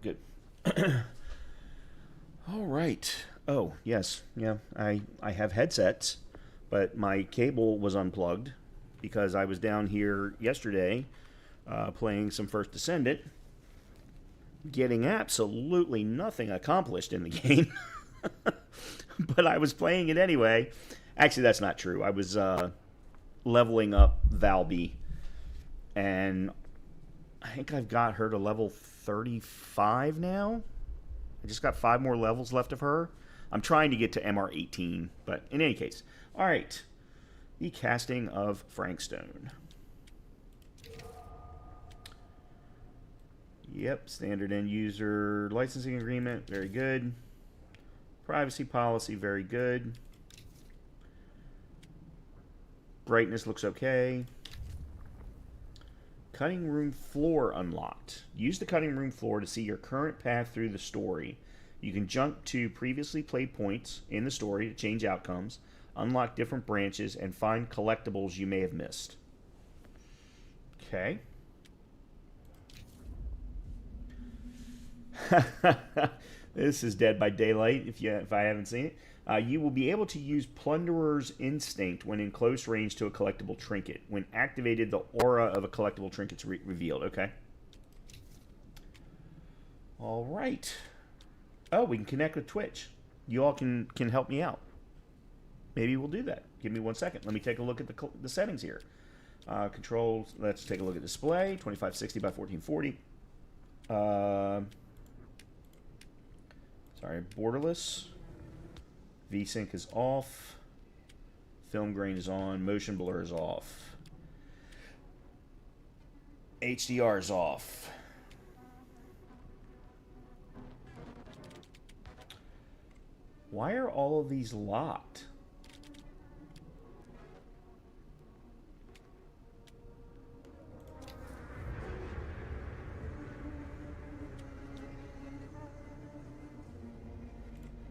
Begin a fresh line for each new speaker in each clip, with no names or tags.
Good. All right. Oh, yes. Yeah, I have headsets, but my cable was unplugged because I was down here yesterday playing some First Descendant, getting absolutely nothing accomplished in the game. But I was playing it anyway. Actually, that's not true. I was leveling up Valby, and I think I've got her to level 35 now. I just got 5 more levels left of her. I'm trying to get to MR 18, but in any case. All right. The casting of Frankstone. Yep, standard end user licensing agreement, very good. Privacy policy, very good. Brightness looks okay. Cutting room floor unlocked. Use the cutting room floor to see your current path through the story. You can jump to previously played points in the story to change outcomes, unlock different branches, and find collectibles you may have missed. Okay. This is Dead by Daylight, if I haven't seen it. You will be able to use Plunderer's Instinct when in close range to a collectible trinket. When activated, the aura of a collectible trinket is revealed. Okay. All right. Oh, we can connect with Twitch. You all can help me out. Maybe we'll do that. Give me 1 second. Let me take a look at the settings here. Controls. Let's take a look at display. 2560 by 1440. Sorry, borderless. VSync is off. Film grain is on. Motion blur is off. HDR is off. Why are all of these locked?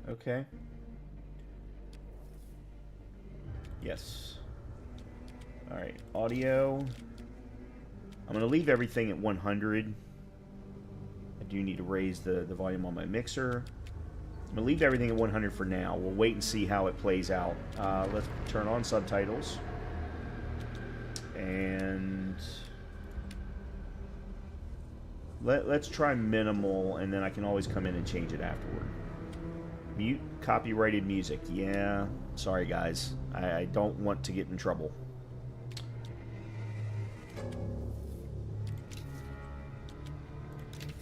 Okay. Yes. All right. Audio. I'm going to leave everything at 100. I do need to raise the volume on my mixer. I'm going to leave everything at 100 for now. We'll wait and see how it plays out. Let's turn on subtitles. And let's try minimal, and then I can always come in and change it afterward. Mute copyrighted music. Yeah, sorry guys. I don't want to get in trouble.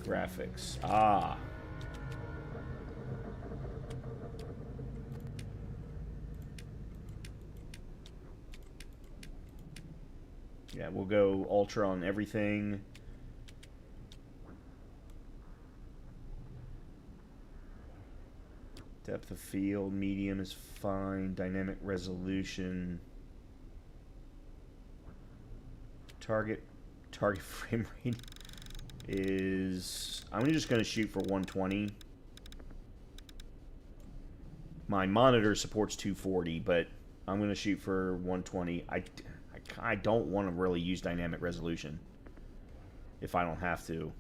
Graphics. Ah. Yeah, we'll go ultra on everything. Depth of field, medium is fine. Dynamic resolution. Target frame rate is... I'm just going to shoot for 120. My monitor supports 240, but I'm going to shoot for 120. I don't want to really use dynamic resolution if I don't have to.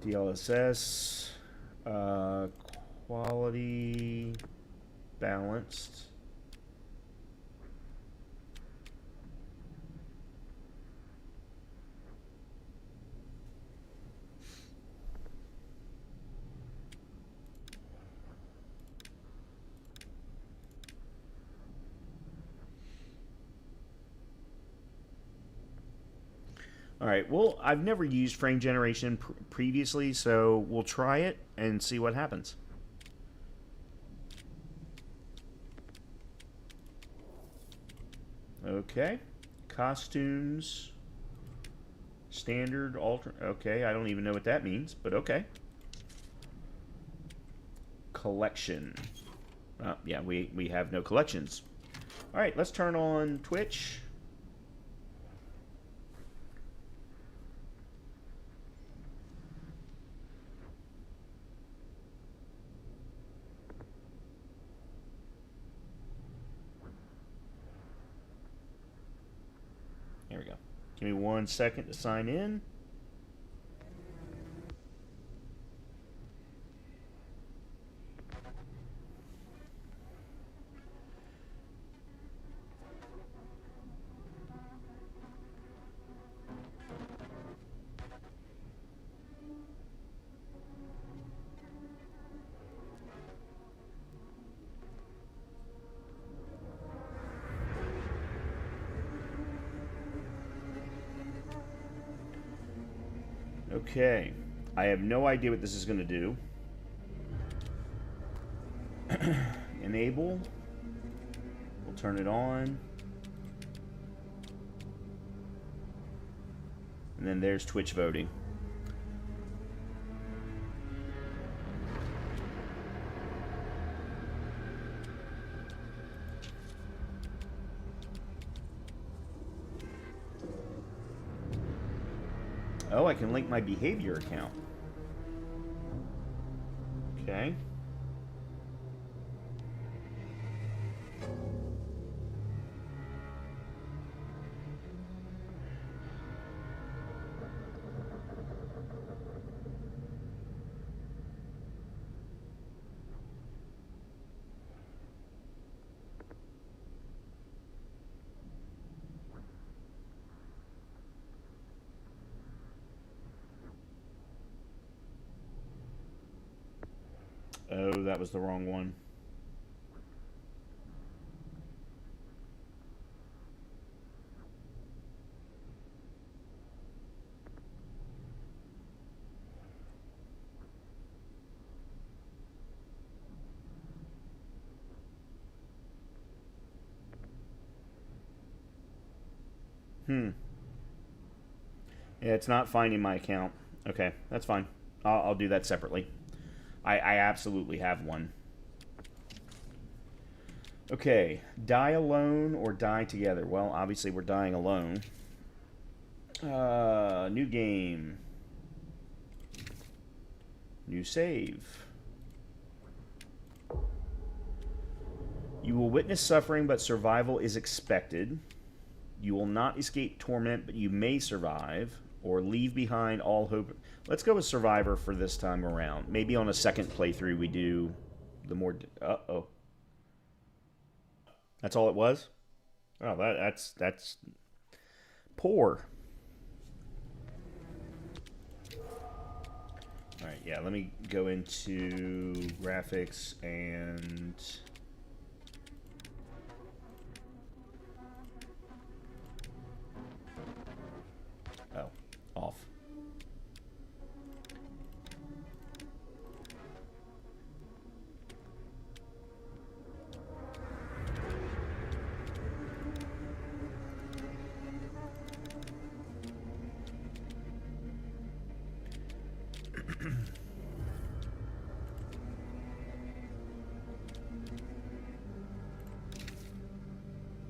DLSS, quality, balanced. All right, well, I've never used frame generation previously, so we'll try it and see what happens. Okay, costumes, standard, alternate. Okay, I don't even know what that means, but okay. Collection. Yeah, we have no collections. All right, let's turn on Twitch. There we go. Give me 1 second to sign in. Okay, I have no idea what this is going to do. Enable. We'll turn it on. And then there's Twitch voting. Oh, I can link my behavior account. Okay. Oh, that was the wrong one. Yeah, it's not finding my account. Okay, that's fine. I'll do that separately. I absolutely have one. Okay, die alone or die together? Well, obviously we're dying alone. New game. New save. You will witness suffering, but survival is expected. You will not escape torment, but you may survive, or leave behind all hope. Let's go with Survivor for this time around. Maybe on a second playthrough we do the more... Uh-oh. That's all it was? Oh, that's poor. Alright, yeah, let me go into graphics and... Oh, off.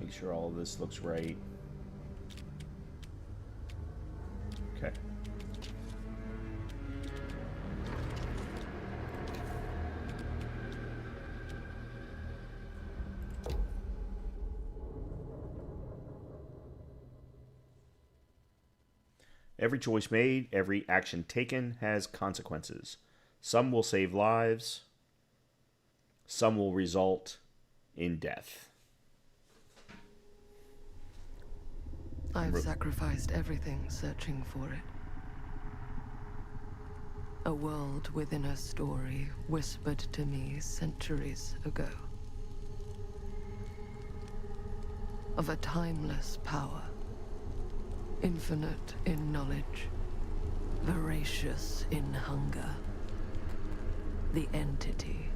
Make sure all of this looks right. Okay. Every choice made, every action taken has consequences. Some will save lives, some will result in death.
I've sacrificed everything searching for it. A world within a story whispered to me centuries ago. Of a timeless power, infinite in knowledge, voracious in hunger. The entity.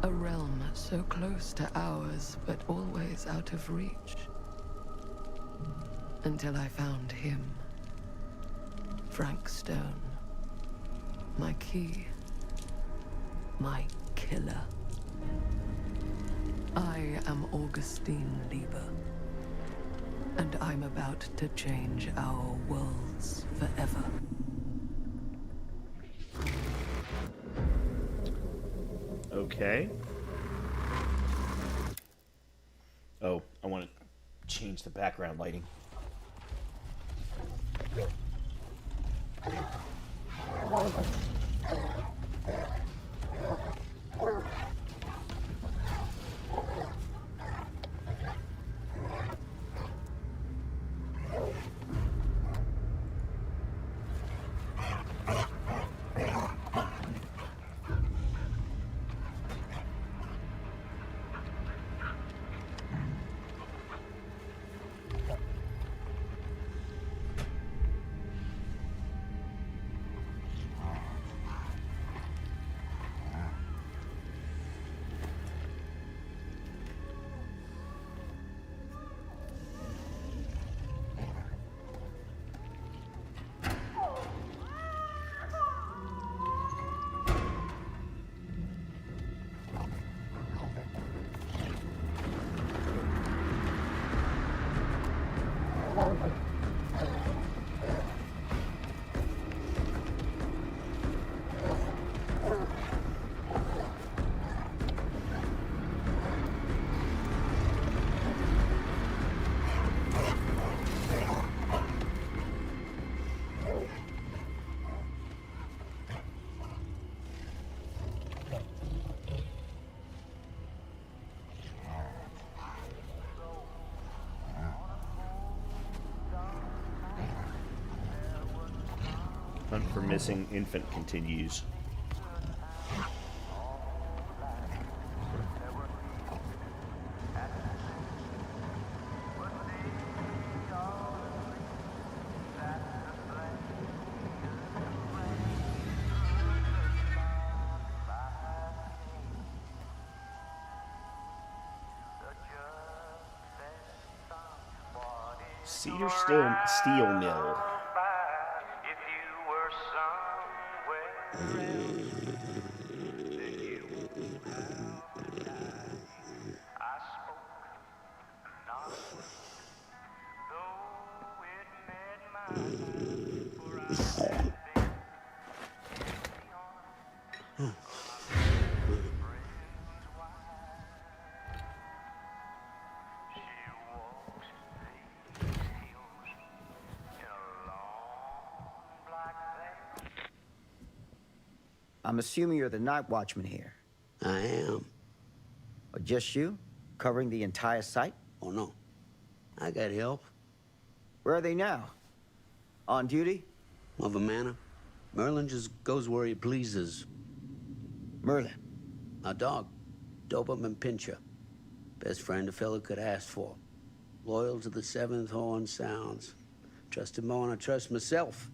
A realm so close to ours, but always out of reach. Until I found him. Frank Stone. My key. My killer. I am Augustine Lieber. And I'm about to change our worlds forever.
Okay. Oh, I want to change the background lighting. Hunt for missing infant continues. Cedar Steel Mill.
I'm assuming you're the night watchman here.
I am.
Or just you? Covering the entire site?
Oh, no. I got help.
Where are they now? On duty?
Of a manner. Merlin just goes where he pleases.
Merlin.
My dog. Doberman Pinscher. Best friend a fella could ask for. Loyal to the seventh horn sounds. Trust him more than I trust myself.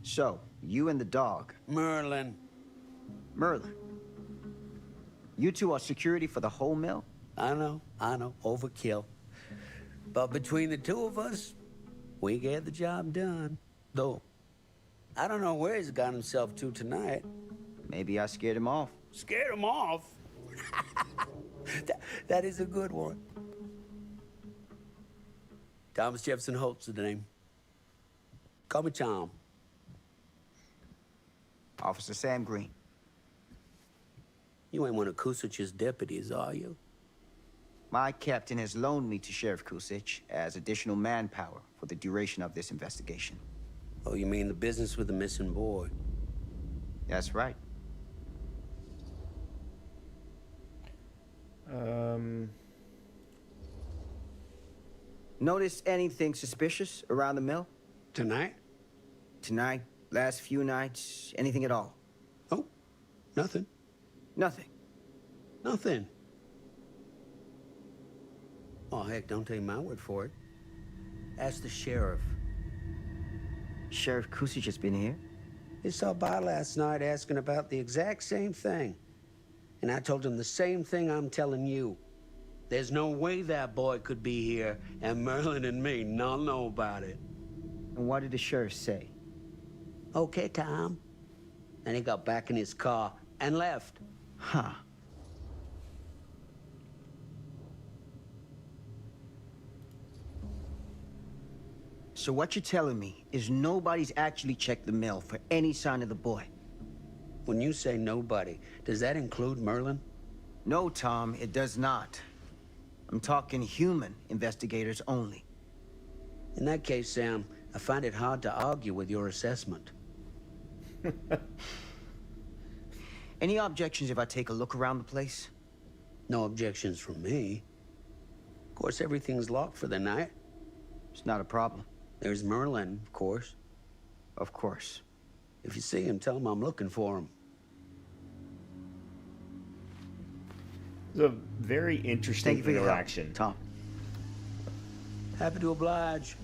So, you and the dog.
Merlin.
Merlin. You two are security for the whole mill?
I know. Overkill. But between the two of us, we get the job done. Though, I don't know where he's got himself to tonight.
Maybe I scared him off.
Scared him off? that is a good one. Thomas Jefferson Holt's the name. Call me Tom.
Officer Sam Green.
You ain't one of Kusich's deputies, are you?
My captain has loaned me to Sheriff Kusich as additional manpower for the duration of this investigation.
Oh, you mean the business with the missing boy?
That's right. Notice anything suspicious around the mill?
Tonight?
Tonight? Last few nights? Anything at all?
Oh, nothing.
Nothing.
Nothing. Oh, heck, don't take my word for it. Ask the sheriff.
Sheriff Kusich has been here?
He stopped by last night asking about the exact same thing. And I told him the same thing I'm telling you. There's no way that boy could be here, and Merlin and me not know about it.
And what did the sheriff say?
Okay, Tom. And he got back in his car and left.
Huh. So what you're telling me is nobody's actually checked the mill for any sign of the boy?
When you say nobody, does that include Merlin?
No, Tom, it does not. I'm talking human investigators only.
In that case, Sam, I find it hard to argue with your assessment.
Any objections if I take a look around the place?
No objections from me. Of course, everything's locked for the night.
It's not a problem.
There's Merlin, of course.
Of course.
If you see him, tell him I'm looking for him.
It's a very
Thank
interesting
you for your help,
interaction.
Tom.
Happy to oblige.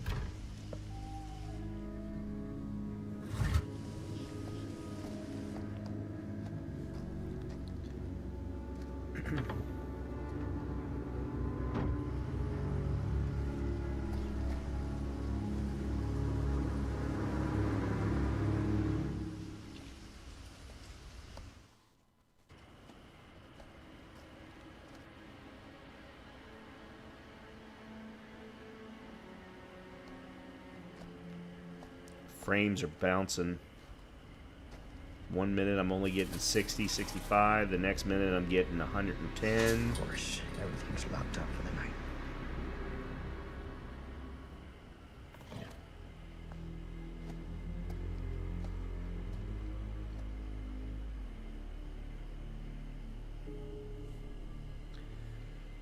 Frames are bouncing. 1 minute I'm only getting 60, 65. The next minute I'm getting 110.
Of course, everything's locked up for the night.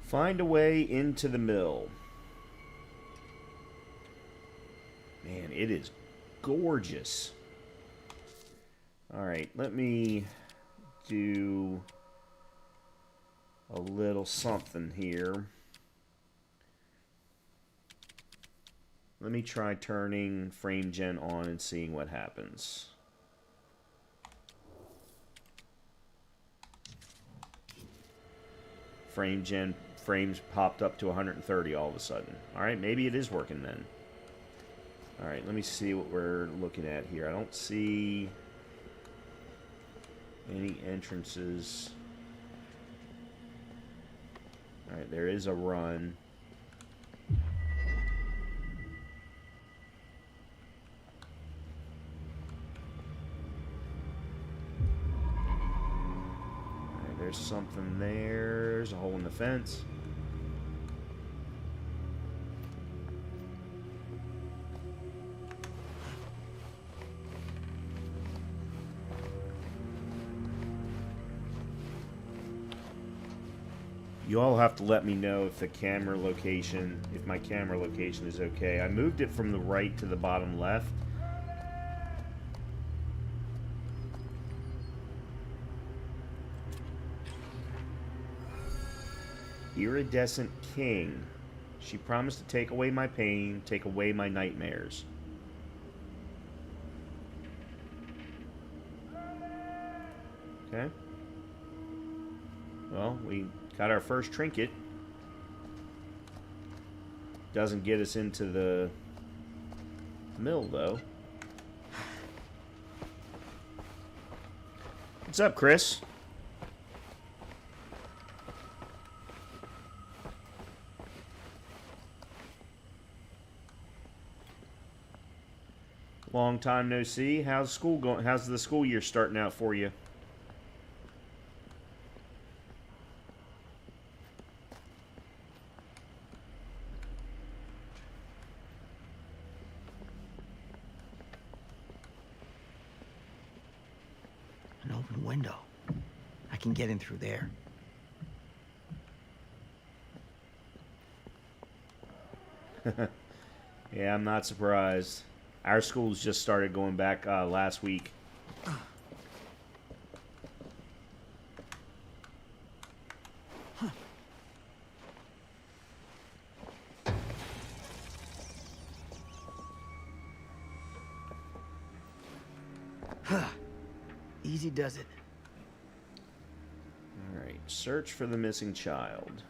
Find a way into the mill. Man, it is gorgeous. Alright, let me do a little something here. Let me try turning frame gen on and seeing what happens. Frame gen frames popped up to 130 all of a sudden. Alright, maybe it is working then. Alright, let me see what we're looking at here. I don't see any entrances. Alright, there is a run. Alright, there's something there. There's a hole in the fence. You all have to let me know if the camera location, if my camera location is okay. I moved it from the right to the bottom left. Iridescent King. She promised to take away my pain, take away my nightmares. Okay. Well, we got our first trinket. Doesn't get us into the mill, though. What's up, Chris? Long time no see. How's school going? How's the school year starting out for you?
An open window. I can get in through there.
Yeah, I'm not surprised. Our school's just started going back last week.
Easy does it.
All right, search for the missing child.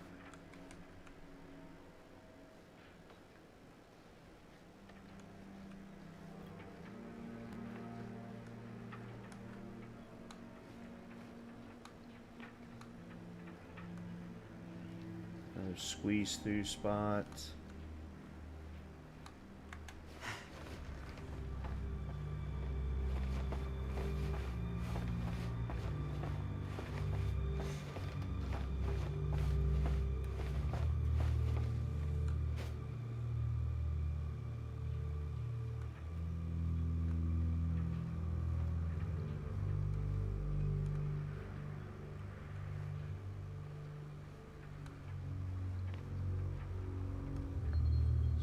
Another squeeze through spot.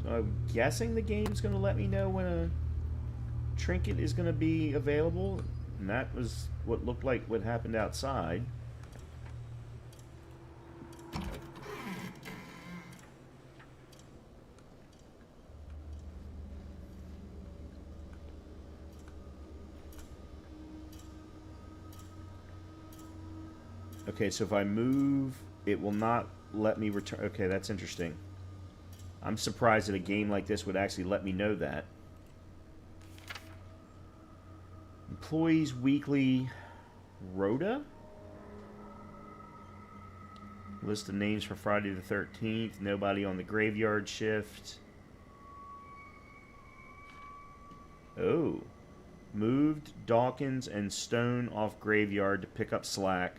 I'm guessing the game's going to let me know when a trinket is going to be available. And that was what looked like what happened outside. Okay, so if I move, it will not let me return. Okay, that's interesting. I'm surprised that a game like this would actually let me know that. Employees Weekly Rhoda? List of names for Friday the 13th. Nobody on the graveyard shift. Oh. Moved Dawkins and Stone off graveyard to pick up slack.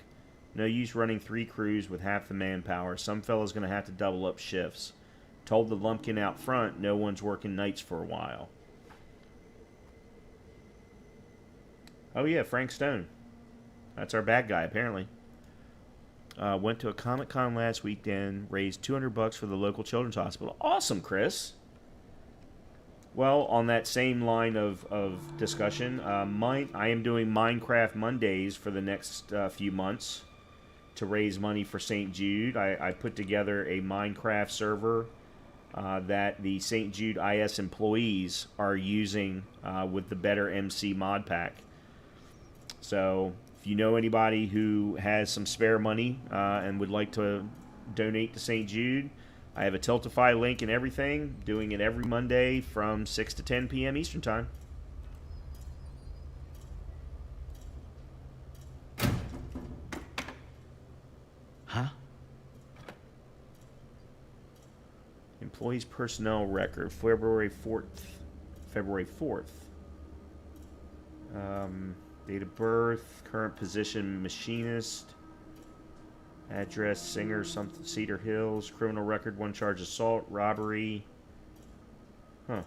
No use running 3 crews with half the manpower. Some fella's going to have to double up shifts. Told the lumpkin out front no one's working nights for a while. Oh yeah, Frank Stone. That's our bad guy, apparently. Went to a Comic-Con last weekend. Raised $200 for the local children's hospital. Awesome, Chris. Well, on that same line of discussion, I am doing Minecraft Mondays for the next few months to raise money for St. Jude. I put together a Minecraft server that the St. Jude IS employees are using with the Better MC mod pack. So if you know anybody who has some spare money and would like to donate to St. Jude, I have a Tiltify link and everything, doing it every Monday from 6 to 10 p.m. Eastern Time.
Huh?
Employees personnel record, February 4th. February 4th. Date of birth, current position, machinist. Address, Singer, something, Cedar Hills. Criminal record, 1 charge, assault, robbery. Huh.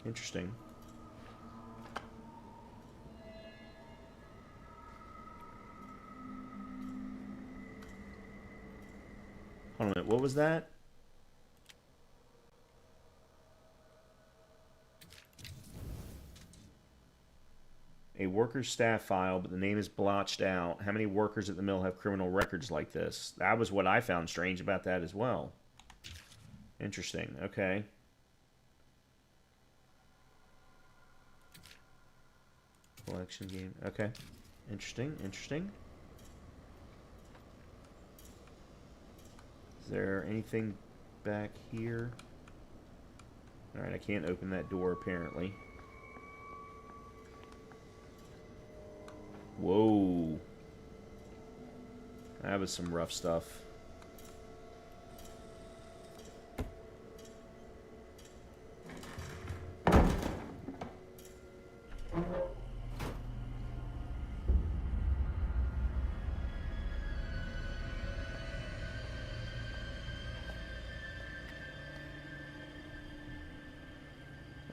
Interesting. Hold on a minute, what was that? A worker's staff file, but the name is blotched out. How many workers at the mill have criminal records like this? That was what I found strange about that as well. Interesting. Okay. Collection game. Okay. Interesting. Interesting. Is there anything back here? Alright, I can't open that door apparently. Whoa. That was some rough stuff.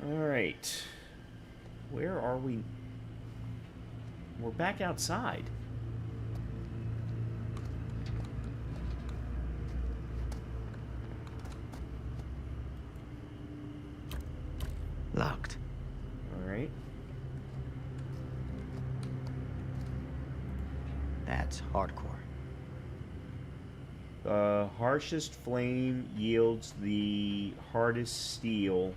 Alright. Where are we? We're back outside.
Locked.
Alright.
That's hardcore.
Harshest flame yields the hardest steel.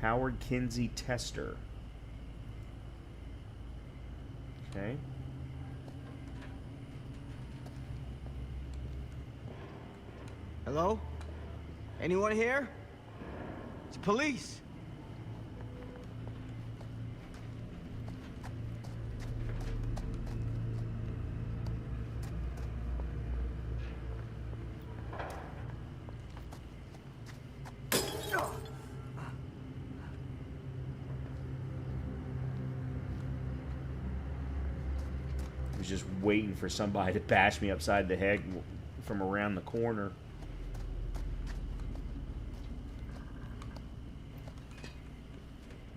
Howard Kinsey Tester. Okay.
Hello? Anyone here? It's police.
I was just waiting for somebody to bash me upside the head from around the corner.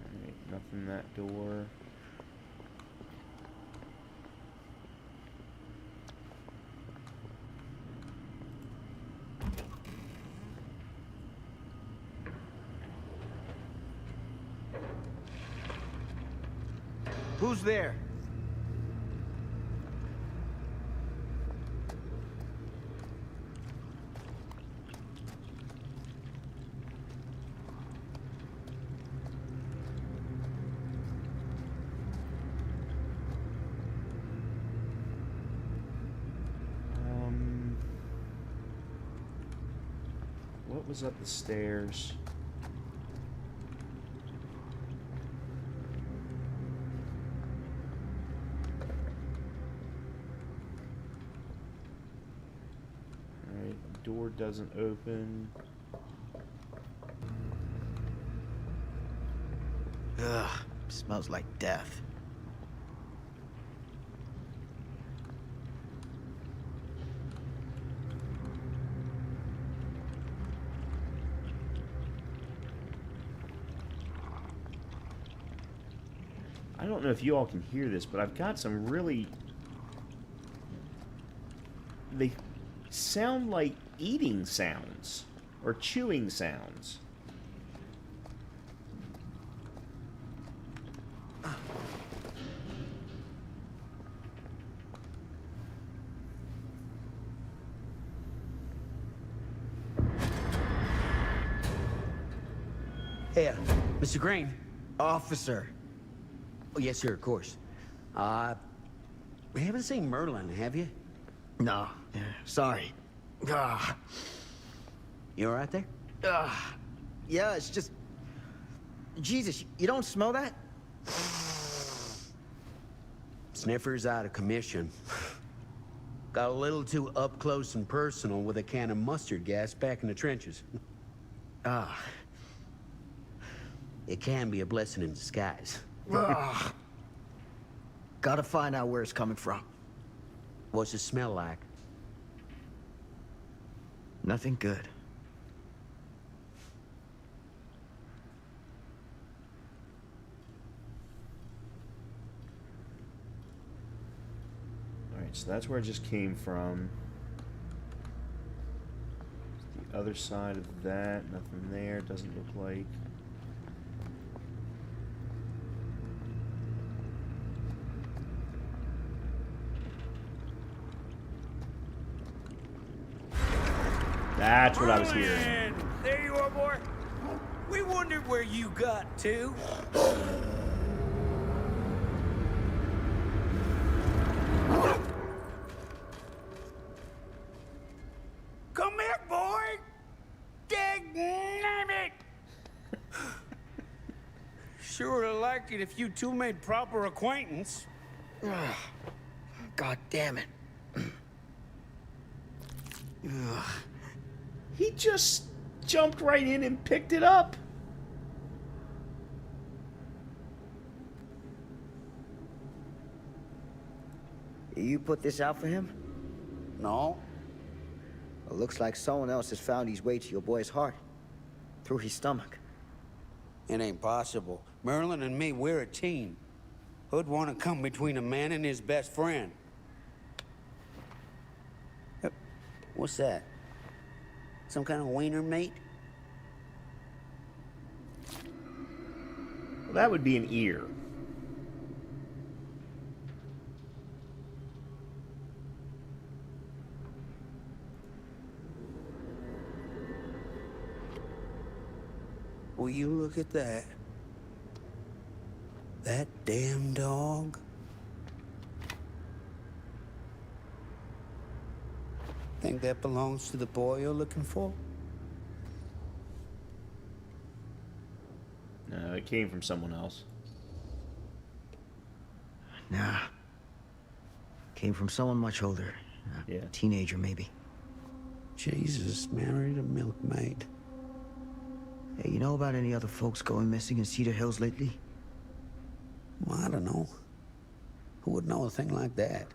Alright, nothing in that door.
Who's there?
What was up the stairs? Alright, door doesn't open.
Ugh, smells like death.
I don't know if you all can hear this, but I've got some really... They sound like eating sounds or chewing sounds.
Hey, Mr. Green.
Officer.
Oh, yes, sir, of course. We haven't seen Merlin, have you?
No, sorry. Ah,
You all right there?
yeah, it's just... Jesus, you don't smell that?
Sniffer's out of commission. Got a little too up close and personal with a can of mustard gas back in the trenches.
Ah.
It can be a blessing in disguise.
Ugh. Gotta find out where it's coming from.
What's it smell like?
Nothing good.
Alright, so that's where it just came from. The other side of that, nothing there, doesn't look like. That's what I was hearing.
Merlin! There you are, boy. We wondered where you got to. Come here, boy. Dang it! Sure would like it if you two made proper acquaintance.
God damn it.
He just jumped right in and picked it up.
You put this out for him?
No.
It looks like someone else has found his way to your boy's heart. Through his stomach.
It ain't possible. Merlin and me, we're a team. Who'd want to come between a man and his best friend? What's that? Some kind of wiener meat?
Well, that would be an ear.
Will you look at that? That damn dog? Think that belongs to the boy you're looking for?
No, it came from someone else.
Nah. Came from someone much older. A
Yeah.
teenager, maybe.
Jesus, married a milkmaid.
Hey, you know about any other folks going missing in Cedar Hills lately?
Well, I don't know. Who would know a thing like that?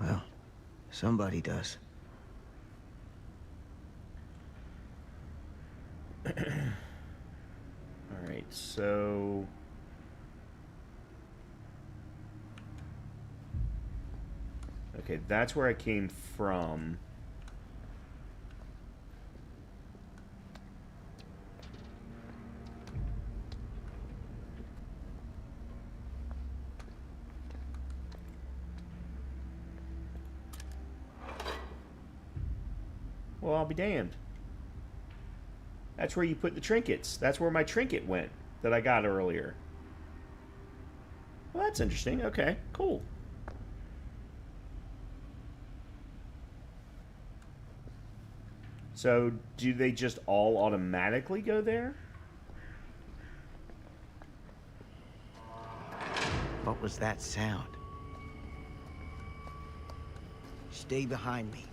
Well, somebody does.
Alright, so... Okay, that's where I came from. Well, I'll be damned. That's where you put the trinkets. That's where my trinket went that I got earlier. Well, that's interesting. Okay, cool. So, do they just all automatically go there?
What was that sound? Stay behind me.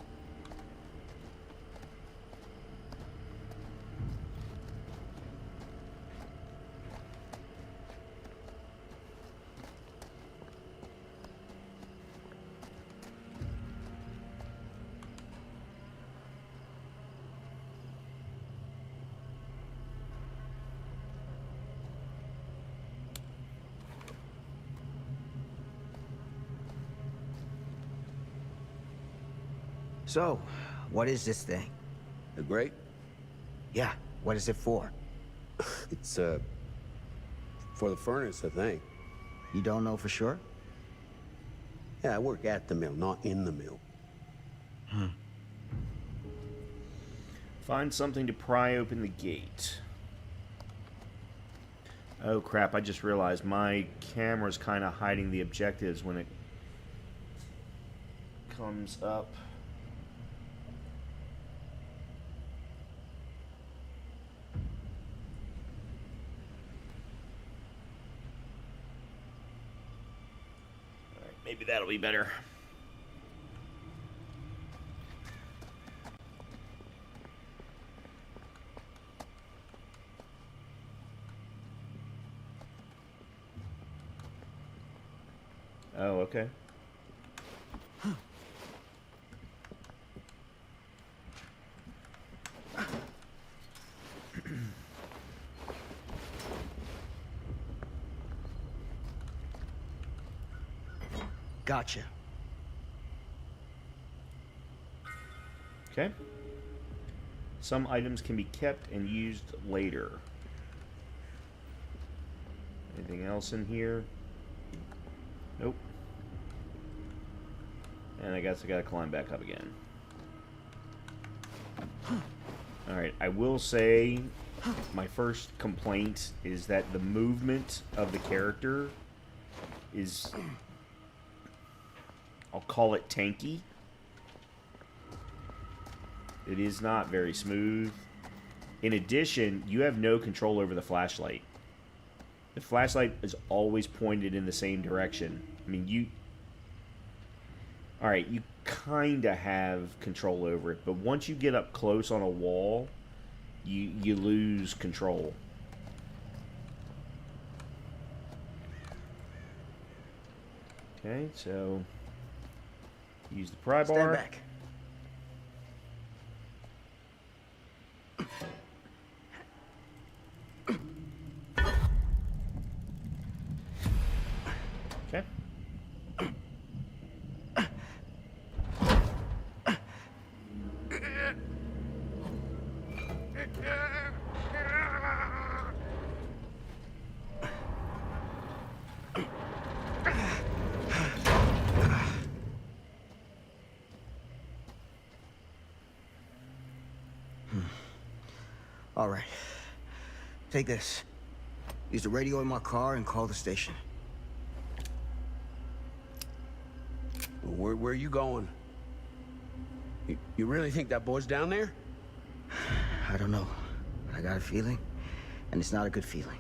So, what is this thing?
The grate?
Yeah, what is it for?
It's, for the furnace, I think.
You don't know for sure?
Yeah, I work at the mill, not in the mill.
Find something to pry open the gate. Oh crap, I just realized my camera's kind of hiding the objectives when it comes up. Alright, maybe that'll be better. Oh, okay.
Gotcha.
Okay. Some items can be kept and used later. Anything else in here? Nope. And I guess I gotta climb back up again. Alright, I will say my first complaint is that the movement of the character is, I'll call it tanky. It is not very smooth. In addition, you have no control over the flashlight. The flashlight is always pointed in the same direction. I mean, you... Alright, you kind of have control over it, but once you get up close on a wall, you lose control. Okay, so... Use the pry bar.
Stand back.
Okay.
All right. Take this. Use the radio in my car and call the station.
Where are you going? You really think that boy's down there?
I don't know. I got a feeling, and it's not a good feeling.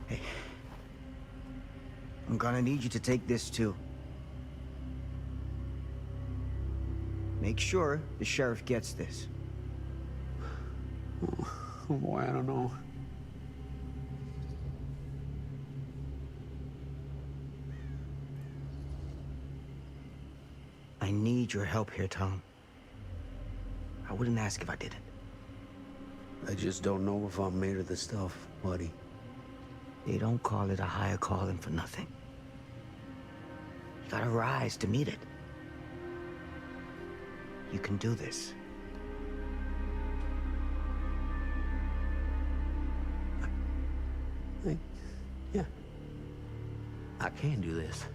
Hey. I'm gonna need you to take this too. Make sure the sheriff gets this.
Oh boy, I don't know.
I need your help here, Tom. I wouldn't ask if I didn't.
I just don't know if I'm made of the stuff, buddy.
They don't call it a higher calling for nothing. You gotta rise to meet it. You can do this.
Yeah. I can do this.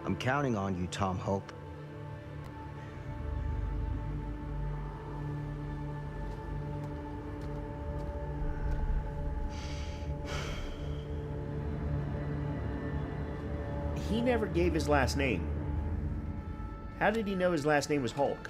I'm counting on you, Tom Hope.
He never gave his last name. How did he know his last name was Hulk?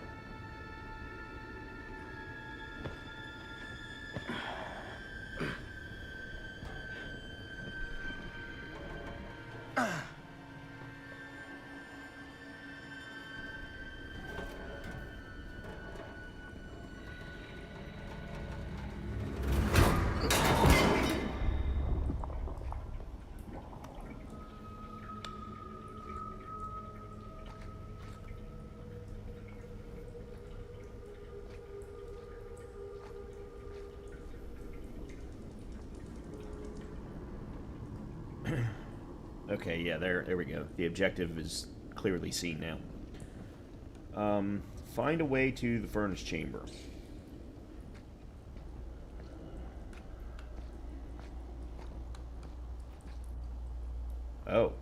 Okay, yeah, there we go. The objective is clearly seen now. Find a way to the furnace chamber. Oh.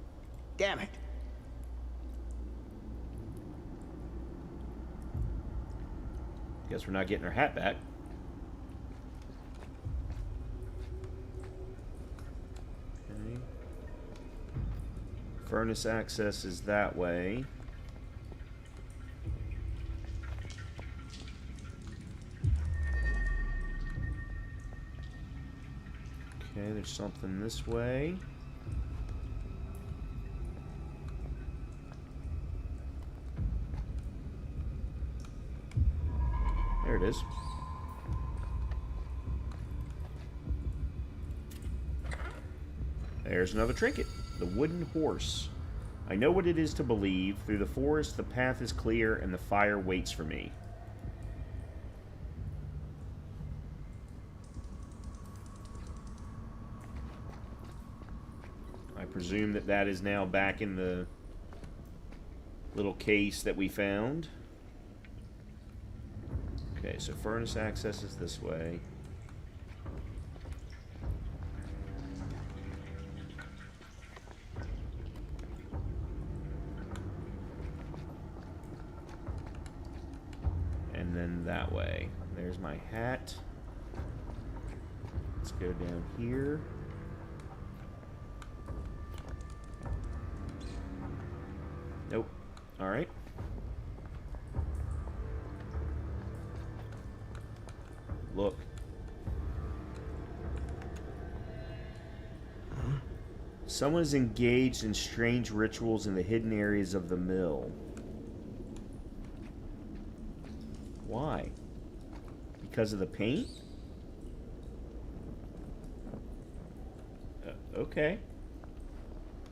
Damn it.
Guess we're not getting our hat back. Okay. Furnace access is that way. Okay, there's something this way. There it is. There's another trinket. The wooden horse. I know what it is to believe. Through the forest, the path is clear, and the fire waits for me. I presume that that is now back in the little case that we found. Okay, so furnace access is this way. And then that way. There's my hat. Let's go down here. Nope. Alright. Look. Someone is engaged in strange rituals in the hidden areas of the mill. Why? Because of the paint? Okay.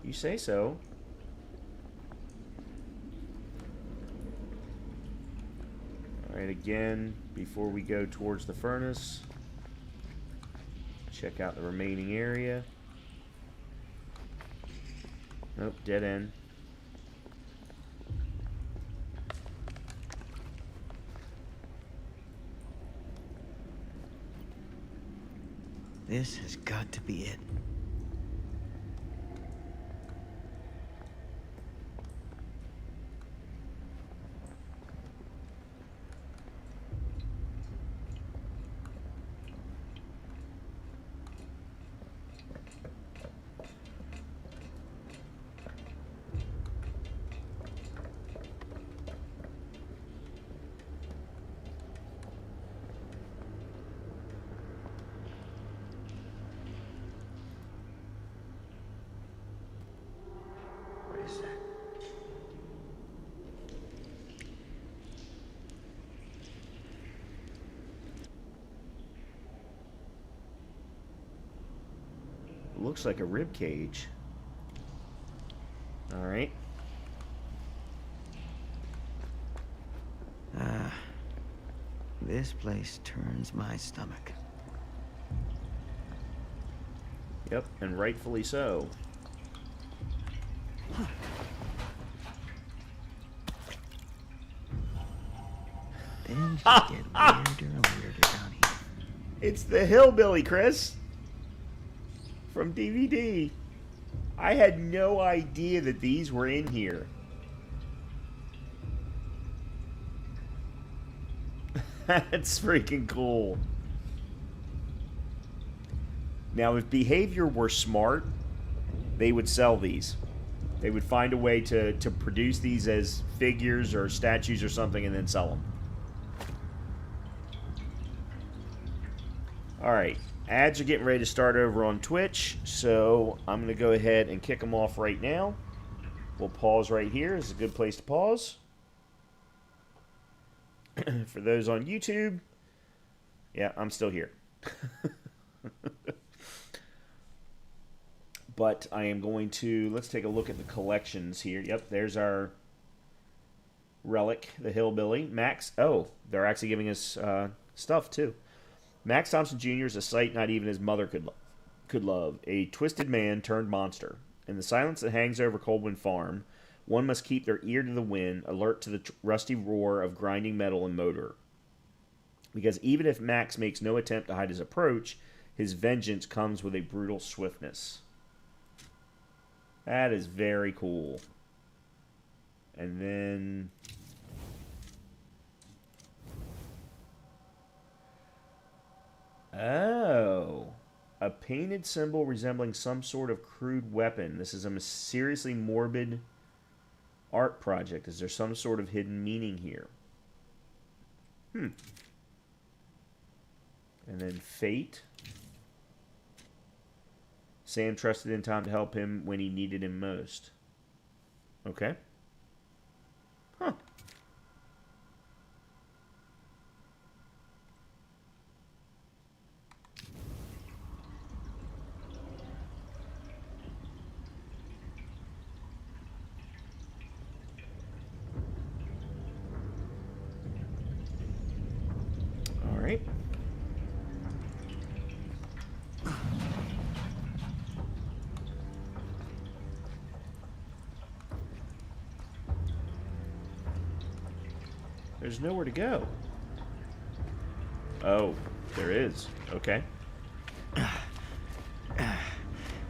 You say so. Alright, again, before we go towards the furnace, check out the remaining area. Nope, dead end.
This has got to be it.
Looks like a rib cage. All right.
This place turns my stomach.
Yep, and rightfully so.
Things just get weirder and weirder down here.
It's the hillbilly, Chris, from DVD. I had no idea that these were in here. That's freaking cool. Now, if behavior were smart, they would sell these. They would find a way to produce these as figures or statues or something and then sell them. Alright, ads are getting ready to start over on Twitch, so I'm going to go ahead and kick them off right now. We'll pause right here. This is a good place to pause. For those on YouTube, yeah, I'm still here. But I am going to, let's take a look at the collections here. Yep, there's our relic, the hillbilly. Max, oh, they're actually giving us stuff too. Max Thompson Jr. is a sight not even his mother could love. A twisted man turned monster. In the silence that hangs over Coldwind Farm, one must keep their ear to the wind, alert to the rusty roar of grinding metal and motor. Because even if Max makes no attempt to hide his approach, his vengeance comes with a brutal swiftness. That is very cool. And then... oh. A painted symbol resembling some sort of crude weapon. This is a mysteriously morbid art project. Is there some sort of hidden meaning here? And then Fate. Sam trusted in Tom to help him when he needed him most. Okay. Huh. All right. There's nowhere to go. Oh, there is. Okay.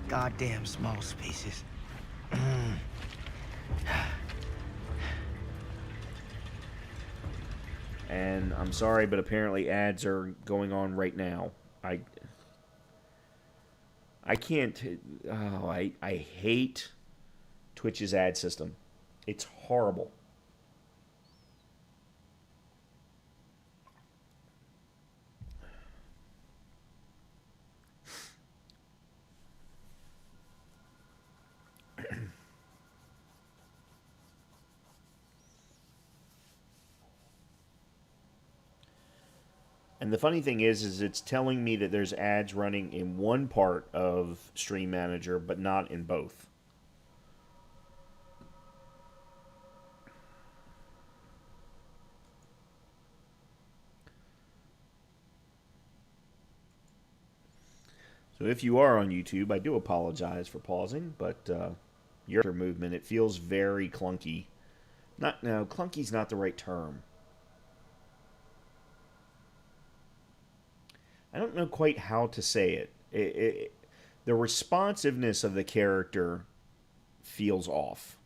Goddamn small spaces.
And I'm sorry, but apparently ads are going on right now. I can't... oh, I hate Twitch's ad system. It's horrible. And the funny thing is it's telling me that there's ads running in one part of Stream Manager, but not in both. So if you are on YouTube, I do apologize for pausing, but your movement, it feels very clunky. No, clunky's not the right term. I don't know quite how to say it. The responsiveness of the character feels off.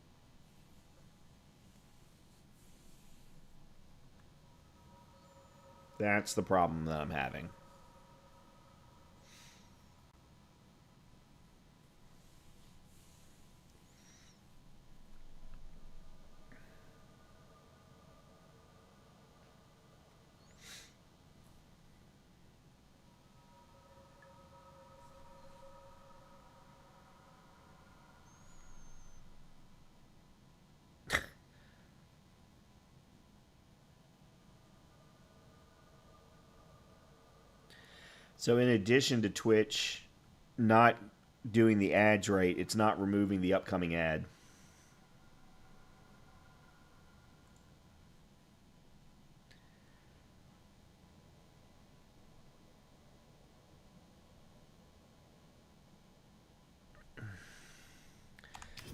That's the problem that I'm having. So in addition to Twitch not doing the ads right, it's not removing the upcoming ad.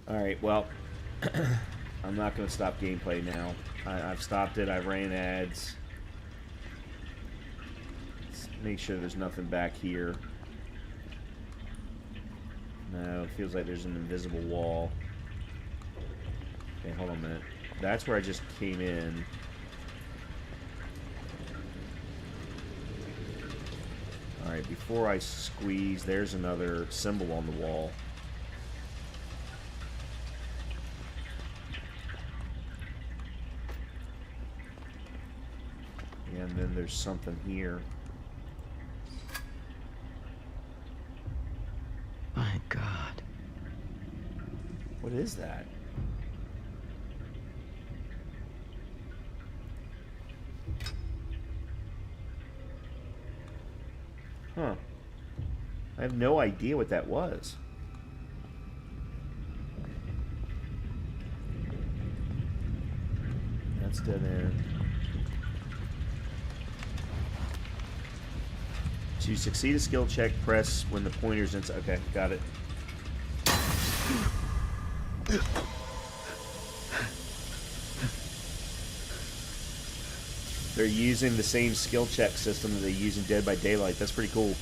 Alright, well, I'm not going to stop gameplay now. I've stopped it. I ran ads. Make sure there's nothing back here. No, it feels like there's an invisible wall. Okay, hold on a minute. That's where I just came in. Alright, before I squeeze, there's another symbol on the wall. And then there's something here.
My God.
What is that? Huh. I have no idea what that was. That's dead end. To succeed a skill check, press when the pointer's inside. Okay, got it. They're using the same skill check system that they use in Dead by Daylight. That's pretty cool.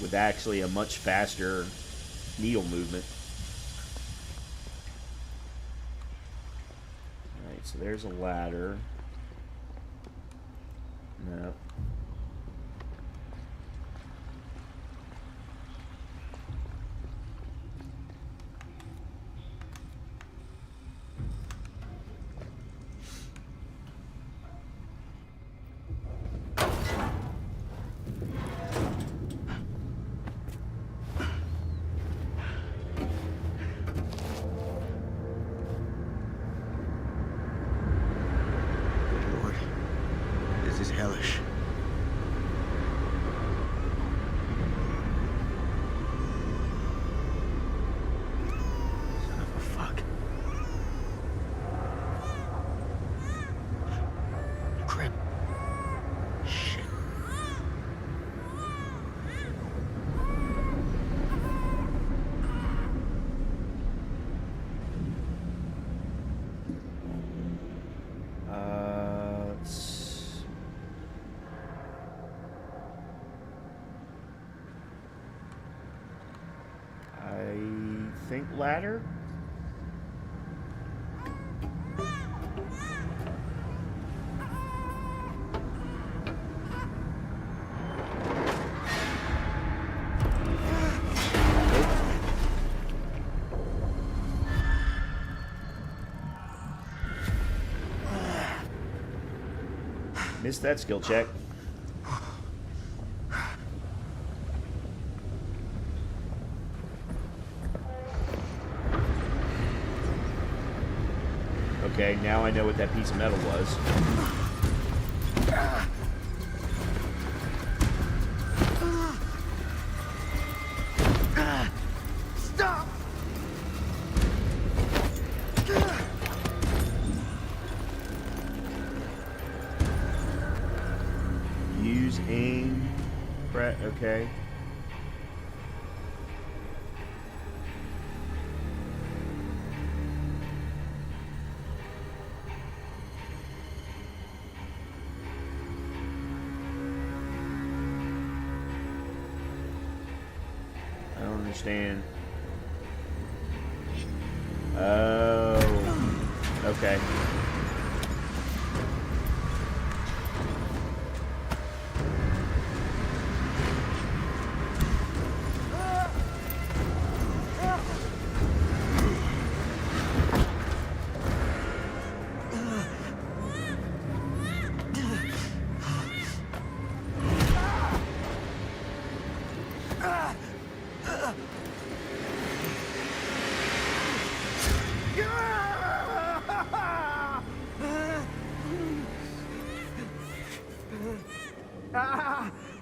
With actually a much faster needle movement. Alright, so there's a ladder. No.
Lord, this is hellish. Son of a fuck. Crap. Shit.
Let's... I think ladder? Missed that skill check. Okay, now I know what that piece of metal was.
Stop!
Use aim. Okay. I don't understand. Oh. Okay.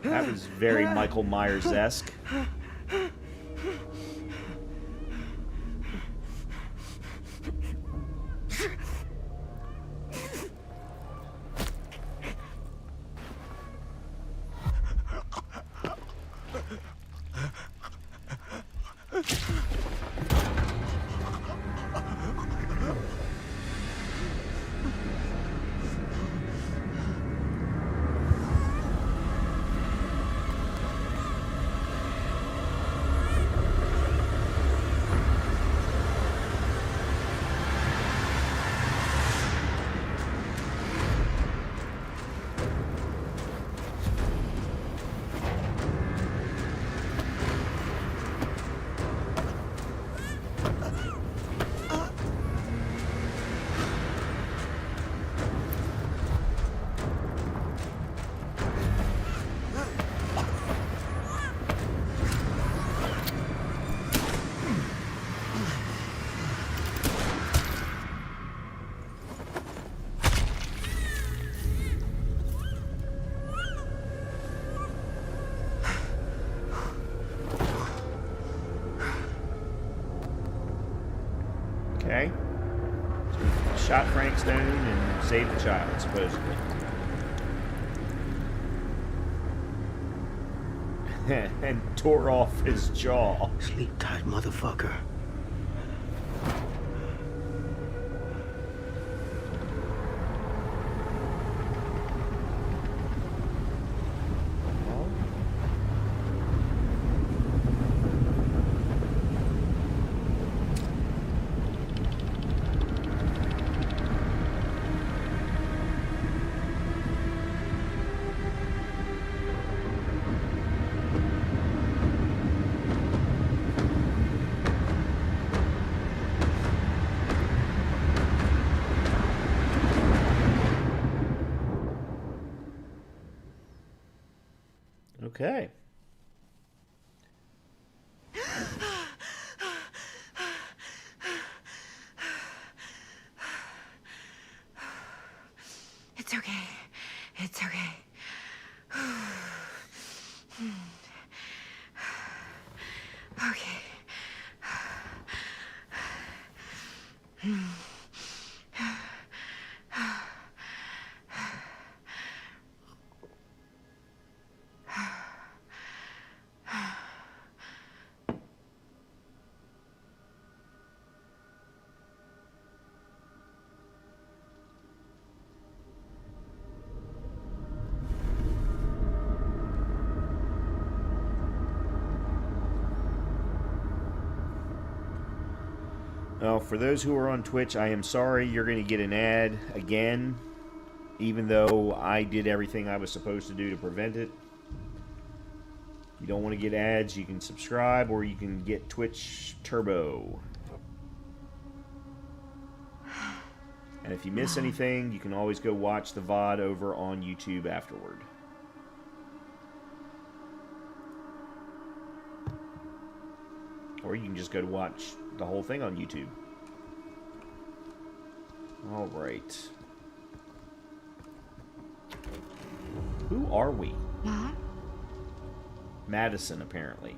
That was very Michael Myers-esque. shot Frank Stone and saved the child, supposedly. And tore off his jaw.
Sleep tight, motherfucker.
Okay.
It's okay. It's okay. Okay.
Well, for those who are on Twitch, I am sorry you're going to get an ad again, even though I did everything I was supposed to do to prevent it. If you don't want to get ads, you can subscribe, or you can get Twitch Turbo. And if you miss anything, you can always go watch the VOD over on YouTube afterward. Or you can just go to watch the whole thing on YouTube. All right. Who are we?
Mom?
Madison, apparently.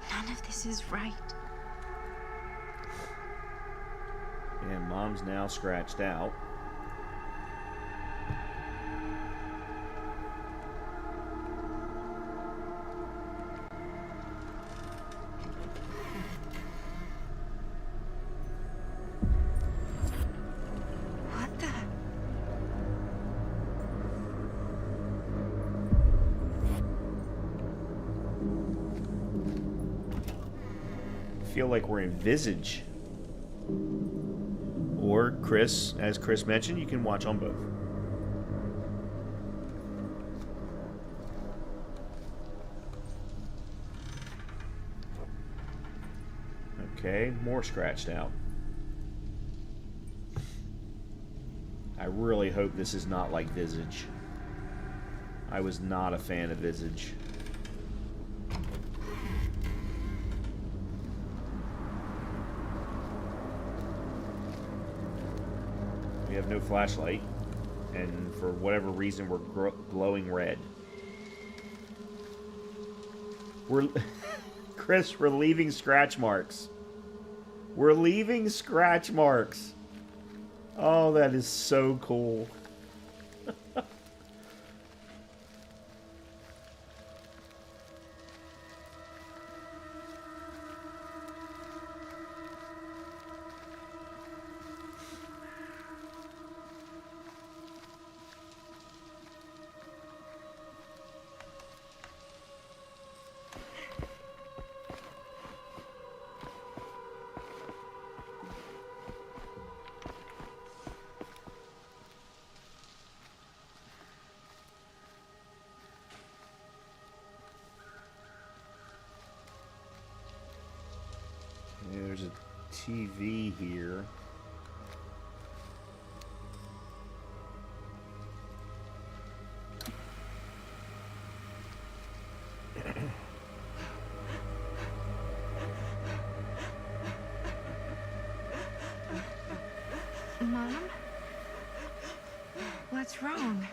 None of this is right.
And Mom's now scratched out.
What the?
I feel like we're in Visage. Or Chris, as Chris mentioned, you can watch on both. Okay, more scratched out. I really hope this is not like Visage. I was not a fan of Visage. We have no flashlight, and for whatever reason, we're glowing red. We're Chris, we're leaving scratch marks. We're leaving scratch marks. Oh, that is so cool. There's a TV here.
Mom? What's wrong?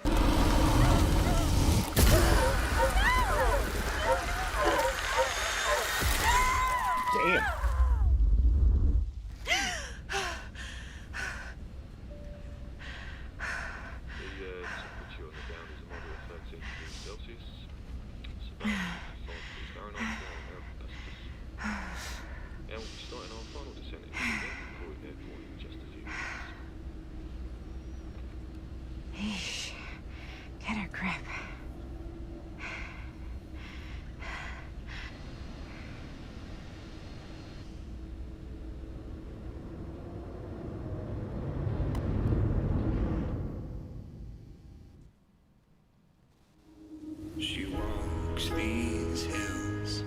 walks these hills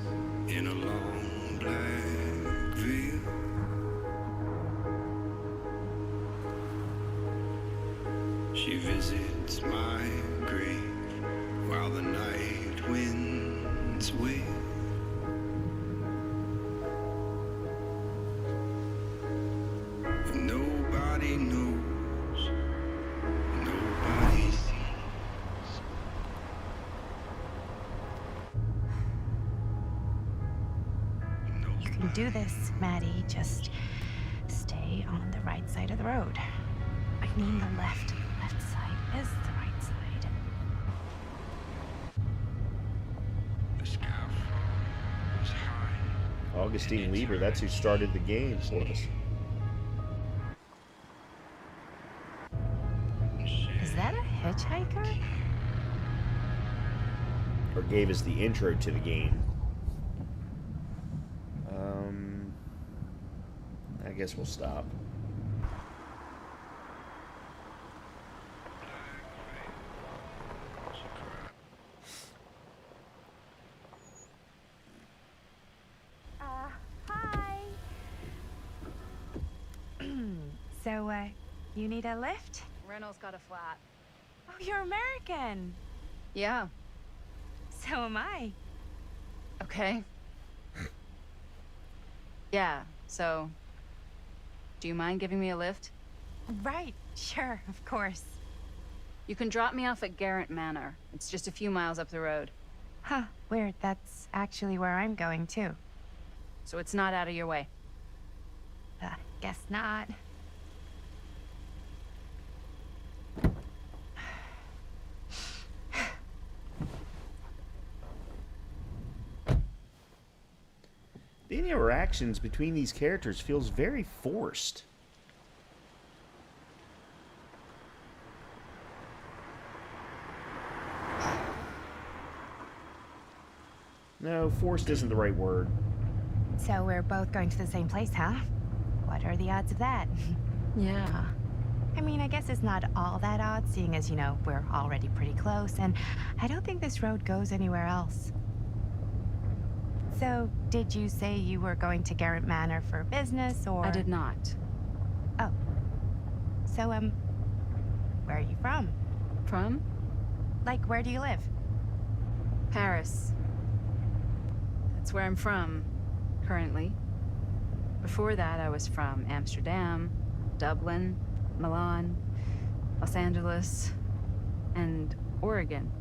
in a long black veil. She visits my grave while the night winds wail. And nobody knows, nobody sees.
You can do this, Maddie. Just stay on the right side of the road. I mean the left. Left side is the right side.
The sky falls high.
Augustine Lieber, that's who started the game for us.
Is that a hitchhiker?
Or gave us the intro to the game. I guess we'll stop.
Hi. So, you need a lift?
Reynolds got a flat.
Oh, you're American.
Yeah.
So am I.
Okay. Yeah, so... Do you mind giving me a lift?
Right, sure, of course.
You can drop me off at Garrett Manor. It's just a few miles up the road.
Huh, weird. That's actually where I'm going, too.
So it's not out of your way.
Guess not.
The interactions between these characters feels very forced. No, forced isn't the right word.
So we're both going to the same place, huh? What are the odds of that?
Yeah.
I mean, I guess it's not all that odd, seeing as, you know, we're already pretty close, and I don't think this road goes anywhere else. So, did you say you were going to Garrett Manor for business, or...?
I did not.
Oh. So, where are you from?
From?
Like, where do you live?
Paris. That's where I'm from, currently. Before that, I was from Amsterdam, Dublin, Milan, Los Angeles, and Oregon.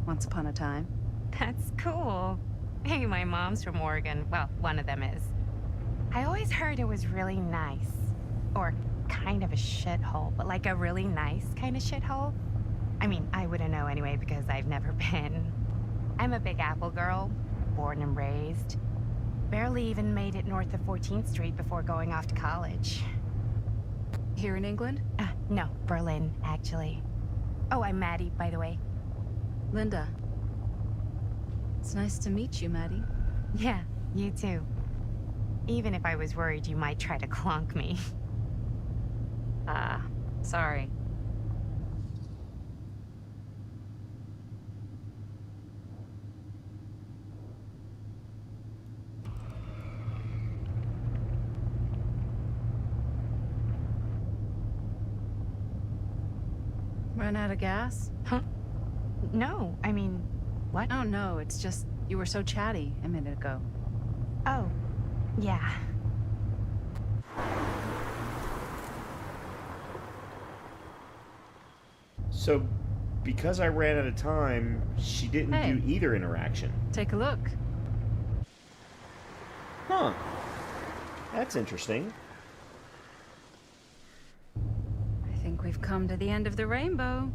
Once upon a time.
That's cool. Hey, my mom's from Oregon. Well, one of them is. I always heard it was really nice. Or kind of a shithole, but like a really nice kind of shithole. I mean, I wouldn't know anyway because I've never been. I'm a Big Apple girl, born and raised. Barely even made it north of 14th Street before going off to college.
Here in England?
No, Berlin, actually. Oh, I'm Maddie, by the way.
Linda. It's nice to meet you, Maddie.
Yeah, you too. Even if I was worried you might try to clonk me.
Sorry. Run out of gas?
Huh? No, I mean, what?
Oh, no, it's just you were so chatty a minute ago.
Oh, yeah.
So, because I ran out of time, she didn't
Hey.
do either interaction.
Take a look.
Huh. That's interesting.
I think we've come to the end of the rainbow.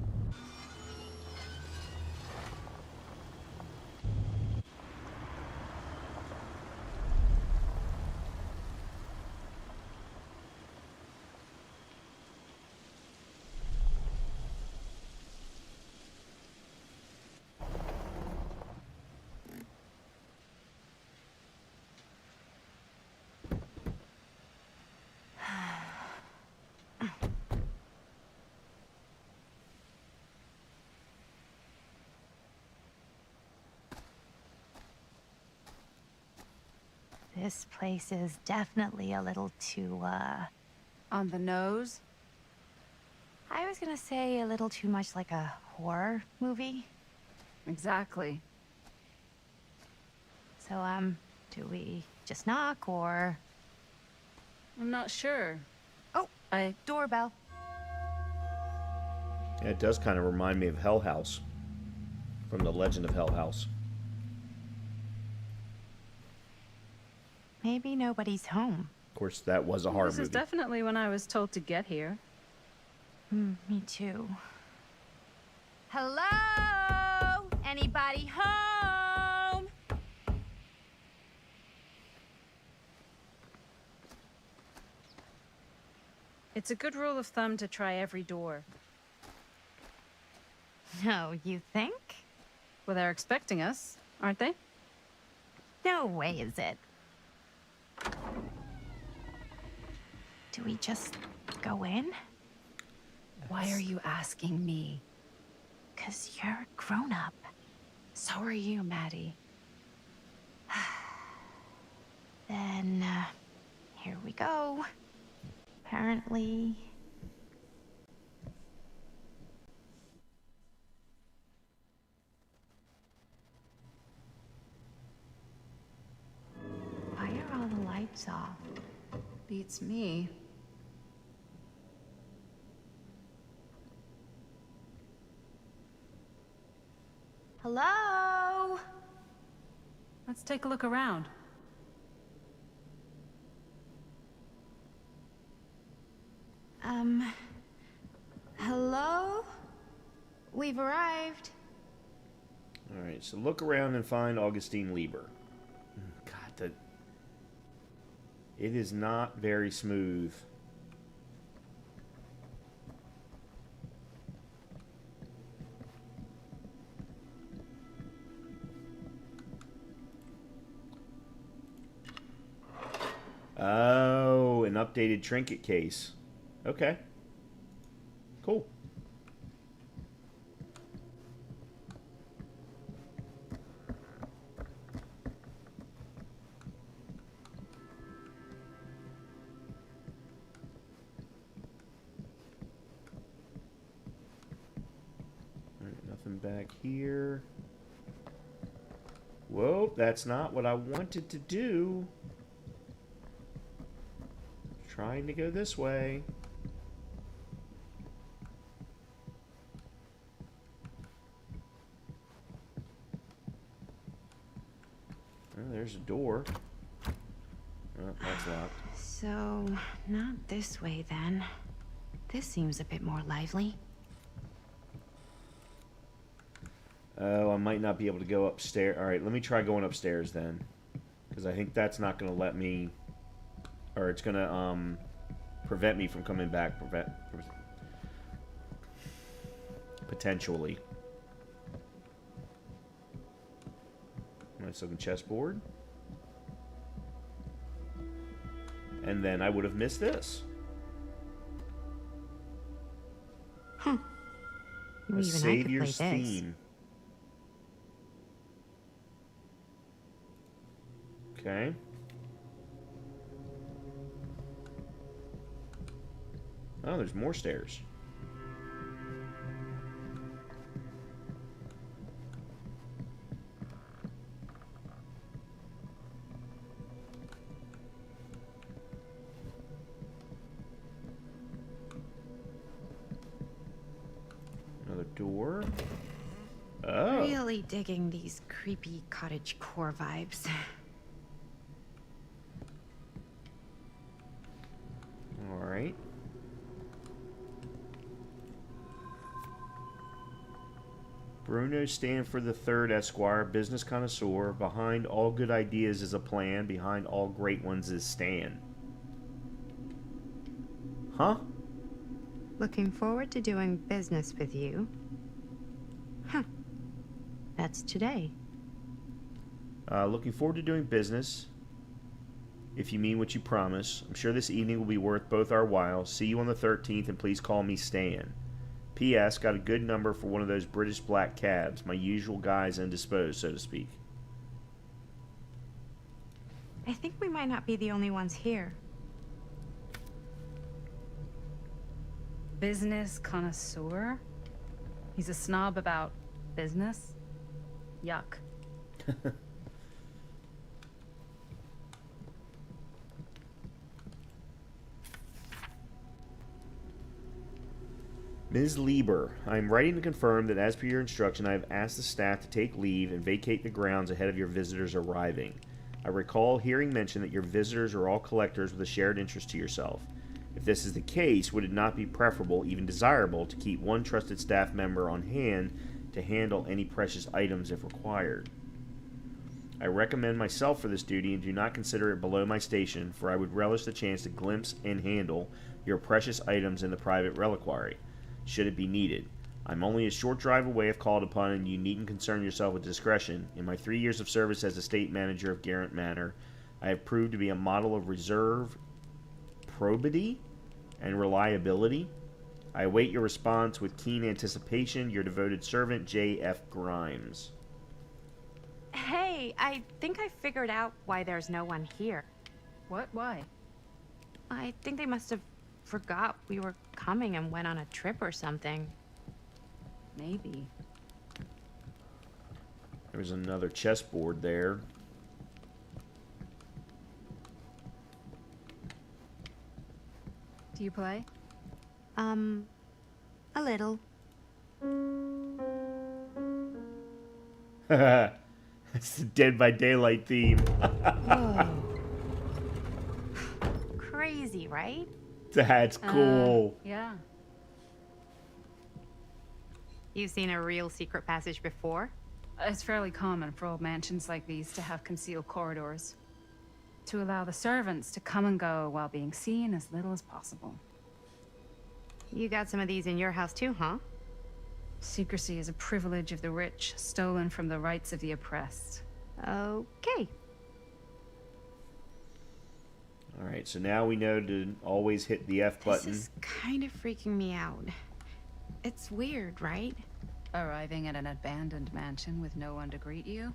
This place is definitely a little too,
On the nose?
I was gonna say a little too much like a horror movie.
Exactly.
So, do we just knock or...
I'm not sure.
Oh, doorbell.
Yeah, it does kind of remind me of Hell House from the Legend of Hell House.
Maybe nobody's home.
Of course, that was a horror
This
movie.
is definitely when I was told to get here.
Me too. Hello? Anybody home?
It's a good rule of thumb to try every door.
No, you think?
Well, they're expecting us, aren't they?
No way is it. Do we just go in?
Why are you asking me?
'Cause you're a grown-up.
So are you, Maddie.
Then, here we go. Apparently... Why are all the lights off?
Beats me.
Hello?
Let's take a look around.
Hello? We've arrived.
Alright, so look around and find Augustine Lieber. God, it is not very smooth. Oh, an updated trinket case. Okay. Cool. All right, nothing back here. Whoa, that's not what I wanted to do. Trying to go this way. Oh, there's a door. Oh, that's locked.
So, not this way then. This seems a bit more lively.
Oh, I might not be able to go upstairs. Alright, let me try going upstairs then. Because I think that's not going to let me... Or it's going to prevent me from coming back. Potentially. Nice looking chessboard. And then I would have missed this.
Huh.
A
Even I could play
Savior's
this.
Theme. Okay. Oh, there's more stairs. Another door. Oh.
Really digging these creepy cottage core vibes.
All right. Bruno Stanford III, Esquire, business connoisseur. Behind all good ideas is a plan. Behind all great ones is Stan. Huh?
Looking forward to doing business with you. Huh. That's today.
Looking forward to doing business. If you mean what you promise. I'm sure this evening will be worth both our while. See you on the 13th, and please call me Stan. P.S. Got a good number for one of those British black cabs. My usual guy's indisposed, so to speak.
I think we might not be the only ones here.
Business connoisseur? He's a snob about business? Yuck.
Ms. Lieber, I am writing to confirm that as per your instruction, I have asked the staff to take leave and vacate the grounds ahead of your visitors arriving. I recall hearing mention that your visitors are all collectors with a shared interest to yourself. If this is the case, would it not be preferable, even desirable, to keep one trusted staff member on hand to handle any precious items if required? I recommend myself for this duty and do not consider it below my station, for I would relish the chance to glimpse and handle your precious items in the private reliquary, should it be needed. I'm only a short drive away if called upon, and you needn't concern yourself with discretion. In my 3 years of service as estate manager of Garrett Manor, I have proved to be a model of reserve, probity, and reliability. I await your response with keen anticipation. Your devoted servant, J.F. Grimes.
Hey, I think I figured out why there's no one here.
What? Why?
I think they must have forgot we were coming and went on a trip or something.
Maybe.
There's another chessboard there.
Do you play?
A little.
It's the Dead by Daylight theme.
Whoa. Crazy, right?
That's cool.
Yeah.
You've seen a real secret passage before?
It's fairly common for old mansions like these to have concealed corridors, to allow the servants to come and go while being seen as little as possible.
You got some of these in your house too, huh?
Secrecy is a privilege of the rich, stolen from the rights of the oppressed.
Okay.
Alright, so now we know to always hit the F button.
This is kind of freaking me out. It's weird, right?
Arriving at an abandoned mansion with no one to greet you?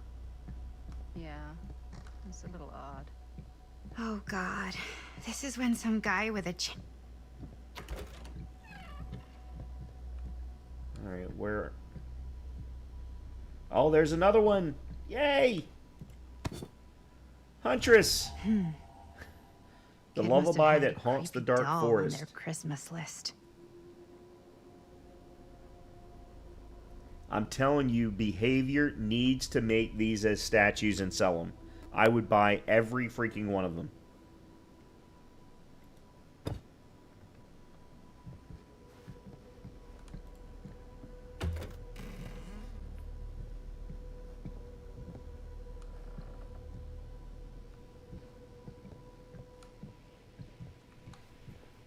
Yeah, it's a little odd.
Oh god. This is when some guy with a
Alright, where... Oh, there's another one! Yay! Huntress! The
Kid must have
lullaby
had a
that haunts the
creepy
dark
doll on
forest.
their Christmas list.
I'm telling you, behavior needs to make these as statues and sell them. I would buy every freaking one of them.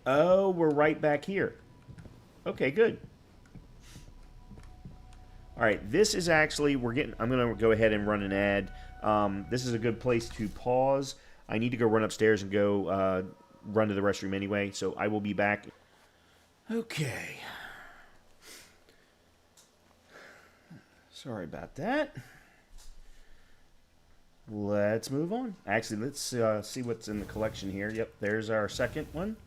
Oh, we're right back here. Okay, good. All right, this is actually, I'm going to go ahead and run an ad. This is a good place to pause. I need to go run upstairs and go run to the restroom anyway, so I will be back. Okay. Sorry about that. Let's move on. Actually, let's see what's in the collection here. Yep, there's our second one.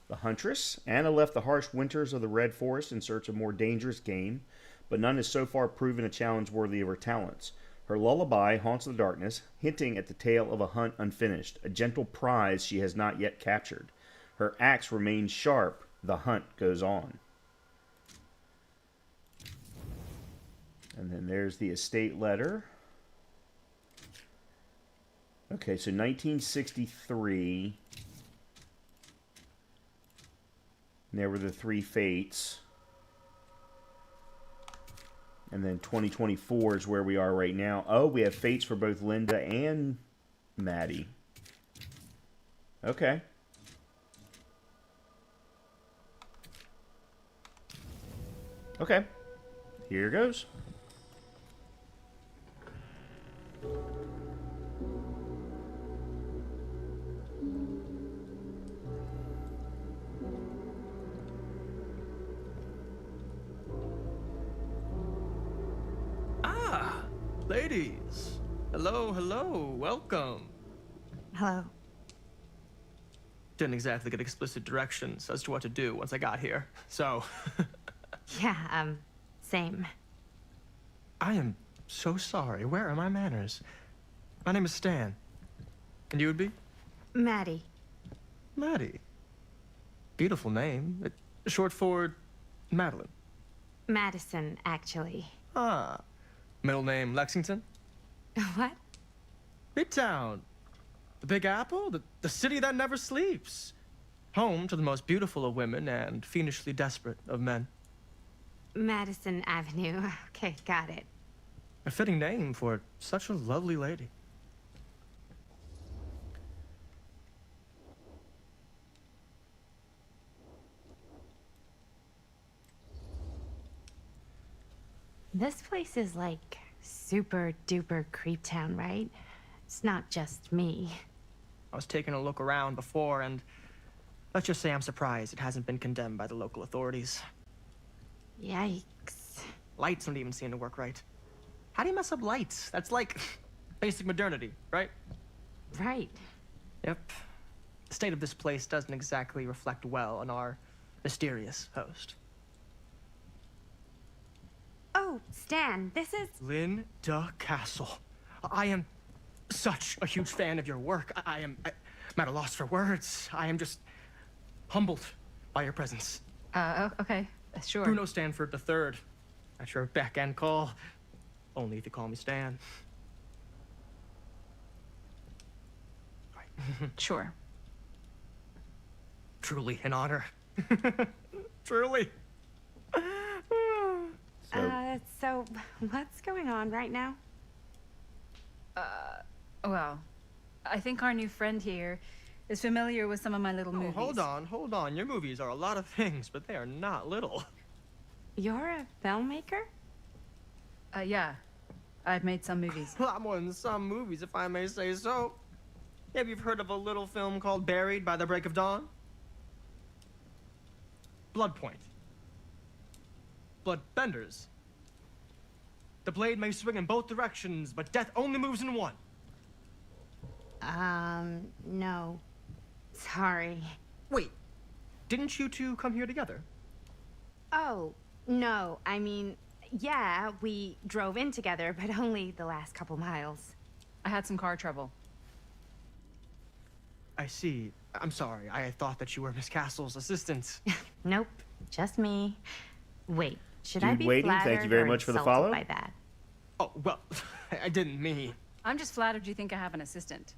The Huntress. Anna left the harsh winters of the Red Forest in search of more dangerous game, but none has so far proven a challenge worthy of her talents. Her lullaby haunts the darkness, hinting at the tale of a hunt unfinished, a gentle prize she has not yet captured. Her axe remains sharp, the hunt goes on. And then there's the estate letter. Okay, so 1963... And there were the three fates. And then 2024 is where we are right now. Oh, we have fates for both Linda and Maddie. Okay. Okay. Here goes.
Ladies, hello, welcome.
Hello.
Didn't exactly get explicit directions as to what to do once I got here, so...
Yeah, same.
I am so sorry. Where are my manners? My name is Stan. And you would be?
Maddie.
Maddie. Beautiful name. Short for Madeline.
Madison, actually.
Ah. Middle name Lexington?
What?
Midtown. The Big Apple? The city that never sleeps. Home to the most beautiful of women and fiendishly desperate of men.
Madison Avenue. Okay, got it.
A fitting name for such a lovely lady.
This place is like super duper creep town, right? It's not just me.
I was taking a look around before, and let's just say I'm surprised it hasn't been condemned by the local authorities.
Yikes.
Lights don't even seem to work right. How do you mess up lights? That's like basic modernity, right?
Right.
Yep. The state of this place doesn't exactly reflect well on our mysterious host.
Oh, Stan, this is...
Linda Castle. I am such a huge fan of your work. I'm at a loss for words. I am just humbled by your presence.
Okay, sure.
Bruno Stanford III, at your beck and call. Only if you call me Stan.
Sure.
Truly an honor. Truly.
So what's going on right now?
Well, I think our new friend here is familiar with some of my little movies.
Hold on. Your movies are a lot of things, but they are not little.
You're a filmmaker?
Yeah. I've made some movies.
A lot more than some movies, if I may say so. Maybe you've heard of a little film called Buried by the Break of Dawn? Blood Point. Bloodbenders. The blade may swing in both directions, but death only moves in one.
No. Sorry.
Wait, didn't you two come here together?
Oh, no. I mean, yeah, we drove in together, but only the last couple miles.
I had some car trouble.
I see. I'm sorry. I thought that you were Miss Castle's assistant.
Nope, just me. Wait, should I
Dude
be
waiting, thank
flattered
you very
or
much for the
insulted
follow.
by that?
Oh, well, I didn't mean.
I'm just flattered you think I have an assistant.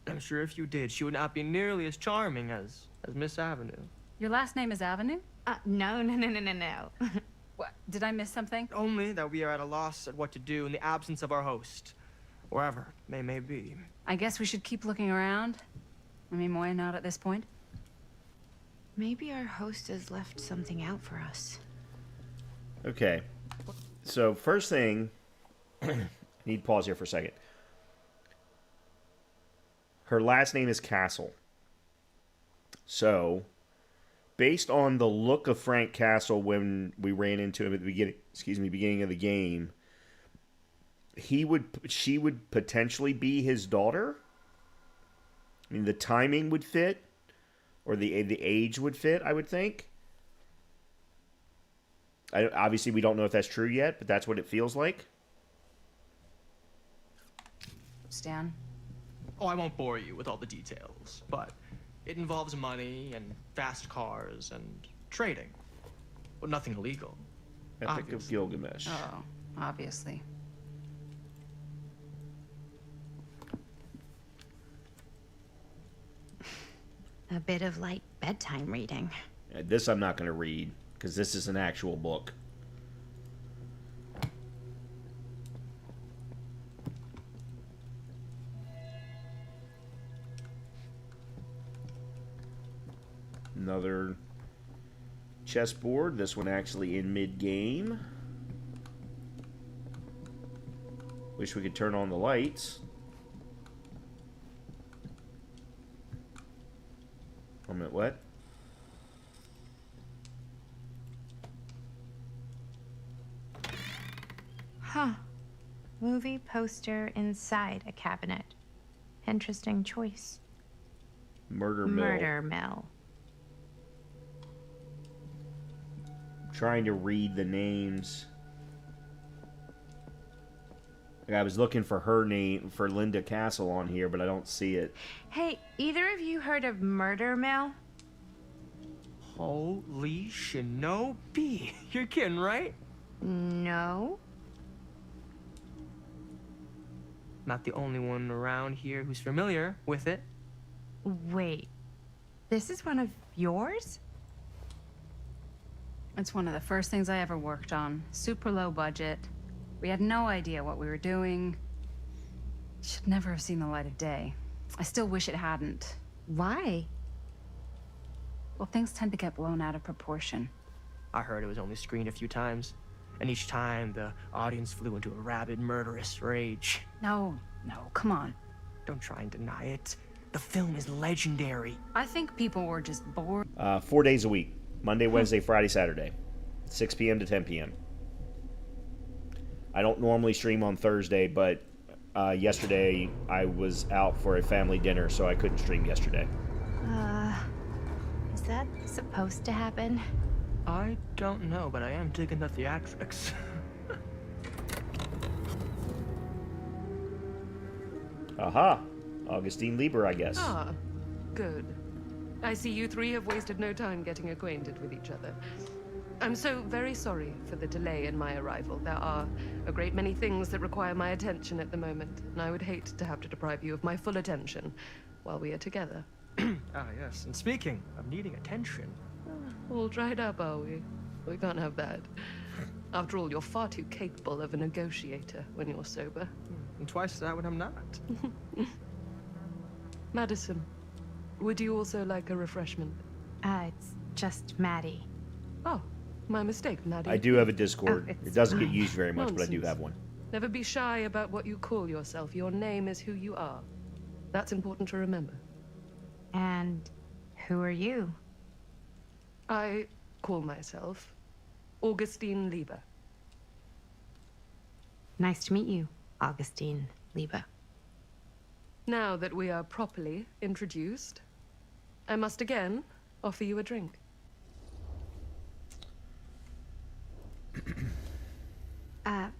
I'm sure if you did, she would not be nearly as charming as Miss Avenue.
Your last name is Avenue?
No.
What? Did I miss something?
Only that we are at a loss at what to do in the absence of our host, wherever may be.
I guess we should keep looking around. I mean, why not at this point?
Maybe our host has left something out for us.
Okay. So first thing, need to pause here for a second. Her last name is Castle. So, based on the look of Frank Castle when we ran into him at the beginning of the game, she would potentially be his daughter. I mean, the timing would fit, or the age would fit, I would think. Obviously, we don't know if that's true yet, but that's what it feels like.
Stan?
Oh, I won't bore you with all the details, but it involves money and fast cars and trading. Well, nothing illegal.
Epic of
Obviously.
Gilgamesh.
Oh, obviously.
A bit of light bedtime reading.
This I'm not going to read, because this is an actual book. Another chessboard. This one actually in mid-game. Wish we could turn on the lights. One minute, what?
Huh. Movie poster inside a cabinet. Interesting choice.
Murder Mill.
Murder Mill.
Trying to read the names. Like, I was looking for her name, for Linda Castle on here, but I don't see it.
Hey, either of you heard of Murder Mill?
Holy shinobi. You're kidding, right?
No.
Not the only one around here who's familiar with it.
Wait. This is one of yours?
It's one of the first things I ever worked on. Super low budget. We had no idea what we were doing. Should never have seen the light of day. I still wish it hadn't.
Why?
Well, things tend to get blown out of proportion.
I heard it was only screened a few times, and each time the audience flew into a rabid, murderous rage.
No, come on.
Don't try and deny it. The film is legendary.
I think people were just bored.
4 days a week. Monday, Wednesday, Friday, Saturday. 6 p.m. to 10 p.m. I don't normally stream on Thursday, but yesterday I was out for a family dinner, so I couldn't stream yesterday.
Is that supposed to happen?
I don't know, but I am digging the theatrics.
Aha! Augustine Lieber, I guess.
Ah, good. I see you three have wasted no time getting acquainted with each other. I'm so very sorry for the delay in my arrival. There are a great many things that require my attention at the moment, and I would hate to have to deprive you of my full attention while we are together.
Ah, yes. And speaking of needing attention.
All dried up, are we? We can't have that. After all, you're far too capable of a negotiator when you're sober.
And twice that when I'm not.
Madison, would you also like a refreshment?
It's just Maddie.
Oh, my mistake, Maddie.
I do have a Discord.
Oh, it's
It doesn't get
fine.
used very much, but I do
Nonsense.
have one.
Never be shy about what you call yourself. Your name is who you are. That's important to remember.
And who are you?
I call myself Augustine Lieber.
Nice to meet you, Augustine Lieber.
Now that we are properly introduced, I must again offer you a drink.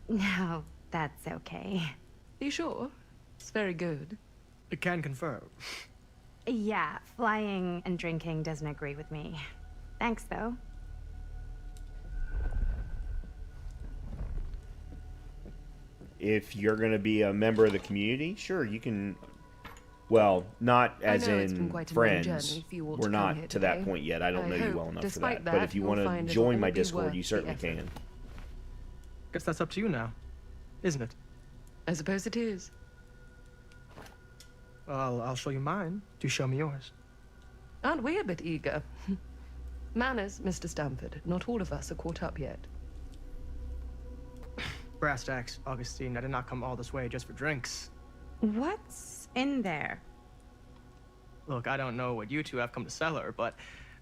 No, that's okay.
You sure? It's very good.
I can confirm.
Yeah, flying and drinking doesn't agree with me. Thanks, though.
If you're going to be a member of the community, sure, you can. Well, not as
know it's been
in
quite a long
friends.
journey for you all
We're
to come
not
here
to that
today.
point yet. I don't
I
know you
hope,
well enough for
despite
that. But if
that,
you
you'll
want
find
to
it'll
join
all
my
be
Discord,
worth
you
the
certainly
effort.
can.
Guess that's up to you now, isn't it?
I suppose it is.
Well, I'll show you mine. Do show me yours.
Aren't we a bit eager? Manners, Mr. Stamford. Not all of us are caught up yet.
Brass tacks, Augustine. I did not come all this way just for drinks.
What's in there?
Look, I don't know what you two have come to cellar, but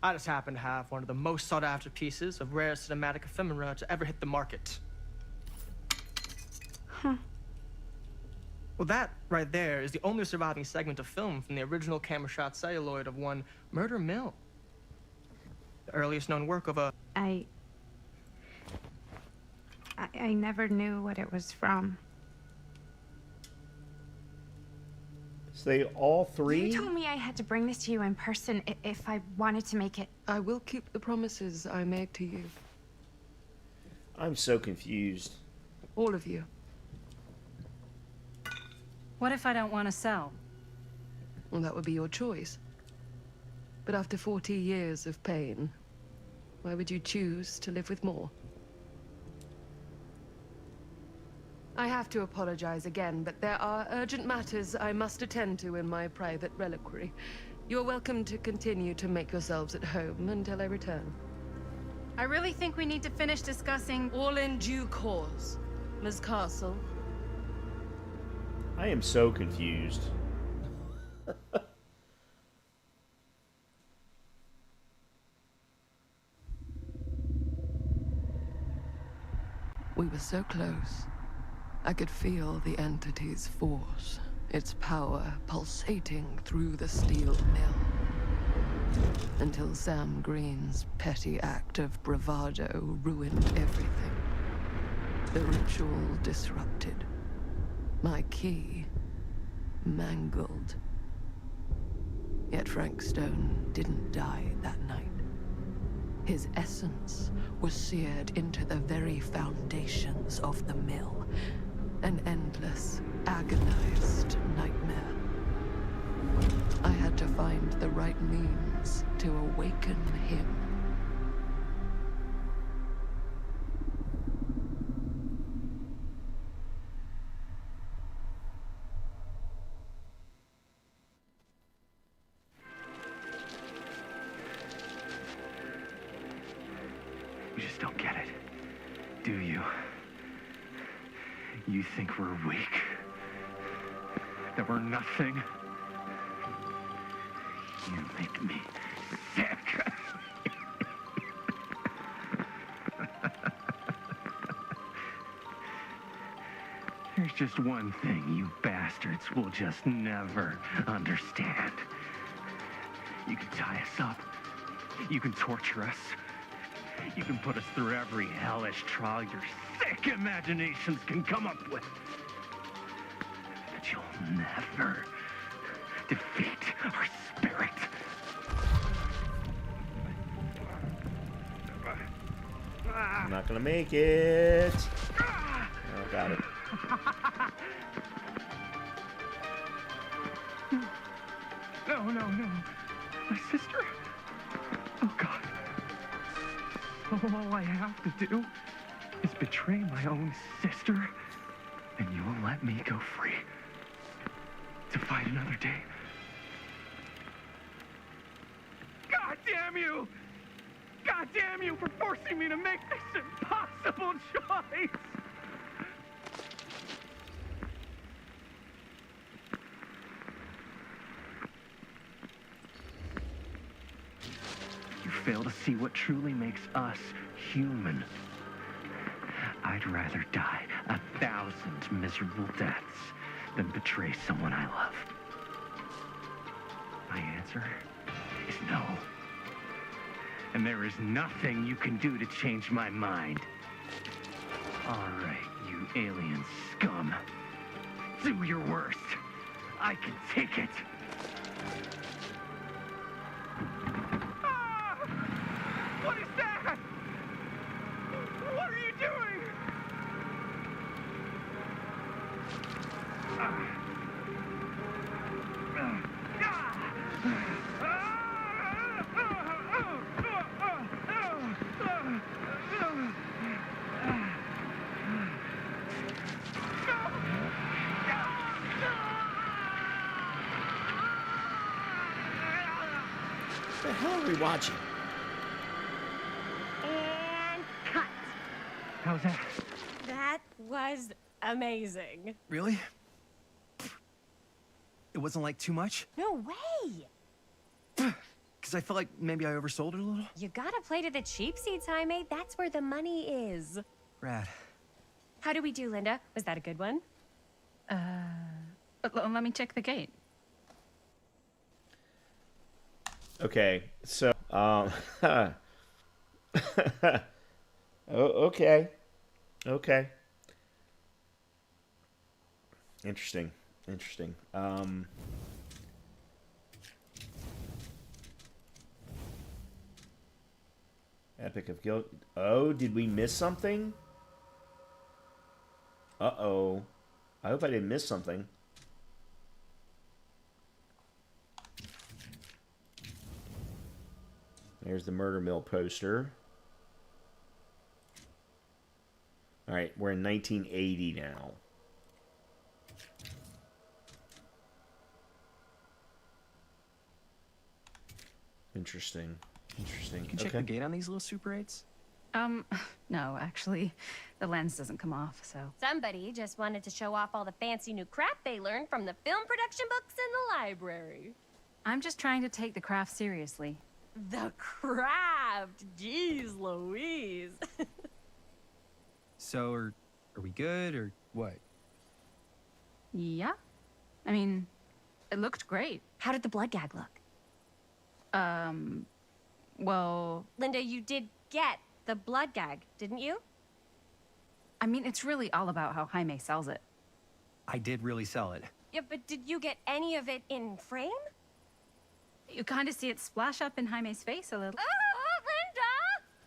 I just happen to have one of the most sought-after pieces of rare cinematic ephemera to ever hit the market.
Huh.
Well, that right there is the only surviving segment of film from the original camera shot celluloid of one Murder Mill. The earliest known work of a...
I never knew what it was from.
So they all three?
You told me I had to bring this to you in person if I wanted to make it.
I will keep the promises I made to you.
I'm so confused.
All of you.
What if I don't want to sell?
Well, that would be your choice. But after 40 years of pain, why would you choose to live with more? I have to apologize again, but there are urgent matters I must attend to in my private reliquary. You're welcome to continue to make yourselves at home until I return.
I really think we need to finish discussing...
All in due course, Ms. Castle.
I am so confused.
We were so close. I could feel the entity's force. its power pulsating through the steel mill. Until Sam Green's petty act of bravado ruined everything. The ritual disrupted. My key mangled. Yet Frank Stone didn't die that night. His essence was seared into the very foundations of the mill. An endless, agonized nightmare. I had to find the right means to awaken him.
You just don't get it, do you? You think we're weak? That we're nothing? You make me sick. There's just one thing you bastards will just never understand. You can tie us up. You can torture us. You can put us through every hellish trial your sick imaginations can come up with. But you'll never defeat our spirit.
I'm not gonna make it. Oh, got it.
No, no, no. My sister? Oh, God. All I have to do is betray my own sister, and you will let me go free to fight another day. God damn you! God damn you for forcing me to make this impossible choice! You fail to see what truly makes us human. I'd rather die 1,000 miserable deaths than betray someone I love. My answer is no. And there is nothing you can do to change my mind. All right, you alien scum. Do your worst. I can take it. Ah! What is that? What are you doing?
What the hell are we watching?
And cut.
How's that?
That was amazing.
Really? It wasn't like too much?
No way.
Because I felt like maybe I oversold it a little?
You gotta play to the cheap seats, Jaime. That's where the money is.
Rad.
How do we do, Linda? Was that a good one?
Let me check the gate.
Okay, so okay. Interesting. Epic of Guilt. Oh, did we miss something? Uh-oh. I hope I didn't miss something. There's the Murder Mill poster. All right, we're in 1980 now. Interesting.
You can check the gate on these little Super 8s?
No, actually, the lens doesn't come off, so.
Somebody just wanted to show off all the fancy new crap they learned from the film production books in the library.
I'm just trying to take the craft seriously.
The craft! Jeez Louise.
So, are we good, or what?
Yeah? I mean, it looked great.
How did the blood gag look?
Well,
Linda, you did get the blood gag, didn't you?
I mean, it's really all about how Jaime sells it.
I did really sell it.
Yeah, but did you get any of it in frame?
You kind of see it splash up in Jaime's face a little.
Linda!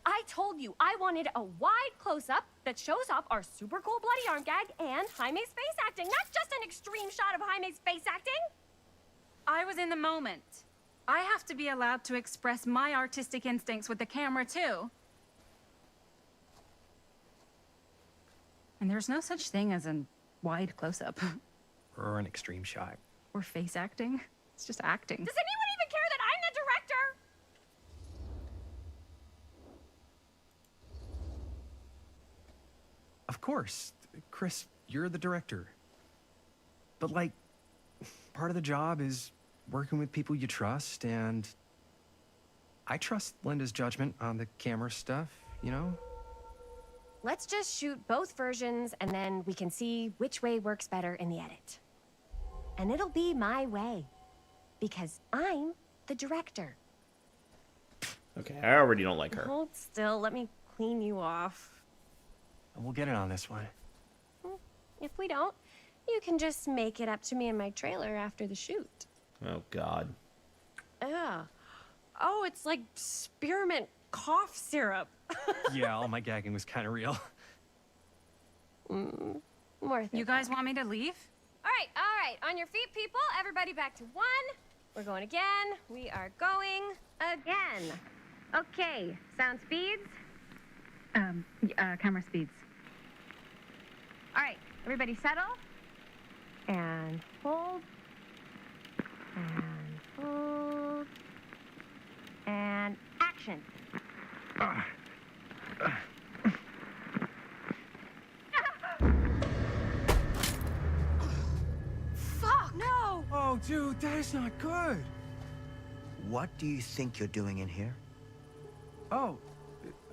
I told you I wanted a wide close-up that shows off our super cool bloody arm gag and Jaime's face acting, not just an extreme shot of Jaime's face acting.
I was in the moment. I have to be allowed to express my artistic instincts with the camera, too. And there's no such thing as a wide close-up.
Or an extreme shot.
Or face acting. It's just acting.
Does anyone even care that I'm the director?
Of course. Chris, you're the director. But, like, part of the job is working with people you trust, and I trust Linda's judgment on the camera stuff, you know?
Let's just shoot both versions, and then we can see which way works better in the edit. And it'll be my way, because I'm the director.
Okay, I already don't like her.
Hold still, let me clean you off.
And we'll get it on this one.
If we don't, you can just make it up to me in my trailer after the shoot.
Oh, God.
Yeah. Oh, it's like spearmint cough syrup.
Yeah, all my gagging was kind of real.
More
You guys want me to leave?
All right. On your feet, people. Everybody back to one. We're going again. We are going again. Okay, sound speeds.
Camera speeds.
All right, everybody settle. And hold. And hold. And action. Fuck, no!
Oh, dude, that is not good.
What do you think you're doing in here?
Oh,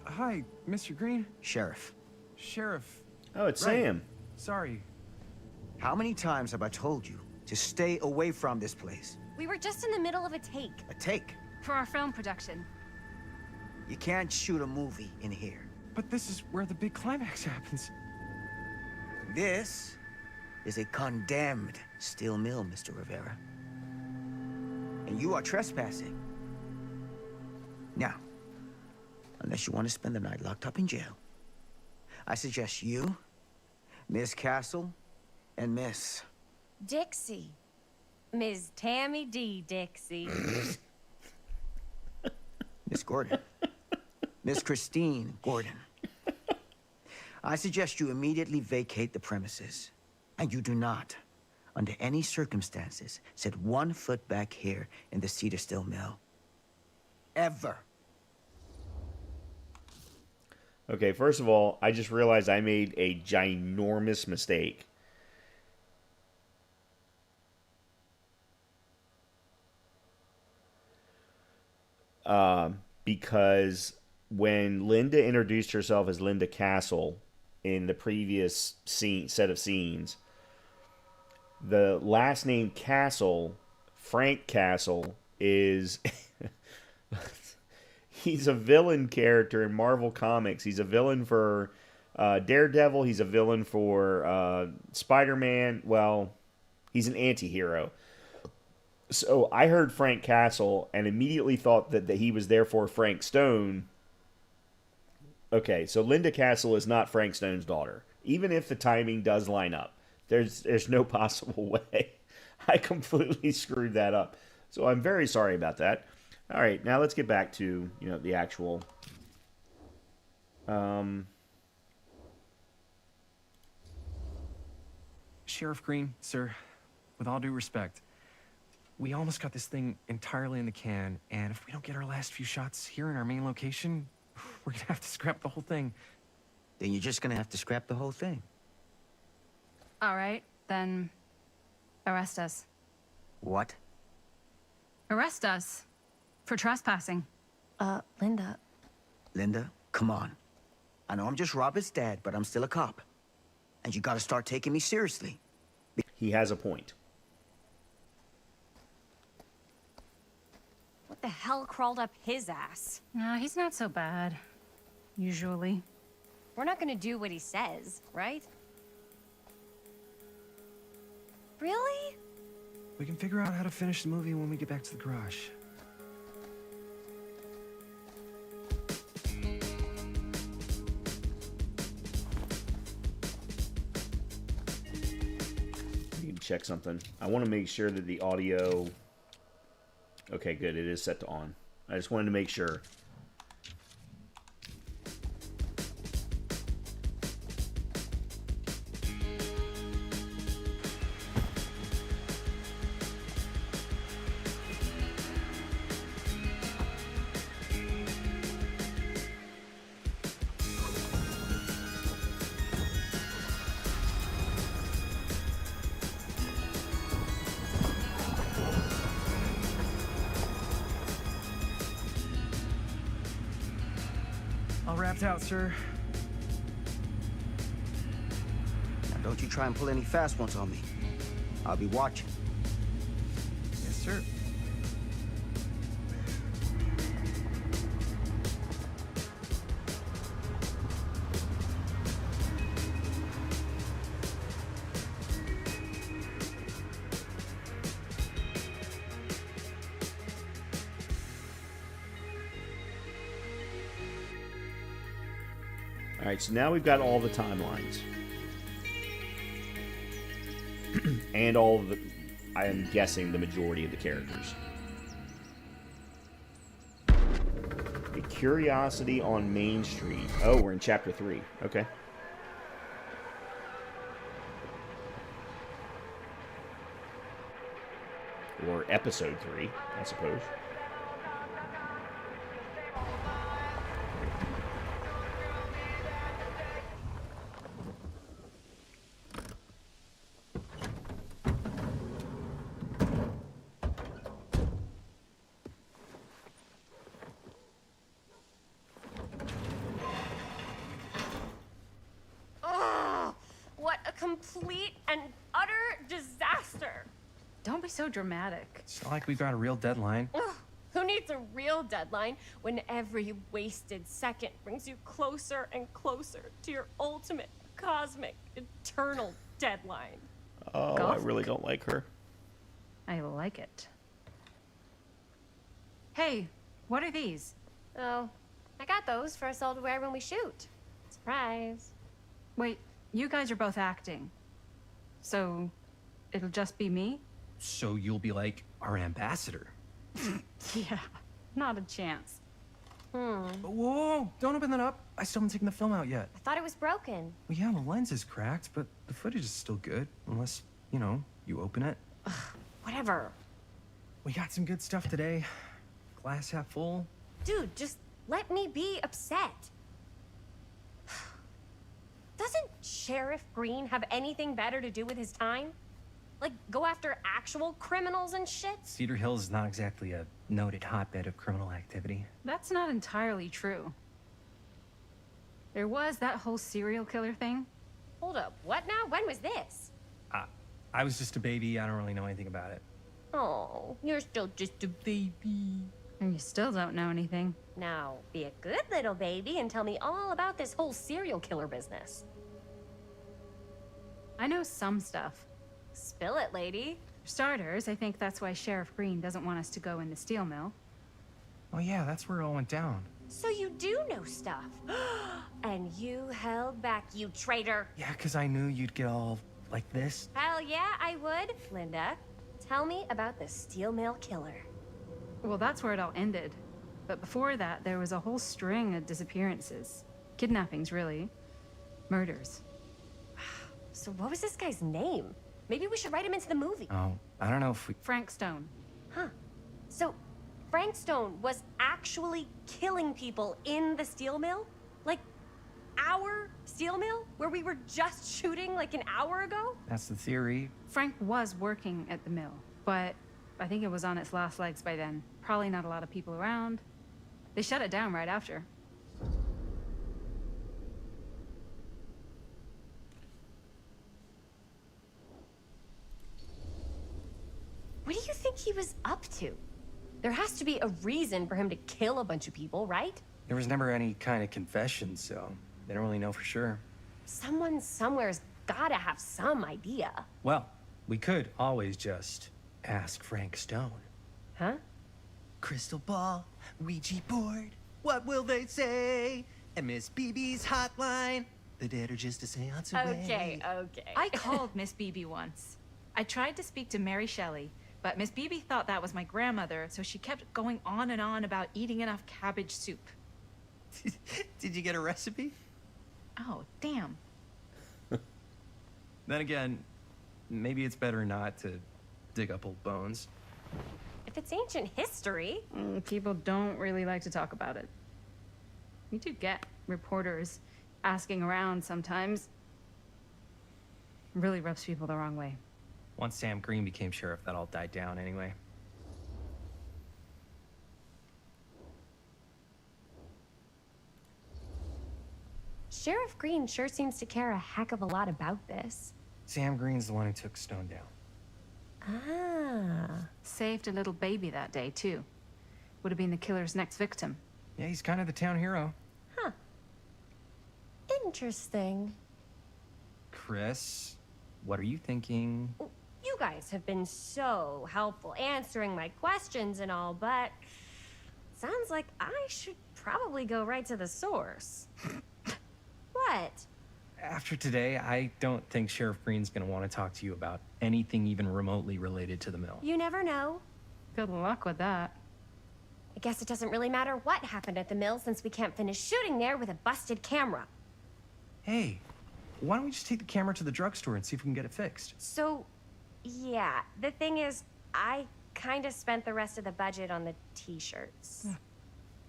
hi, Mr. Green.
Sheriff.
Sheriff.
Oh, it's
Right.
Sam.
Sorry.
How many times have I told you to stay away from this place?
We were just in the middle of a take.
A take.
For our film production.
You can't shoot a movie in here.
But this is where the big climax happens.
This is a condemned steel mill, Mr. Rivera. And you are trespassing. Now, unless you want to spend the night locked up in jail, I suggest you, Miss Castle, and Miss...
Dixie. Ms. Tammy D. Dixie.
Miss Gordon. Miss Christine Gordon. I suggest you immediately vacate the premises. And you do not, under any circumstances, set 1 foot back here in the Cedar Still Mill. Ever.
Okay, first of all, I just realized I made a ginormous mistake. Because when Linda introduced herself as Linda Castle in the previous set of scenes, the last name Castle, Frank Castle, is... he's a villain character in Marvel Comics. He's a villain for Daredevil. He's a villain for Spider-Man. Well, he's an anti-hero. So I heard Frank Castle and immediately thought that he was therefore Frank Stone. Okay, so Linda Castle is not Frank Stone's daughter. Even if the timing does line up, there's no possible way. I completely screwed that up. So I'm very sorry about that. All right, now let's get back to, the actual...
Sheriff Green, sir, with all due respect, we almost got this thing entirely in the can, and if we don't get our last few shots here in our main location, we're gonna have to scrap the whole thing.
Then you're just gonna have to scrap the whole thing.
All right, then arrest us.
What?
Arrest us for trespassing.
Linda.
Linda, come on. I know I'm just Robert's dad, but I'm still a cop. And you gotta start taking me seriously.
He has a point.
What the hell crawled up his ass?
Nah, he's not so bad. Usually.
We're not gonna do what he says, right? Really?
We can figure out how to finish the movie when we get back to the garage.
I need to check something. I want to make sure that the audio... Okay, good. It is set to on. I just wanted to make sure.
All wrapped out, sir.
Now, don't you try and pull any fast ones on me. I'll be watching.
Yes, sir.
Alright, so now we've got all the timelines. And all of the... I am guessing the majority of the characters. The Curiosity on Main Street. Oh, we're in Chapter 3. Okay. Or Episode 3, I suppose.
What a complete and utter disaster!
Don't be so dramatic.
It's not like we've got a real deadline.
Ugh, who needs a real deadline when every wasted second brings you closer and closer to your ultimate, cosmic, eternal deadline?
Oh, I really don't like her.
I like it. Hey, what are these?
Oh, I got those for us all to wear when we shoot. Surprise.
Wait, you guys are both acting. So, it'll just be me?
So you'll be like our ambassador.
Yeah, not a chance.
Whoa, don't open that up. I still haven't taken the film out yet.
I thought it was broken.
Well, yeah, the lens is cracked, but the footage is still good. Unless, you know, you open it.
Whatever.
We got some good stuff today. Glass half full.
Dude, just let me be upset. Doesn't Sheriff Green have anything better to do with his time? Like, go after actual criminals and shit?
Cedar Hills is not exactly a noted hotbed of criminal activity.
That's not entirely true. There was that whole serial killer thing.
Hold up, what now? When was this?
I was just a baby. I don't really know anything about it.
Oh, you're still just a baby.
And you still don't know anything.
Now, be a good little baby and tell me all about this whole serial killer business.
I know some stuff.
Spill it, lady.
For starters, I think that's why Sheriff Green doesn't want us to go in the steel mill.
Oh yeah, that's where it all went down.
So you do know stuff. And you held back, you traitor.
Yeah, because I knew you'd get all like this.
Hell yeah, I would. Linda, tell me about the steel mill killer.
Well, that's where it all ended. But before that, there was a whole string of disappearances. Kidnappings, really. Murders.
So what was this guy's name? Maybe we should write him into the movie.
Oh, I don't know if we...
Frank Stone.
Huh. So Frank Stone was actually killing people in the steel mill? Like, our steel mill? Where we were just shooting like an hour ago?
That's the theory.
Frank was working at the mill, but I think it was on its last legs by then. Probably not a lot of people around. They shut it down right after.
What do you think he was up to? There has to be a reason for him to kill a bunch of people, right?
There was never any kind of confession, so they don't really know for sure.
Someone somewhere's gotta have some idea.
Well, we could always just ask Frank Stone.
Huh?
Crystal ball, Ouija board, what will they say? And Miss BB's hotline, the dead are just a seance away.
Okay.
I called Miss BB once. I tried to speak to Mary Shelley, but Miss BB thought that was my grandmother, so she kept going on and on about eating enough cabbage soup.
Did you get a recipe?
Oh, damn.
Then again, maybe it's better not to dig up old bones.
If it's ancient history.
People don't really like to talk about it. We do get reporters asking around sometimes. Really rubs people the wrong way.
Once Sam Green became sheriff, that all died down anyway.
Sheriff Green sure seems to care a heck of a lot about this.
Sam Green's the one who took Stone down.
Ah.
Saved a little baby that day, too. Would have been the killer's next victim.
Yeah, he's kind of the town hero.
Huh. Interesting.
Chris, what are you thinking?
You guys have been so helpful answering my questions and all, but sounds like I should probably go right to the source. What?
After today, I don't think Sheriff Green's gonna want to talk to you about anything even remotely related to the mill.
You never know.
Good luck with that.
I guess it doesn't really matter what happened at the mill since we can't finish shooting there with a busted camera.
Hey, why don't we just take the camera to the drugstore and see if we can get it fixed?
So, yeah, the thing is, I kind of spent the rest of the budget on the t-shirts.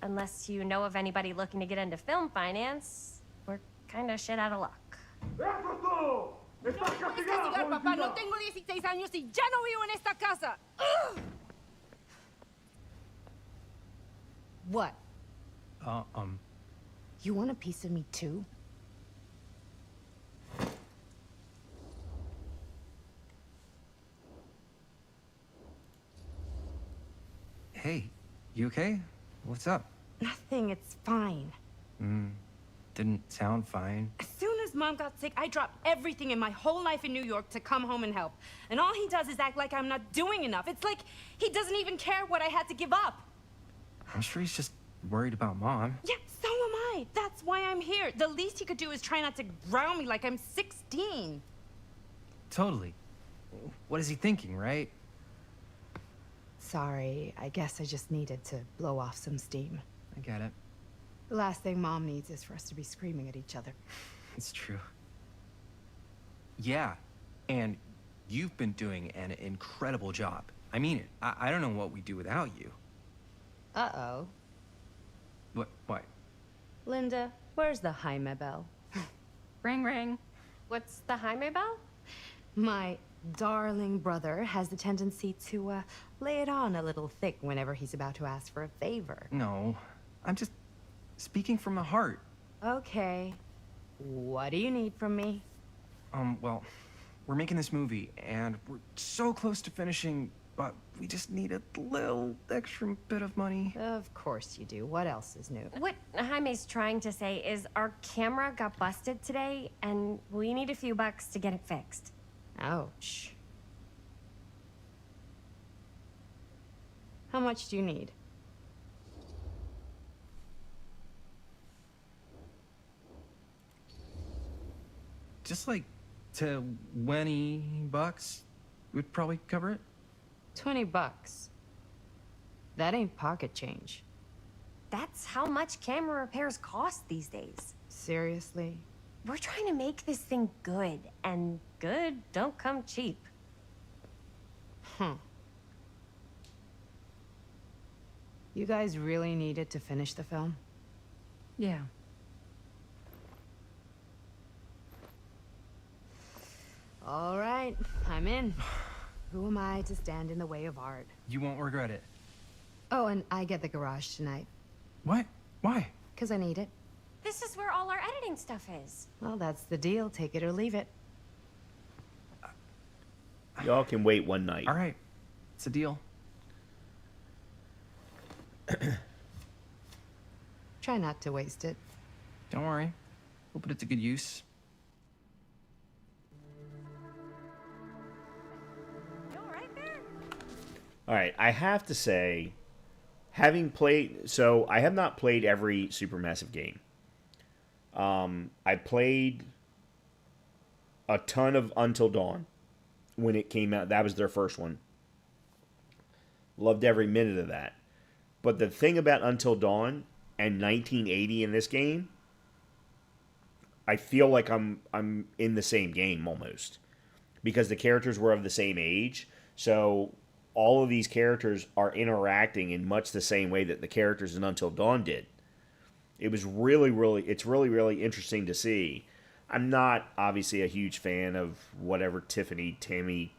Unless you know of anybody looking to get into film finance, we're kind of shit out of luck.
Papá, no tengo 16 años y ya no vivo en esta casa.
What?
You want a piece of me too?
Hey, you okay? What's up?
Nothing, it's fine.
Didn't sound fine.
As soon as Mom got sick, I dropped everything in my whole life in New York to come home and help. And all he does is act like I'm not doing enough. It's like he doesn't even care what I had to give up.
I'm sure he's just worried about Mom.
Yeah, so am I. That's why I'm here. The least he could do is try not to ground me like I'm 16.
Totally. What is he thinking, right?
Sorry, I guess I just needed to blow off some steam.
I get it.
The last thing Mom needs is for us to be screaming at each other.
It's true. Yeah, and you've been doing an incredible job. I mean it. I don't know what we'd do without you.
Uh-oh.
What?
Linda, where's the Jaime bell?
Ring, ring.
What's the Jaime bell?
My darling brother has the tendency to, lay it on a little thick whenever he's about to ask for a favor.
No, I'm just speaking from the heart.
Okay. What do you need from me?
Well, we're making this movie, and we're so close to finishing, but we just need a little extra bit of money.
Of course you do. What else is new?
What Jaime's trying to say is our camera got busted today, and we need a few bucks to get it fixed.
Ouch. How much do you need?
Just like $20 would probably cover it.
$20. That ain't pocket change.
That's how much camera repairs cost these days.
Seriously?
We're trying to make this thing good, and good don't come cheap.
You guys really needed to finish the film?
Yeah.
All right, I'm in. Who am I to stand in the way of art?
You won't regret it.
Oh, and I get the garage tonight.
What? Why?
'Cause I need it.
This is where all our editing stuff is.
Well, that's the deal. Take it or leave it.
Y'all can wait one night.
All right. It's a deal.
Try not to waste it.
Don't worry. We'll put it to good use.
All right, I have to say, having played, so I have not played every Supermassive game. I played a ton of Until Dawn when it came out. That was their first one. Loved every minute of that. But the thing about Until Dawn and 1980 in this game, I feel like I'm in the same game almost, because the characters were of the same age. So all of these characters are interacting in much the same way that the characters in Until Dawn did. It was it's really interesting to see. I'm not obviously a huge fan of whatever Tiffany, Tammy,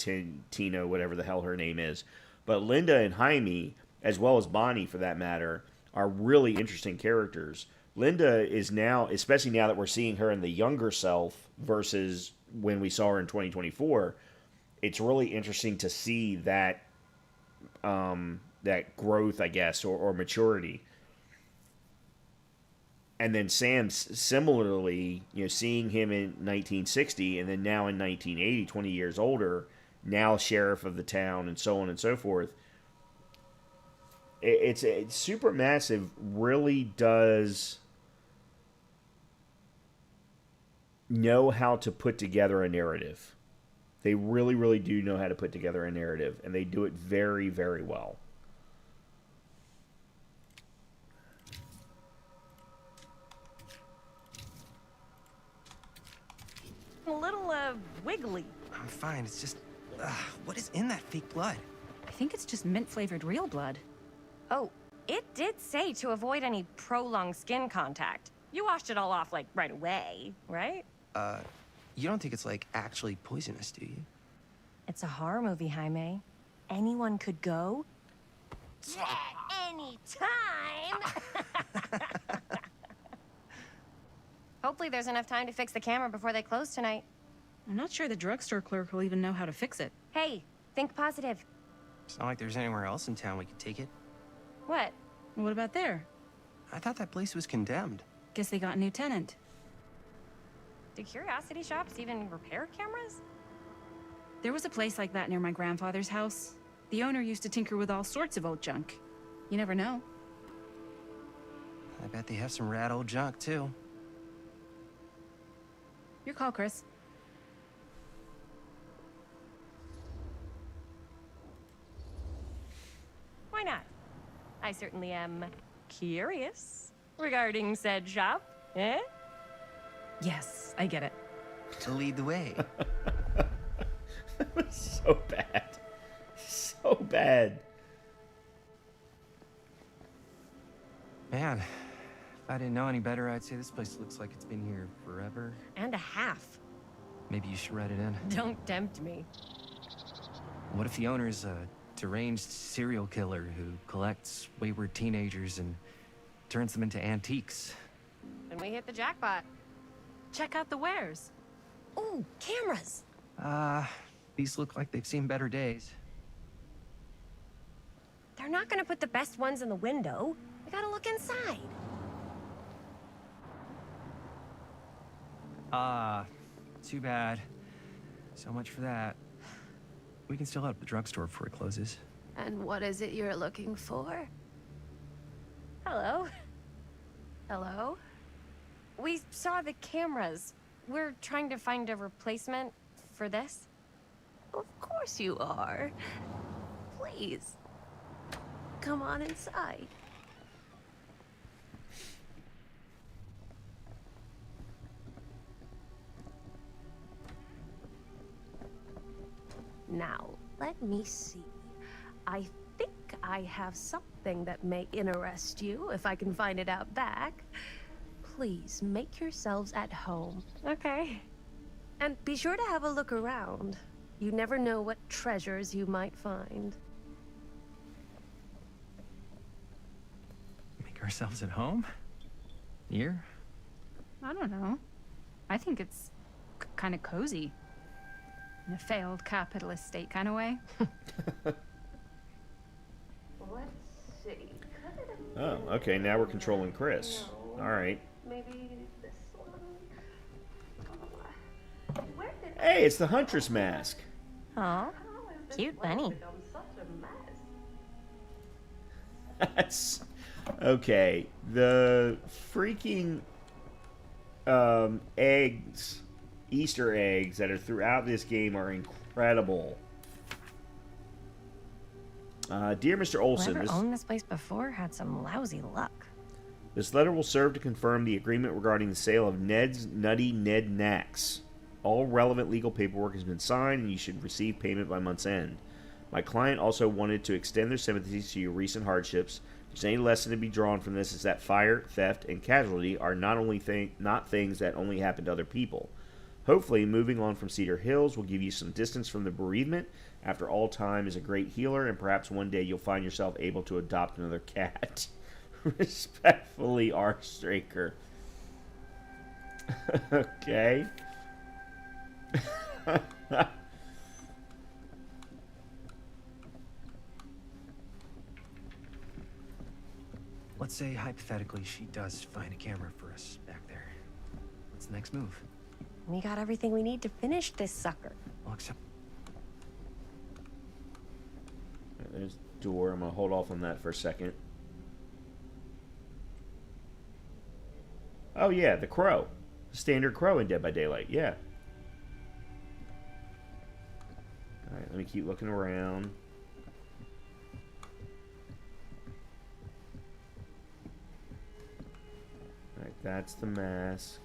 Tina, whatever the hell her name is. But Linda and Jaime, as well as Bonnie for that matter, are really interesting characters. Linda is now, especially now that we're seeing her in the younger self versus when we saw her in 2024, it's really interesting to see that that growth, I guess, or maturity. And then Sam, similarly, seeing him in 1960 and then now in 1980, 20 years older, now sheriff of the town and so on and so forth. It's Supermassive really does know how to put together a narrative. They really do know how to put together a narrative, and they do it very, very well.
A little, wiggly.
I'm fine. It's just, what is in that fake blood?
I think it's just mint-flavored real blood.
Oh, it did say to avoid any prolonged skin contact. You washed it all off, like, right away, right?
You don't think it's, like, actually poisonous, do you?
It's a horror movie, Jaime. Anyone could go. Any time. Hopefully there's enough time to fix the camera before they close tonight.
I'm not sure the drugstore clerk will even know how to fix it.
Hey, think positive.
It's not like there's anywhere else in town we could take it.
What?
What about there?
I thought that place was condemned.
Guess they got a new tenant.
Do curiosity shops even repair cameras?
There was a place like that near my grandfather's house. The owner used to tinker with all sorts of old junk. You never know.
I bet they have some rad old junk, too.
Your call, Chris.
Why not? I certainly am curious regarding said shop, eh?
Yes, I get it.
To lead the way.
That was so bad. So bad.
Man, if I didn't know any better, I'd say this place looks like it's been here forever.
And a half.
Maybe you should write it in.
Don't tempt me.
What if the owner's a deranged serial killer who collects wayward teenagers and turns them into antiques?
Then we hit the jackpot.
Check out the wares.
Ooh, cameras.
These look like they've seen better days.
They're not gonna put the best ones in the window. We gotta look inside.
Too bad. So much for that. We can still head up the drugstore before it closes.
And what is it you're looking for?
Hello.
Hello?
We saw the cameras. We're trying to find a replacement for this.
Of course you are. Please. Come on inside. Now, let me see. I think I have something that may interest you, if I can find it out back. Please make yourselves at home.
Okay.
And be sure to have a look around. You never know what treasures you might find.
Make ourselves at home? Here?
I don't know. I think it's kind of cozy. In a failed capitalist state kind of way.
Let's see. Could
Oh, okay. Now we're controlling Chris. All right.
Maybe this one.
Hey, it's the Huntress mask.
Oh, cute bunny.
That's okay. The freaking eggs, Easter eggs that are throughout this game are incredible. Dear Mr. Olson,
Whoever owned this place before had some lousy luck.
this letter will serve to confirm the agreement regarding the sale of Ned's Nutty Ned Knacks. All relevant legal paperwork has been signed, and you should receive payment by month's end. My client also wanted to extend their sympathies to your recent hardships. If there's any lesson to be drawn from this, is that fire, theft, and casualty are not things that only happen to other people. Hopefully, moving on from Cedar Hills will give you some distance from the bereavement. After all, time is a great healer, and perhaps one day you'll find yourself able to adopt another cat. Respectfully, R. Straker. Okay.
Let's say, hypothetically, she does find a camera for us back there. What's the next move?
We got everything we need to finish this sucker.
Well, except...
There's the door. I'm going to hold off on that for a second. Oh, yeah, the crow. Standard crow in Dead by Daylight, yeah. Alright, let me keep looking around. Alright, that's the mask.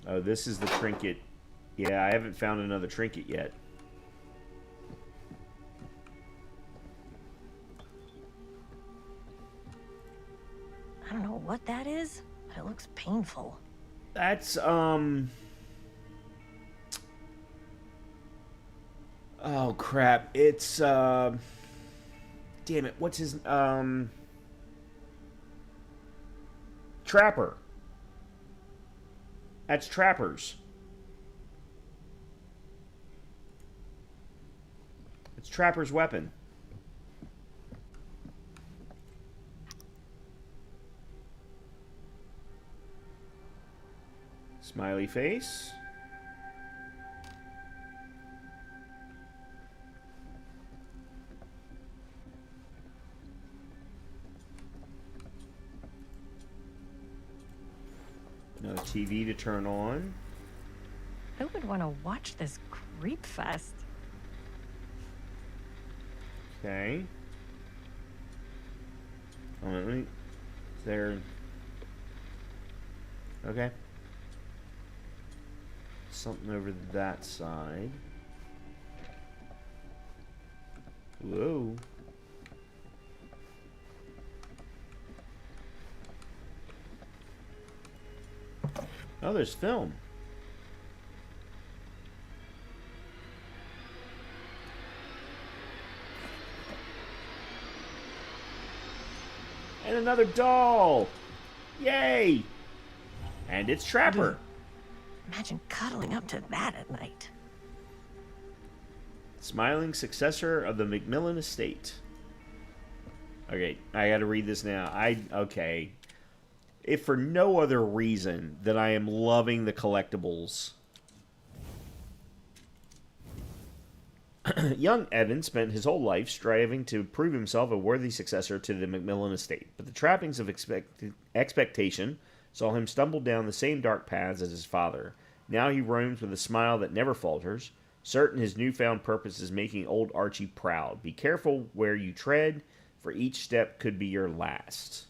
Oh, this is the trinket. Yeah, I haven't found another trinket yet.
I don't know what that is, but it looks painful.
That's, oh, crap. It's, damn it. What's his, Trapper. That's Trapper's. It's Trapper's weapon. Smiley face. Another TV to turn on.
Who would want to watch this creep fest?
Okay. Oh, let me. Is there. Okay. Something over that side. Whoa. Oh, there's film. And another doll. Yay! And it's Trapper.
Imagine cuddling up to that at night.
Smiling successor of the McMillan estate. Okay, I gotta read this now. Okay. If for no other reason than I am loving the collectibles. Young Evan spent his whole life striving to prove himself a worthy successor to the McMillan estate, but the trappings of expectation saw him stumble down the same dark paths as his father. Now he roams with a smile that never falters, certain his newfound purpose is making old Archie proud. Be careful where you tread, for each step could be your last.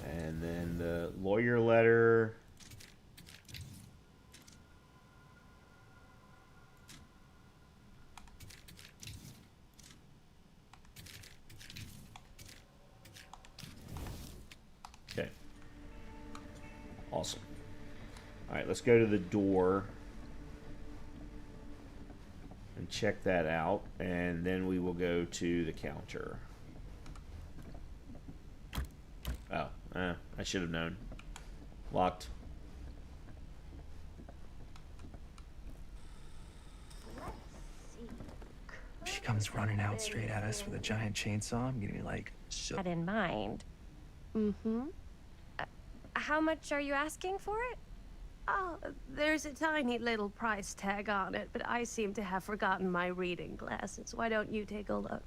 And then the lawyer letter. Okay. Awesome. All right, let's go to the door and check that out, and then we will go to the counter. Oh, I should have known. Locked.
comes running out straight at us with a giant chainsaw, I'm gonna be like, so.
That in mind.
Mm-hmm.
How much are you asking for it?
Oh, there's a tiny little price tag on it, but I seem to have forgotten my reading glasses. Why don't you take a look?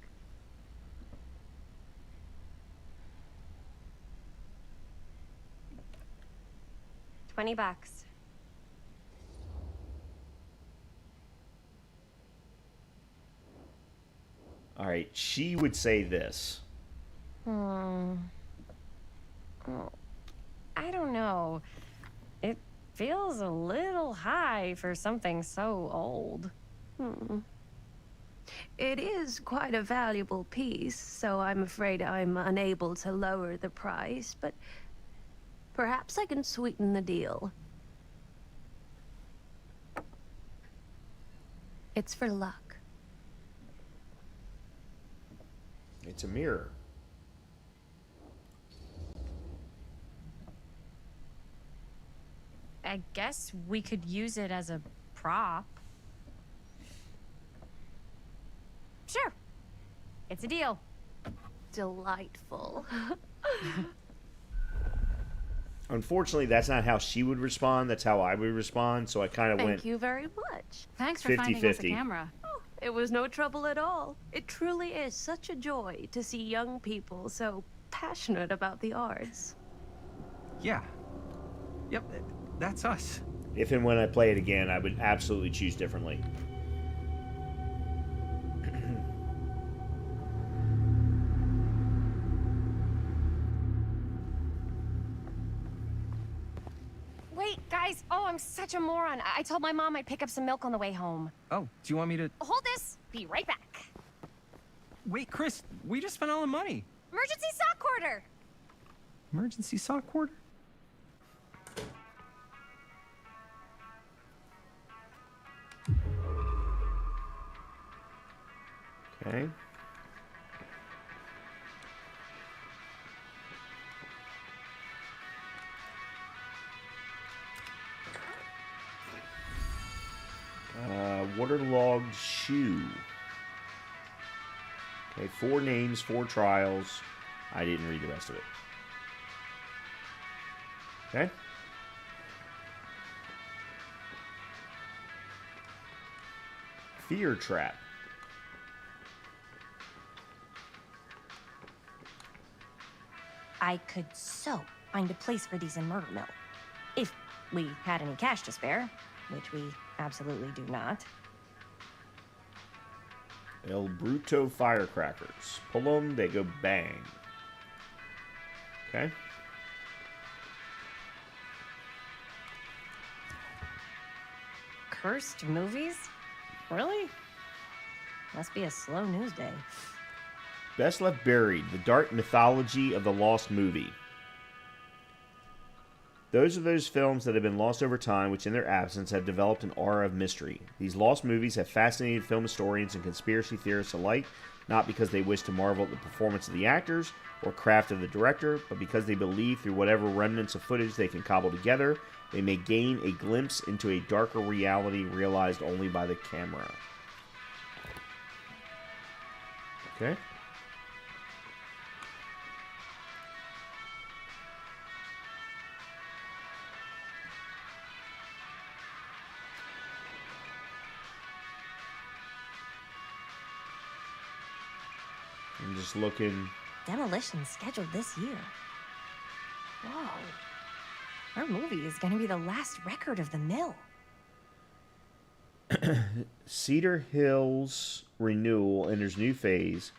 $20.
All right, she would say this.
Oh, I don't know. It feels a little high for something so old.
It is quite a valuable piece, so I'm afraid I'm unable to lower the price, but perhaps I can sweeten the deal. It's for luck.
It's a mirror.
I guess we could use it as a prop. Sure. It's a deal.
Delightful.
Unfortunately, that's not how she would respond. That's how I would respond. So I kind of went.
Thank you very much.
Thanks for finding us a
50-50.
camera.
Oh, it was no trouble at all. It truly is such a joy to see young people so passionate about the arts.
Yeah. Yep, that's us.
If and when I play it again, I would absolutely choose differently.
Wait, guys. Oh, I'm such a moron. I told my mom I'd pick up some milk on the way home.
Oh, do you want me to...
Hold this. Be right back.
Wait, Chris, we just spent all the money.
Emergency sock order.
Emergency sock order?
Okay. Waterlogged shoe. Okay, 4 names, 4 trials. I didn't read the rest of it. Okay. Fear trap.
I could so find a place for these in Murder Mill. If we had any cash to spare, which we absolutely do not.
El Bruto firecrackers. Pull them, they go bang. Okay.
Cursed movies? Really? Must be a slow news day.
Best Left Buried, the dark mythology of the lost movie. Those are those films that have been lost over time, which in their absence have developed an aura of mystery. These lost movies have fascinated film historians and conspiracy theorists alike, not because they wish to marvel at the performance of the actors or craft of the director, but because they believe through whatever remnants of footage they can cobble together, they may gain a glimpse into a darker reality realized only by the camera. Okay. I'm just looking.
Demolition scheduled this year. Whoa. Our movie is gonna be the last record of the mill.
Cedar Hills renewal enters new phase.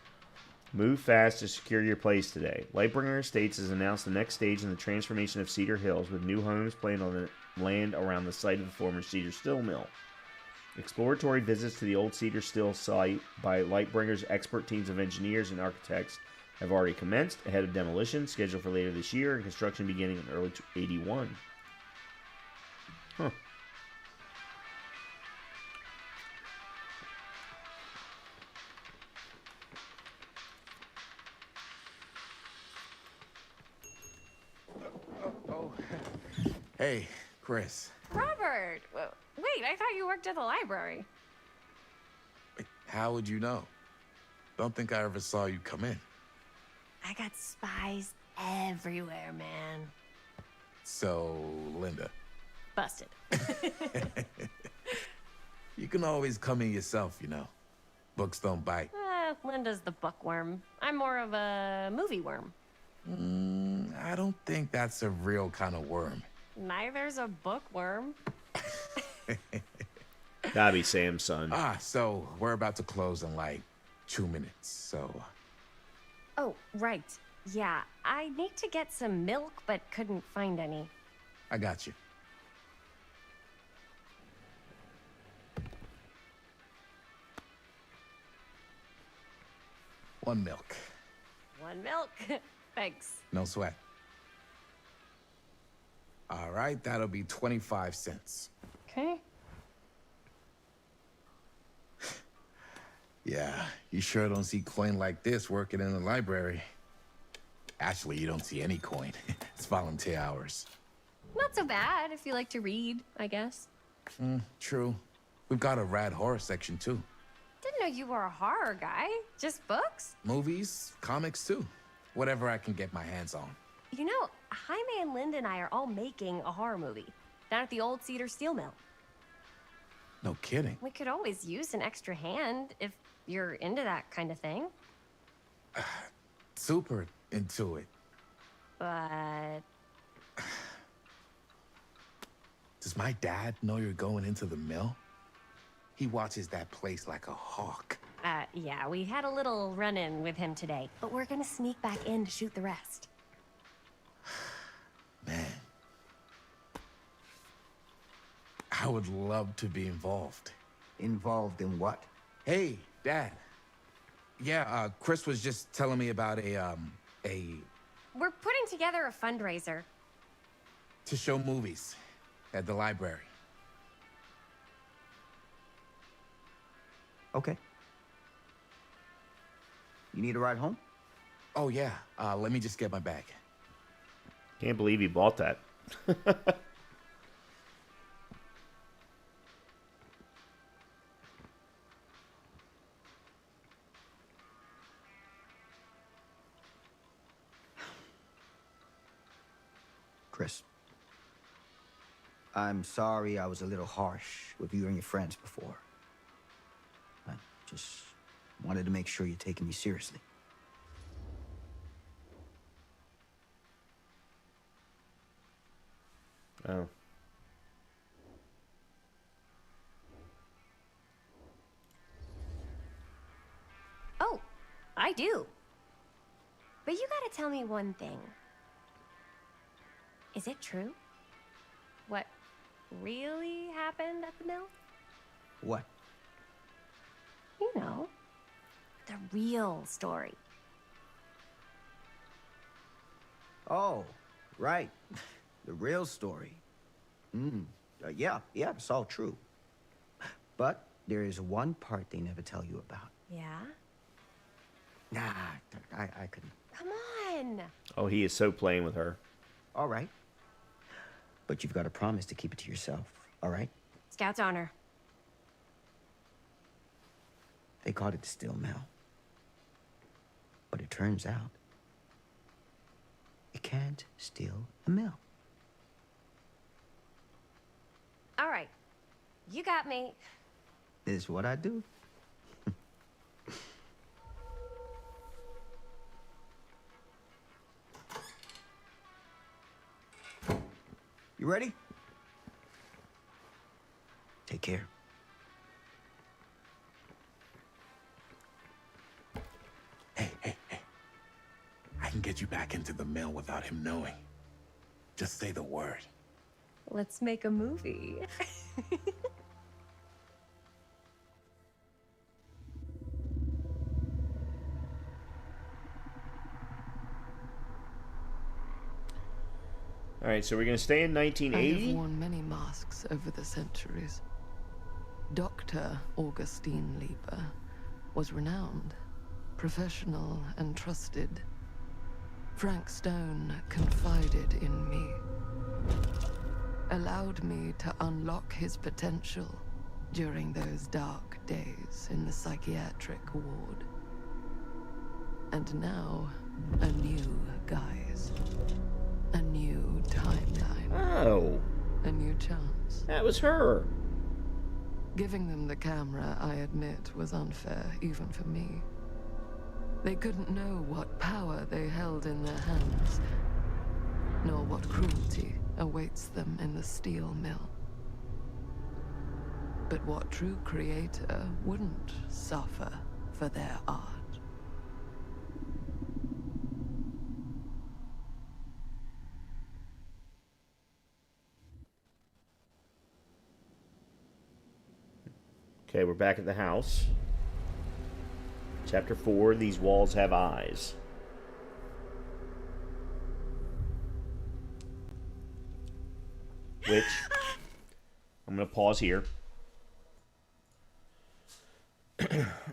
Move fast to secure your place today. Lightbringer Estates has announced the next stage in the transformation of Cedar Hills, with new homes planned on the land around the site of the former Cedar Still Mill. Exploratory visits to the old Cedar Still site by Lightbringer's expert teams of engineers and architects have already commenced ahead of demolition, scheduled for later this year, and construction beginning in early 81. Huh.
Hey, Chris.
Robert! Wait, I thought you worked at the library.
How would you know? Don't think I ever saw you come in.
I got spies everywhere, man.
So, Linda,
Busted.
you can always come in yourself, you know. Books don't bite.
Linda's the bookworm. I'm more of a movie worm.
I don't think that's a real kind of worm.
Neither's a bookworm.
Gotta be Sam's son.
So we're about to close in like 2 minutes, so...
Oh, right. Yeah, I need to get some milk, but couldn't find any.
I got you. One milk.
One milk. Thanks.
No sweat. All right, that'll be 25 cents.
Okay.
Yeah, you sure don't see coin like this working in the library. Actually, you don't see any coin. It's volunteer hours.
Not so bad if you like to read, I guess.
True. We've got a rad horror section, too.
Didn't know you were a horror guy. Just books?
Movies, comics, too. Whatever I can get my hands on.
You know, Jaime and Linda and I are all making a horror movie down at the old Cedar Steel Mill.
No kidding.
We could always use an extra hand if you're into that kind of thing.
Super into it.
But...
Does my dad know you're going into the mill? He watches that place like a hawk.
Yeah, we had a little run-in with him today, but we're gonna sneak back in to shoot the rest.
Man. I would love to be involved.
Involved in what?
Hey, Dad. Yeah, Chris was just telling me about a...
We're putting together a fundraiser.
to show movies at the library.
Okay. You need a ride home?
Oh, yeah. Let me just get my bag.
Can't believe he bought that.
Chris, I'm sorry I was a little harsh with you and your friends before. I just wanted to make sure you're taking me seriously.
Oh.
Oh, I do. But you gotta tell me one thing. Is it true? What really happened at the mill?
What?
You know, the real story.
Oh, right. The real story. Yeah, it's all true. But there is one part they never tell you about.
Yeah?
Nah, I couldn't.
Come on!
Oh, he is so playing with her.
All right. But you've got to promise to keep it to yourself, all right?
Scout's honor.
They called it the steel mill. But it turns out, you can't steal a mill.
All right. You got me.
This is what I do. You ready? Take care.
Hey. I can get you back into the mill without him knowing. Just say the word.
Let's make a movie.
All right, so we're going to stay in
I
1980.
have worn many masks over the centuries. Dr. Augustine Lieber was renowned, professional, and trusted. Frank Stone confided in me, allowed me to unlock his potential during those dark days in the psychiatric ward. And now, a new guise. A new timeline.
Oh.
A new chance.
That was her.
Giving them the camera, I admit, was unfair, even for me. They couldn't know what power they held in their hands, nor what cruelty awaits them in the steel mill. But what true creator wouldn't suffer for their art?
Okay, we're back at the house. Chapter 4, These Walls Have Eyes. Which, I'm going to pause here.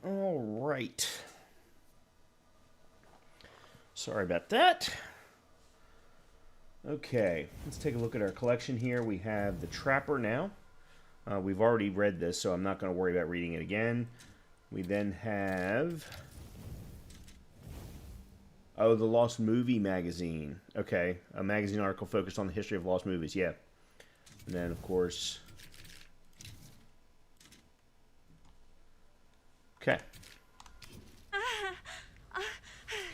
All right. Sorry about that. Okay, let's take a look at our collection here. We have The Trapper now. We've already read this, so I'm not going to worry about reading it again. We then have... Oh, the Lost Movie Magazine. Okay, a magazine article focused on the history of lost movies, yeah. And then, of course... Okay.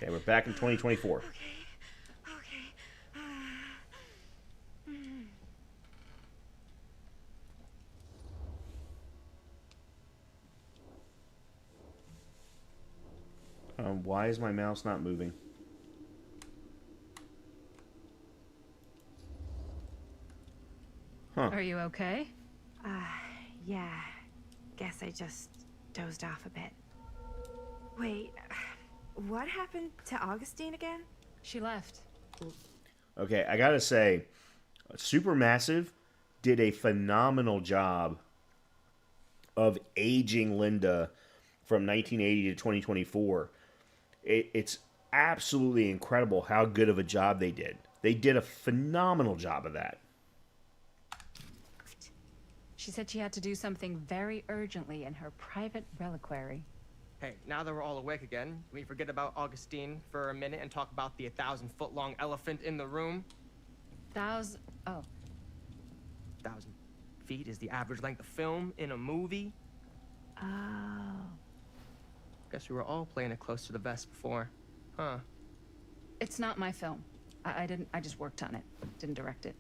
Okay, we're back in 2024. Why is my mouse not moving? Huh.
Are you okay?
Yeah. Guess I just dozed off a bit. Wait, what happened to Augustine again?
She left.
Okay, I gotta say, Supermassive did a phenomenal job of aging Linda from 1980 to 2024. It's absolutely incredible how good of a job they did. They did a phenomenal job of that.
She said she had to do something very urgently in her private reliquary.
Hey, now that we're all awake again, can we forget about Augustine for a minute and talk about the 1,000-foot-long elephant in the room?
Oh.
1,000 feet is the average length of film in a movie.
Oh.
Guess we were all playing it close to the vest before, huh?
It's not my film. I just worked on it. Didn't direct it.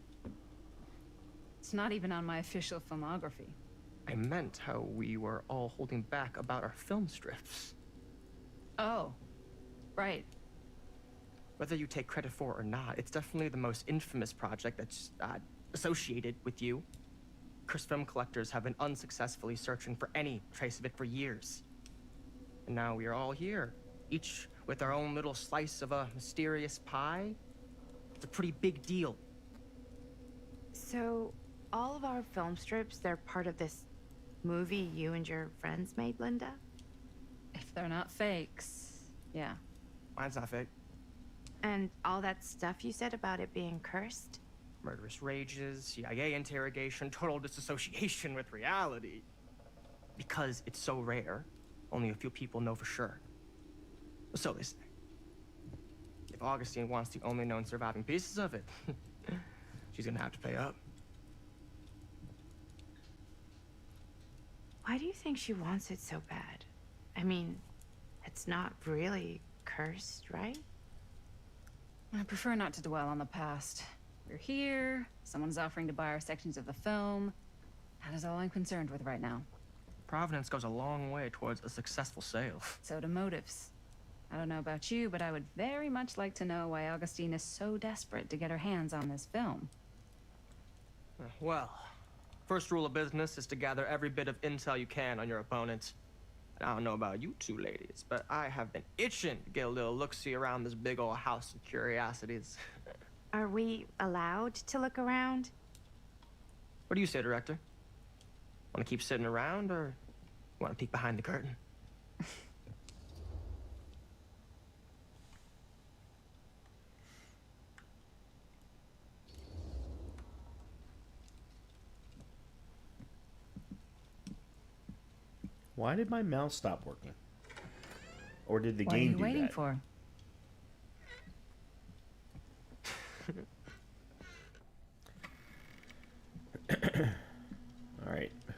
It's not even on my official filmography.
I meant how we were all holding back about our film strips.
Oh, right.
Whether you take credit for it or not, it's definitely the most infamous project that's associated with you. Cursed film collectors have been unsuccessfully searching for any trace of it for years. And now we are all here, each with our own little slice of a mysterious pie. It's a pretty big deal.
So, all of our film strips, they're part of this movie you and your friends made, Linda?
If they're not fakes, yeah.
Mine's not fake.
And all that stuff you said about it being cursed?
Murderous rages, CIA interrogation, total disassociation with reality. Because it's so rare, only a few people know for sure. So they say. If Augustine wants the only known surviving pieces of it, she's gonna have to pay up.
Why do you think she wants it so bad? I mean, it's not really cursed, right?
I prefer not to dwell on the past. We're here, someone's offering to buy our sections of the film. That is all I'm concerned with right now.
Providence goes a long way towards a successful sale.
So do motives. I don't know about you, but I would very much like to know why Augustine is so desperate to get her hands on this film.
Well, first rule of business is to gather every bit of intel you can on your opponent. And I don't know about you two ladies, but I have been itching to get a little look-see around this big old house of curiosities.
Are we allowed to look around?
What do you say, Director? Want to keep sitting around, or want to peek behind the curtain?
Why did my mouse stop working? Or did the
What are
game
you
do
waiting
that?
for?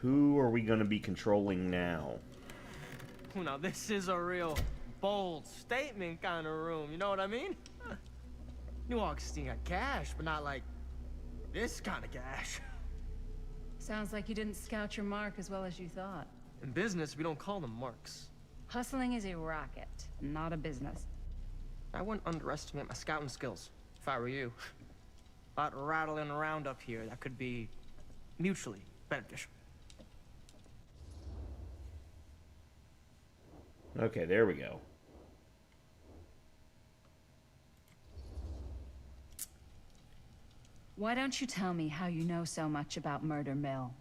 Who are we going to be controlling now?
Well, now this is a real bold statement kind of room, you know what I mean? New Augustine got cash, but not like this kind of cash.
Sounds like you didn't scout your mark as well as you thought.
In business, we don't call them marks.
Hustling is a racket, not a business.
I wouldn't underestimate my scouting skills, if I were you. A lot rattling around up here that could be mutually beneficial.
Okay, there we go.
Why don't you tell me how you know so much about Murder Mill?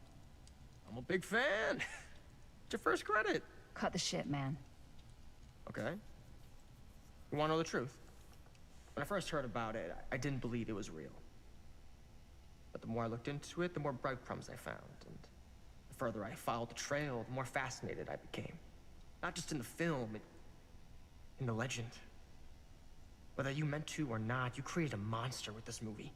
I'm a big fan. It's your first credit.
Cut the shit, man.
Okay. You want to know the truth? When I first heard about it, I didn't believe it was real. But the more I looked into it, the more breadcrumbs I found. And the further I followed the trail, the more fascinated I became. Not just in the film, in the legend. Whether you meant to or not, you created a monster with this movie.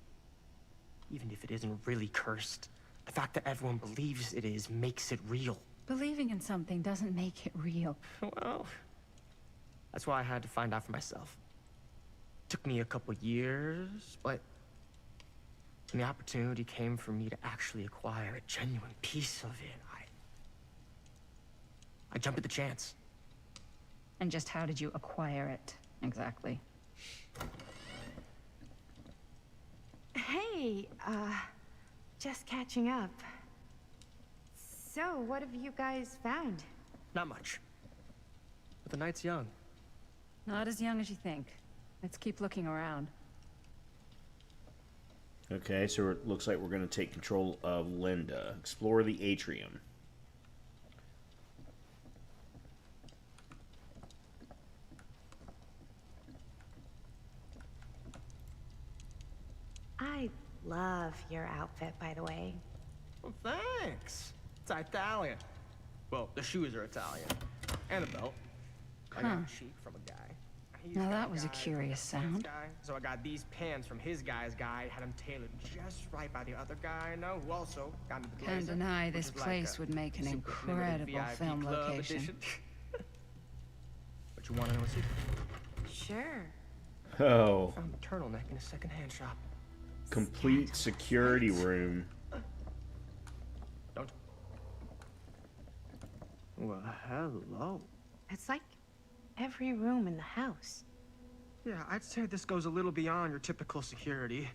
Even if it isn't really cursed, the fact that everyone believes it is makes it real.
Believing in something doesn't make it real.
Well, that's why I had to find out for myself. Took me a couple years, but when the opportunity came for me to actually acquire a genuine piece of it, I jumped at the chance.
And just how did you acquire it, exactly?
Hey, just catching up. So, what have you guys found?
Not much. But the night's young.
Not as young as you think. Let's keep looking around.
Okay, so it looks like we're going to take control of Linda. Explore the atrium.
I love your outfit, by the way.
Well, thanks. It's Italian. Well, the shoes are Italian. And a belt. I got a cheek from a guy. He's
Now
got
that was a
guy
curious
from his
sound.
guy. So I got these pants from his guy's guy, had them tailored just right by the other guy I know, who also got me the
Can't
blazer,
deny
which
this
is like
place
a
would make an
super limited
incredible
VIP
film
club
location.
edition. But you want to know a secret?
Sure.
Oh.
Found a turtleneck in a secondhand shop.
Complete security room.
Don't. Well, hello.
It's like every room in the house.
Yeah, I'd say this goes a little beyond your typical security.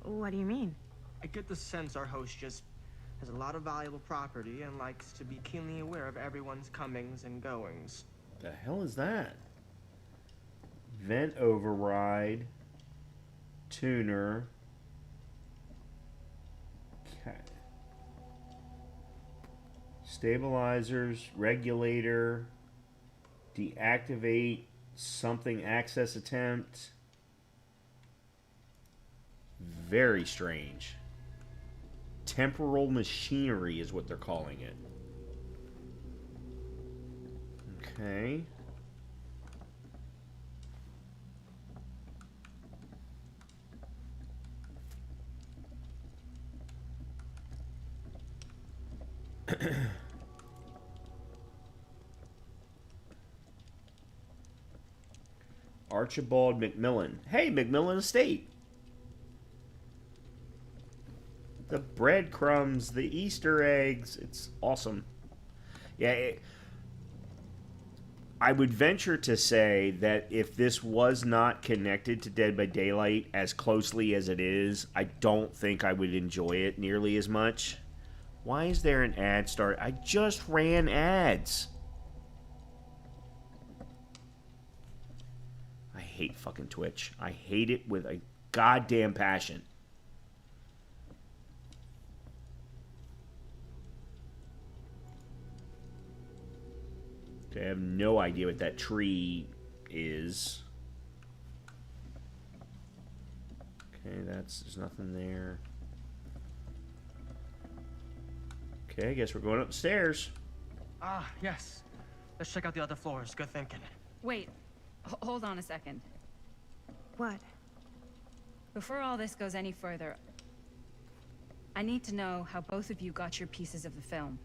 What do you mean?
I get the sense our host just has a lot of valuable property and likes to be keenly aware of everyone's comings and goings.
The hell is that? Vent override. Tuner. Okay. Stabilizers, regulator, deactivate something access attempt. Very strange. Temporal machinery is what they're calling it. Okay. Archibald McMillan. Hey, McMillan Estate. The breadcrumbs, the Easter eggs. It's awesome. Yeah, I would venture to say that if this was not connected to Dead by Daylight as closely as it is, I don't think I would enjoy it nearly as much. Why is there an ad start? I just ran ads. I hate fucking Twitch. I hate it with a goddamn passion. Okay, I have no idea what that tree is. Okay, there's nothing there. Okay, I guess we're going upstairs.
Ah, yes. Let's check out the other floors. Good thinking.
Wait, hold on a second.
What?
Before all this goes any further, I need to know how both of you got your pieces of the film.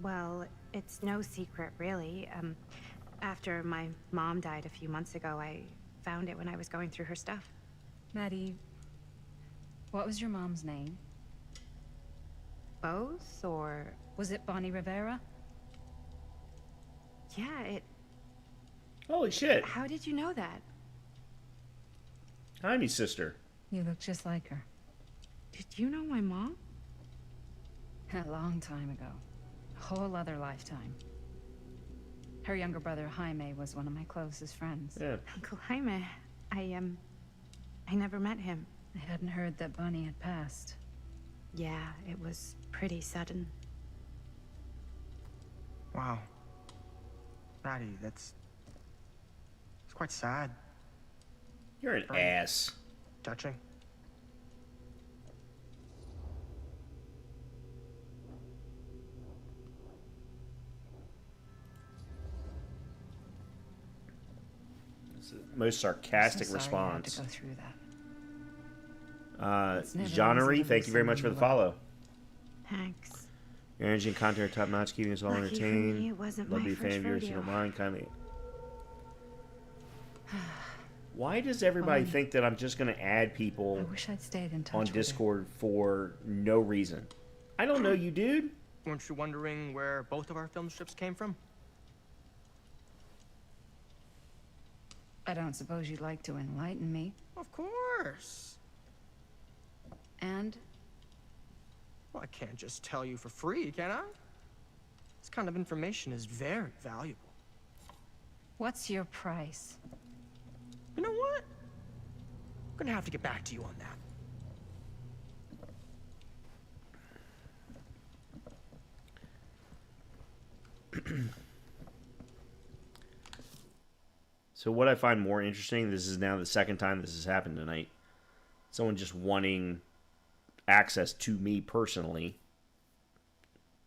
Well, it's no secret, really. After my mom died a few months ago, I found it when I was going through her stuff.
Maddie, what was your mom's name?
Both, or...
Was it Bonnie Rivera?
Yeah, it...
Holy shit.
How did you know that?
I'm his sister.
You look just like her.
Did you know my mom?
A long time ago. A whole other lifetime. Her younger brother, Jaime, was one of my closest friends.
Yeah.
Uncle Jaime, I never met him.
I hadn't heard that Bonnie had passed.
Yeah, it was pretty sudden.
Wow. Maddie, it's quite sad.
You're an ass.
Touching.
It's the most sarcastic
So sorry you had
response.
to go through that. It's never
Jeanery,
easy to
thank
lose
you very much for
someone
the
you love.
follow.
Thanks.
Your energy and content are top notch, keeping us all
Lucky for
entertained.
me, it wasn't
Love
my
your
first
fan viewers, you
rodeo.
don't mind, kindly. Why does everybody
Bonnie.
think that I'm just going to add people
I wish I'd stayed in touch
on
with her.
Discord for no reason? I don't know you, dude.
Weren't you wondering where both of our film strips came from?
I don't suppose you'd like to enlighten me.
Of course.
And?
Well, I can't just tell you for free, can I? This kind of information is very valuable.
What's your price?
You know what? I'm gonna have to get back to you on that.
So what I find more interesting, this is now the second time this has happened tonight. Someone just wanting access to me personally,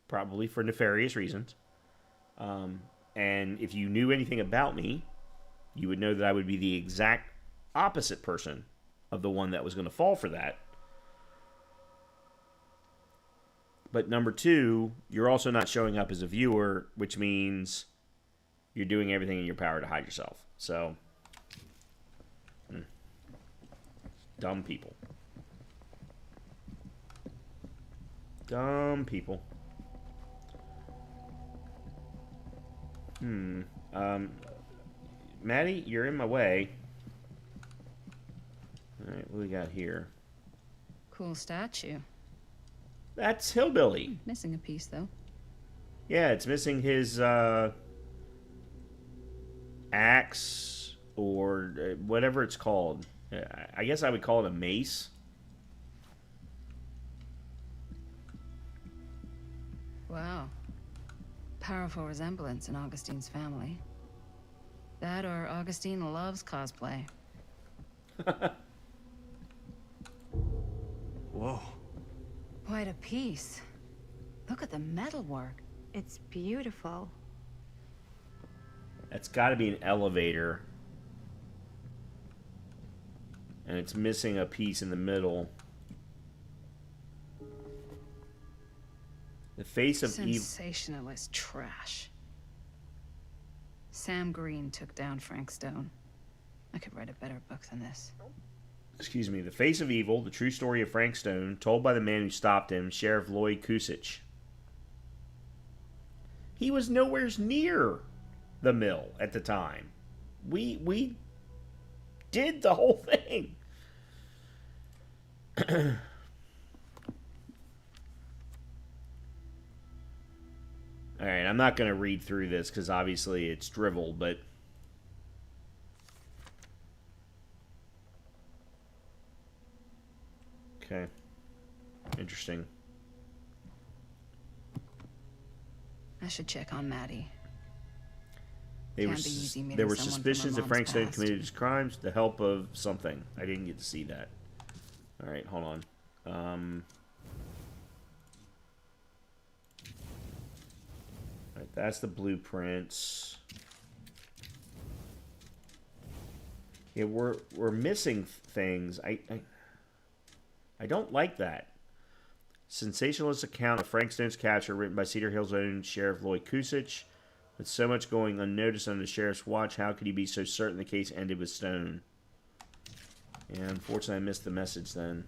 probably for nefarious reasons. And if you knew anything about me, you would know that I would be the exact opposite person of the one that was going to fall for that. But number two, you're also not showing up as a viewer, which means you're doing everything in your power to hide yourself. So, dumb people. Dumb people. Maddie, you're in my way. Alright, what do we got here?
Cool statue.
That's Hillbilly.
Missing a piece, though.
Yeah, it's missing his axe or whatever it's called. I guess I would call it a mace.
Wow. Powerful resemblance in Augustine's family. That or Augustine loves cosplay.
Whoa.
Quite a piece. Look at the metalwork.
It's beautiful.
That's got to be an elevator. And it's missing a piece in the middle. The face of evil.
Sensationalist trash. Sam Green took down Frank Stone. I could write a better book than this.
Excuse me. The face of evil, the true story of Frank Stone, told by the man who stopped him, Sheriff Lloyd Kusich. He was nowhere near the mill at the time. We did the whole thing. All right, I'm not going to read through this because obviously it's drivel, but okay, interesting.
I should check on Maddie.
There were
Can't be easy meeting
there were
someone from
suspicions
her
that Frank
mom's
Stone
past.
committed his crimes with the help of something. I didn't get to see that. All right, hold on. All right, that's the blueprints. Yeah, we're missing things. I don't like that. sensationalist account of Frank Stone's capture written by Cedar Hill's own Sheriff Lloyd Kusich. With so much going unnoticed under the sheriff's watch, how could he be so certain the case ended with Stone? And unfortunately, I missed the message then.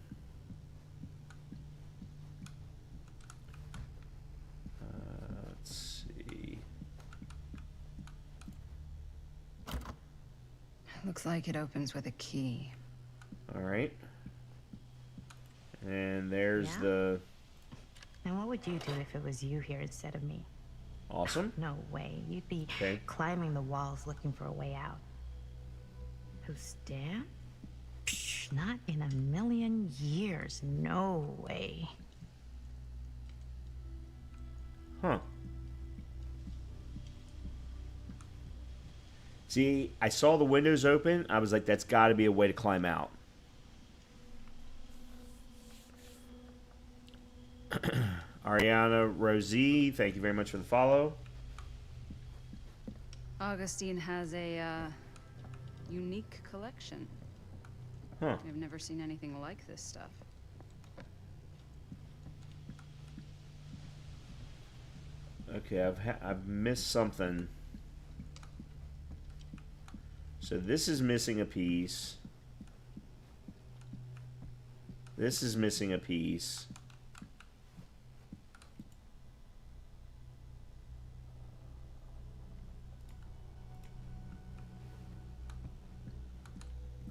Let's see.
Looks like it opens with a key.
All right. And there's
Yeah?
the...
And what would you do if it was you here instead of me?
Awesome.
No way. You'd be
Okay.
climbing the walls looking for a way out. Who, Stan? Psh, not in a million years. No way.
Huh. See, I saw the windows open. I was like, that's got to be a way to climb out. Ariana Rosie, thank you very much for the follow.
Augustine has a unique collection.
Huh.
I've never seen anything like this stuff.
Okay, I've missed something. So this is missing a piece. This is missing a piece.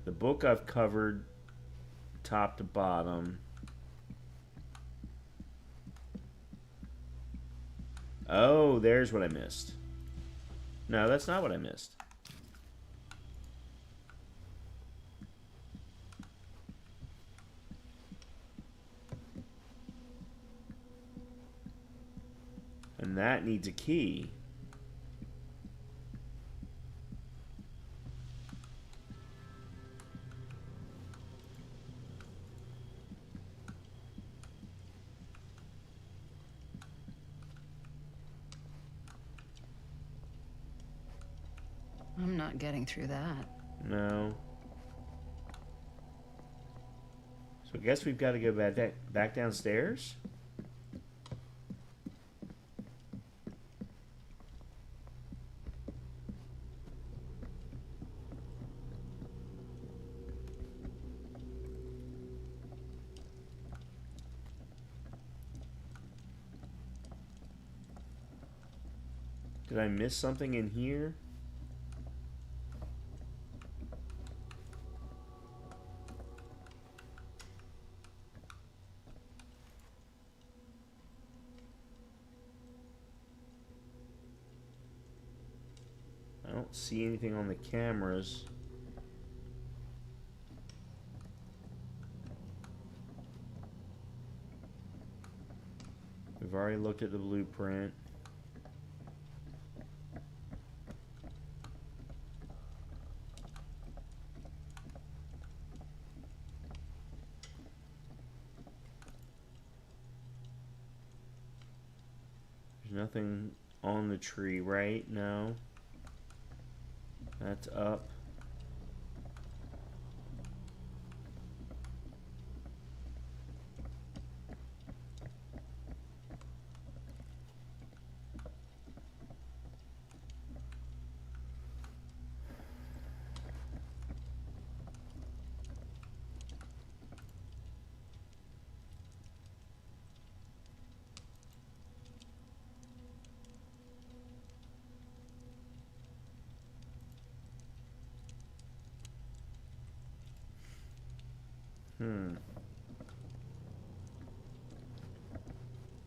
The book I've covered top to bottom. Oh, there's what I missed. No, that's not what I missed. And that needs a key.
I'm not getting through that.
No. So I guess we've got to go back downstairs? Did I miss something in here? I don't see anything on the cameras. We've already looked at the blueprint. There's nothing on the tree, right? No. That's up.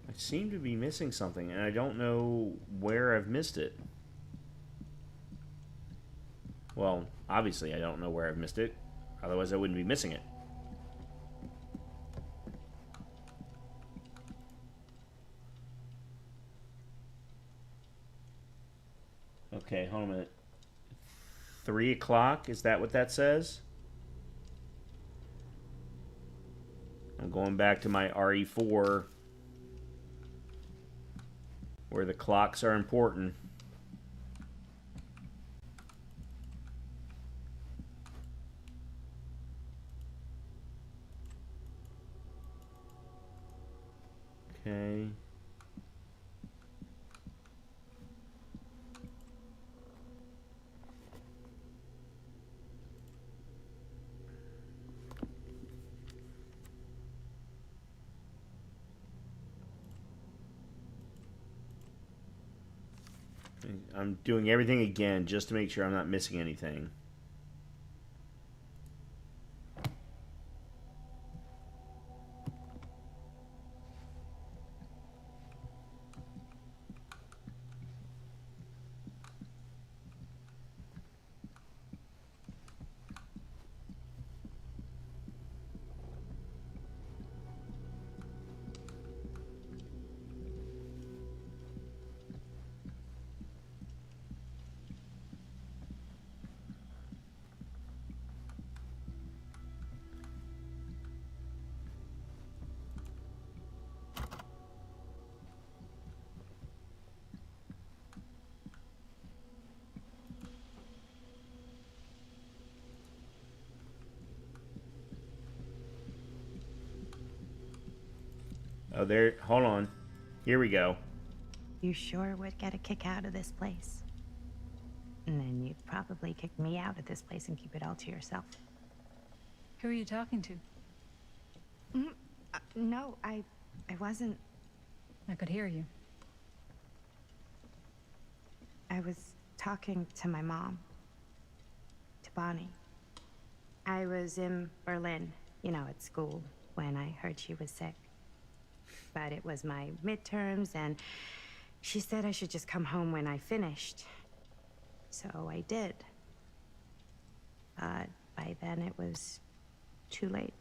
I seem to be missing something, and I don't know where I've missed it. Well, obviously I don't know where I've missed it. Otherwise I wouldn't be missing it. Okay, hold on a minute. 3 o'clock, is that what that says? I'm going back to my RE4 where the clocks are important. Okay. I'm doing everything again just to make sure I'm not missing anything. Oh, there. Hold on. Here we go.
You sure would get a kick out of this place. And then you'd probably kick me out of this place and keep it all to yourself.
Who are you talking to?
No, I wasn't.
I could hear you.
I was talking to my mom. To Bonnie. I was in Berlin, you know, at school, when I heard she was sick. But it was my midterms, and she said I should just come home when I finished. So I did. But by then it was too late.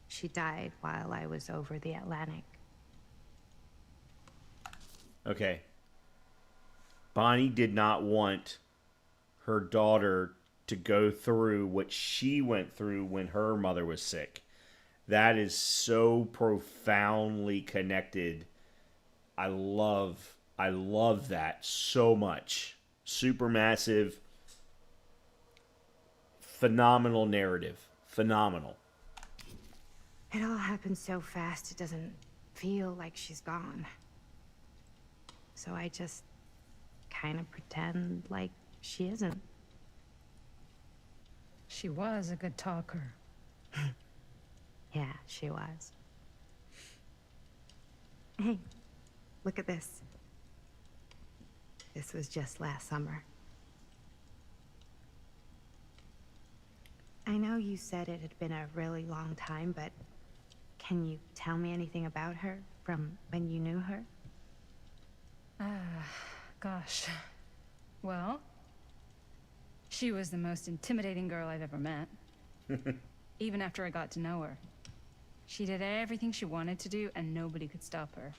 She died while I was over the Atlantic.
Okay. Bonnie did not want her daughter to go through what she went through when her mother was sick. That is so profoundly connected. I love that so much. Supermassive, phenomenal narrative. Phenomenal.
It all happened so fast, it doesn't feel like she's gone. So I just kind of pretend like she isn't.
She was a good talker.
Yeah, she was. Hey, look at this. This was just last summer. I know you said it had been a really long time, but can you tell me anything about her from when you knew her?
Gosh. Well, she was the most intimidating girl I've ever met. Even after I got to know her. She did everything she wanted to do, and nobody could stop her.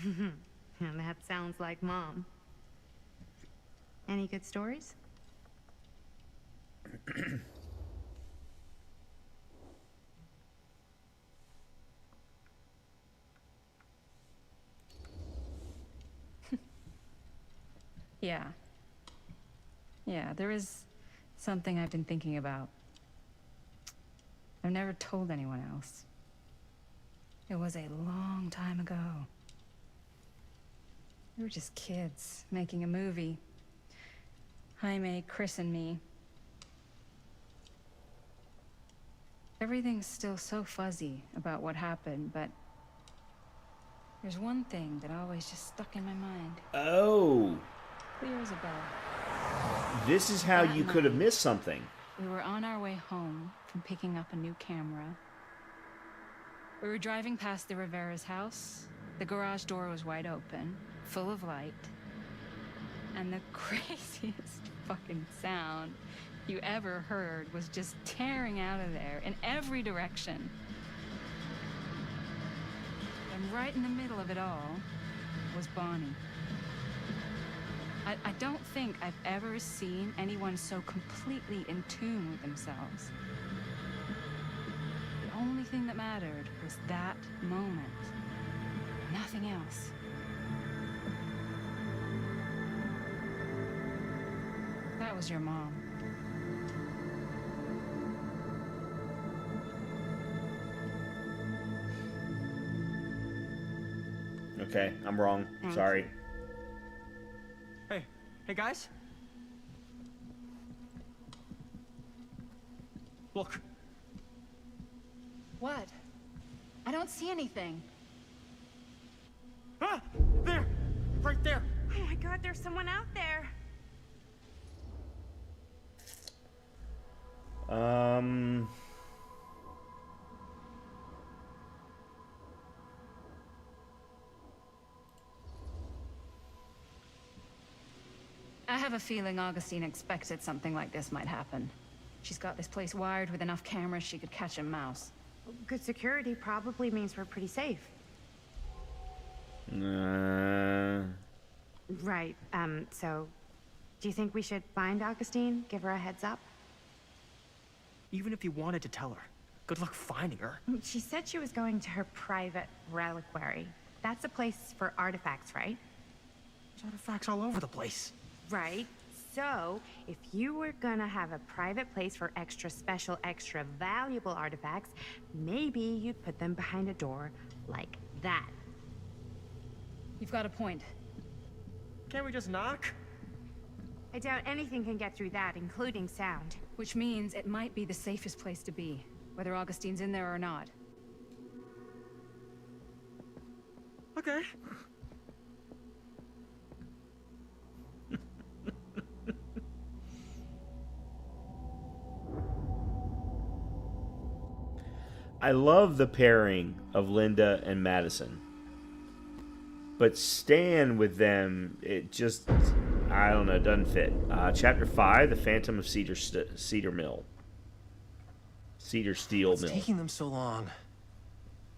And that sounds like Mom. Any good stories?
Yeah. Yeah, there is something I've been thinking about. I've never told anyone else. It was a long time ago. We were just kids, making a movie. Jaime, Chris, and me. Everything's still so fuzzy about what happened, but there's one thing that always just stuck in my mind.
Oh.
Clear as a bell.
This is how
That
you could have
night,
missed something.
We were on our way home from picking up a new camera. We were driving past the Rivera's house. The garage door was wide open, full of light. And the craziest fucking sound you ever heard was just tearing out of there in every direction. And right in the middle of it all was Bonnie. I don't think I've ever seen anyone so completely in tune with themselves. The only thing that mattered was that moment. Nothing else. That was your mom.
Okay, I'm wrong.
Thank
Sorry.
Hey, hey guys. Look.
What? I don't see anything.
Ah! There! Right there!
Oh my god, there's someone out there.
I have a feeling Augustine expected something like this might happen. She's got this place wired with enough cameras she could catch a mouse.
Good security probably means we're pretty safe. Right, so do you think we should find Augustine? Give her a heads up?
Even if you wanted to tell her, good luck finding her.
She said she was going to her private reliquary. That's a place for artifacts, right?
There's artifacts all over the place.
Right. So, if you were gonna have a private place for extra special, extra valuable artifacts, maybe you'd put them behind a door like that.
You've got a point.
Can't we just knock?
I doubt anything can get through that, including sound.
Which means it might be the safest place to be, whether Augustine's in there or not.
Okay.
I love the pairing of Linda and Madison. But staying with them, it just, I don't know, doesn't fit. Chapter 5, The Phantom of Cedar Steel Mill.
What's taking them so long?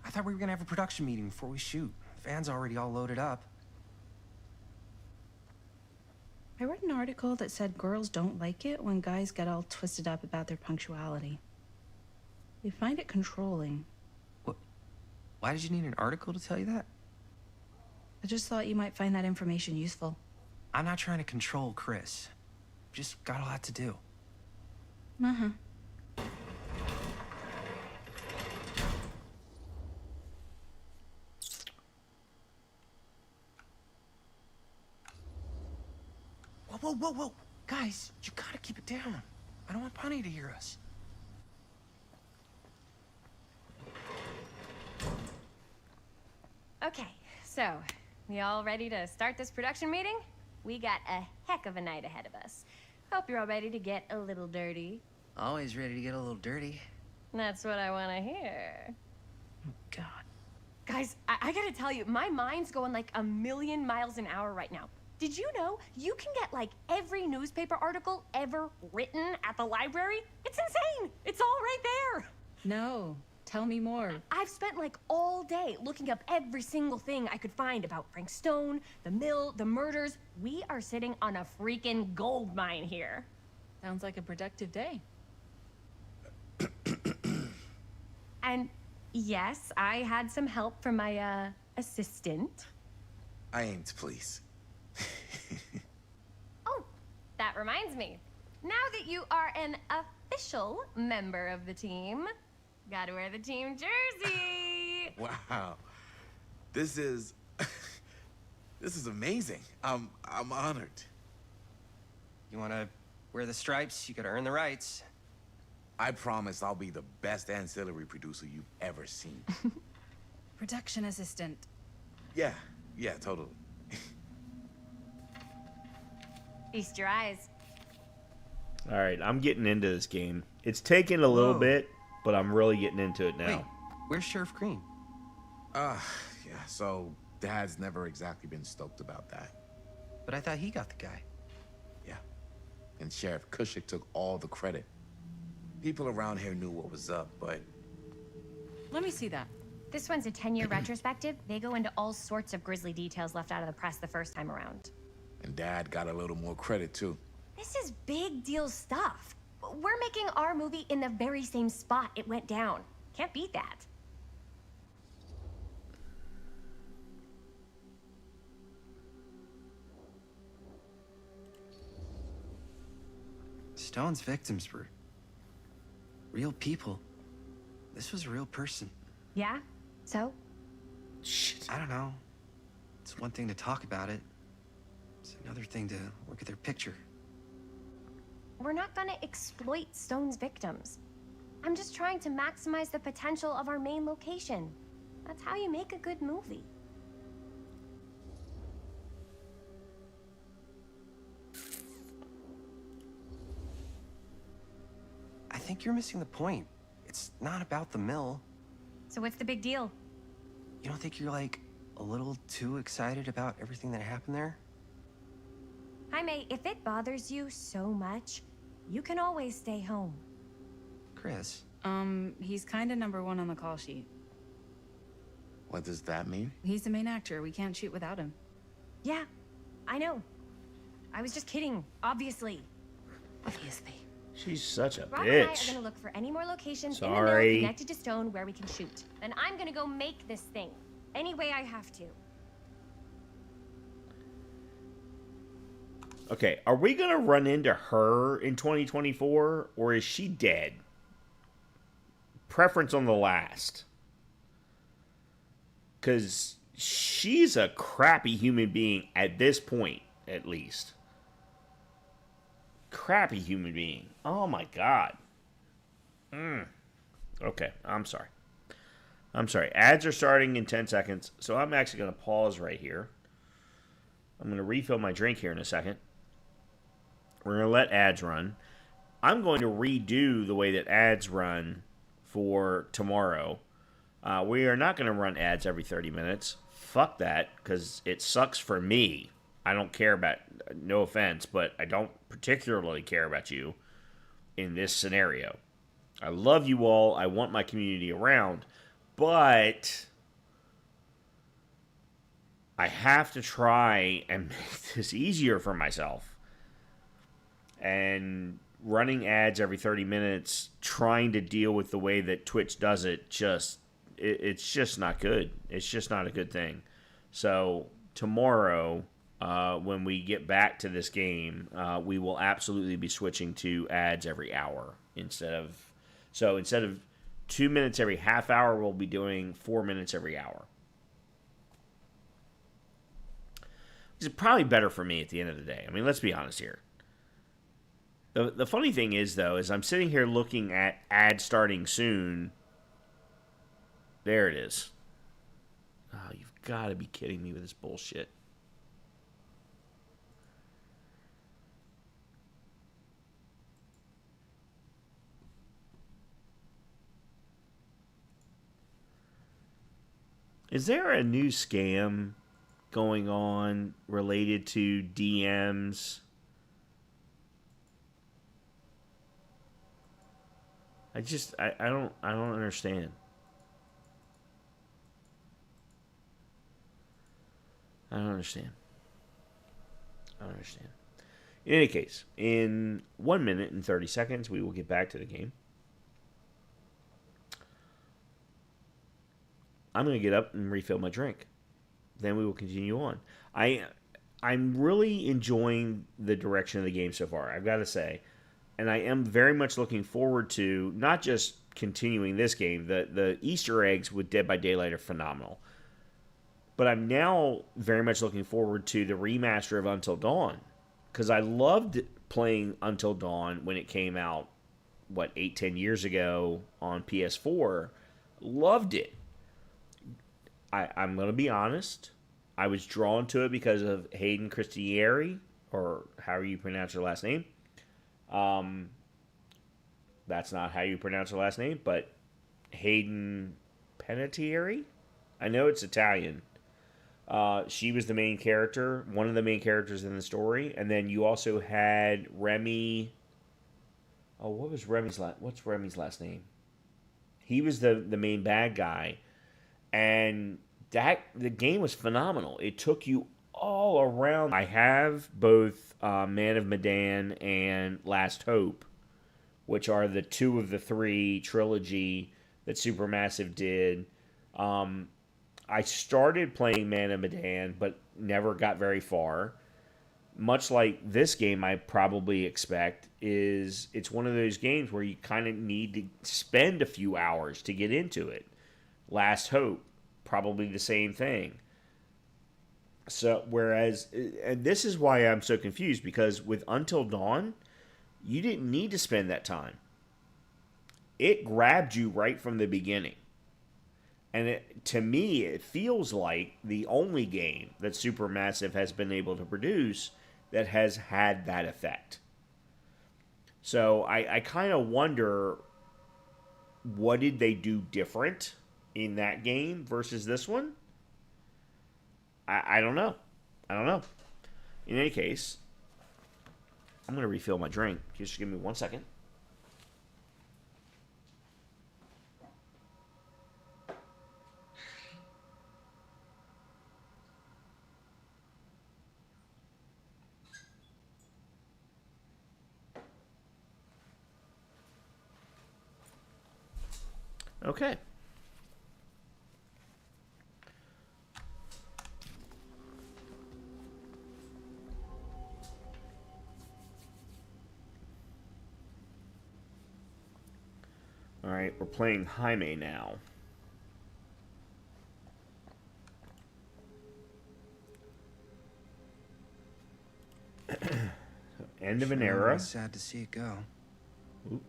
I thought we were gonna have a production meeting before we shoot. The van's already all loaded up.
I read an article that said girls don't like it when guys get all twisted up about their punctuality. They find it controlling.
What? Why did you need an article to tell you that?
I just thought you might find that information useful.
I'm not trying to control Chris. Just got a lot to do.
Uh-huh.
Whoa, whoa, whoa, whoa. Guys, you gotta keep it down. I don't want Bunny to hear us.
Okay, so, we all ready to start this production meeting? We got a heck of a night ahead of us. Hope you're all ready to get a little dirty.
Always ready to get a little dirty.
That's what I want to hear.
God.
Guys, I gotta tell you, my mind's going like a million miles an hour right now. Did you know you can get like every newspaper article ever written at the library? It's insane! It's all right there!
No. Tell me more.
I've spent like all day looking up every single thing I could find about Frank Stone, the mill, the murders. We are sitting on a freaking gold mine here.
Sounds like a productive day.
And yes, I had some help from my assistant.
I aim to please.
Oh, that reminds me. Now that you are an official member of the team, gotta wear the team jersey.
Wow. This is this is amazing. I'm honored.
You wanna wear the stripes? You gotta earn the rights.
I promise I'll be the best ancillary producer you've ever seen.
Production assistant.
Yeah, totally.
Feast your eyes.
All right, I'm getting into this game. It's taking a little
Whoa.
bit, but I'm really getting into it now.
Wait, where's Sheriff Green?
Yeah, so Dad's never exactly been stoked about that.
But I thought he got the guy.
Yeah. And Sheriff Cushik took all the credit. People around here knew what was up, but...
Let me see that.
This one's a 10-year retrospective. They go into all sorts of grisly details left out of the press the first time around.
And Dad got a little more credit, too.
This is big deal stuff. We're making our movie in the very same spot it went down. Can't beat that.
Stone's victims were real people. This was a real person.
Yeah? So?
Shit.
I don't know. It's one thing to talk about it. It's another thing to look at their picture.
We're not gonna exploit Stone's victims. I'm just trying to maximize the potential of our main location. That's how you make a good movie.
I think you're missing the point. It's not about the mill.
So what's the big deal?
You don't think you're, like, a little too excited about everything that happened there?
Jaime, if it bothers you so much, you can always stay home.
Chris.
He's kinda number one on the call sheet.
What does that mean?
He's the main actor. We can't shoot without him.
Yeah, I know. I was just kidding, obviously. Obviously.
She's such a
Rob and I are
bitch.
gonna look for any more locations in the
Sorry.
mill connected to Stone where we can shoot. Then I'm gonna go make this thing. Any way I have to.
Okay, are we going to run into her in 2024, or is she dead? Preference on the last. Because she's a crappy human being at this point, at least. Crappy human being. Oh my god. Okay, I'm sorry. I'm sorry. Ads are starting in 10 seconds, so I'm actually going to pause right here. I'm going to refill my drink here in a second. We're going to let ads run. I'm going to redo the way that ads run for tomorrow. We are not going to run ads every 30 minutes. Fuck that, because it sucks for me. I don't care about, no offense, but I don't particularly care about you in this scenario. I love you all. I want my community around, but I have to try and make this easier for myself. And running ads every 30 minutes, trying to deal with the way that Twitch does it, it's just not good. It's just not a good thing. So tomorrow, when we get back to this game, we will absolutely be switching to ads every hour instead of 2 minutes every half hour, we'll be doing 4 minutes every hour. Which is probably better for me at the end of the day. I mean, let's be honest here. The funny thing is, though, is I'm sitting here looking at ad starting soon. There it is. Oh, you've got to be kidding me with this bullshit. Is there a new scam going on related to DMs? I don't understand. I don't understand. In any case, in 1 minute and 30 seconds, we will get back to the game. I'm going to get up and refill my drink. Then we will continue on. I'm really enjoying the direction of the game so far, I've got to say. And I am very much looking forward to not just continuing this game. The Easter eggs with Dead by Daylight are phenomenal. But I'm now very much looking forward to the remaster of Until Dawn. Because I loved playing Until Dawn when it came out, 8-10 years ago on PS4. Loved it. I'm going to be honest. I was drawn to it because of Hayden Christieri, or however you pronounce her last name. That's not how you pronounce her last name, but Hayden Panettiere? I know it's Italian. She was the main character, one of the main characters in the story, and then you also had Remy. Oh, what's Remy's last name? He was the main bad guy, and the game was phenomenal. It took you all around. I have both Man of Medan and Last Hope, which are the two of the three trilogy that Supermassive did. I started playing Man of Medan, but never got very far. Much like this game, I probably expect, it's one of those games where you kind of need to spend a few hours to get into it. Last Hope, probably the same thing. So, whereas, and this is why I'm so confused, because with Until Dawn, you didn't need to spend that time. It grabbed you right from the beginning. And to me, it feels like the only game that Supermassive has been able to produce that has had that effect. So I kind of wonder, what did they do different in that game versus this one? I don't know. I don't know. In any case, I'm going to refill my drink. Just give me 1 second. Okay. All right, we're playing Jaime now. End of an era.
Sad to see it go.
Oop.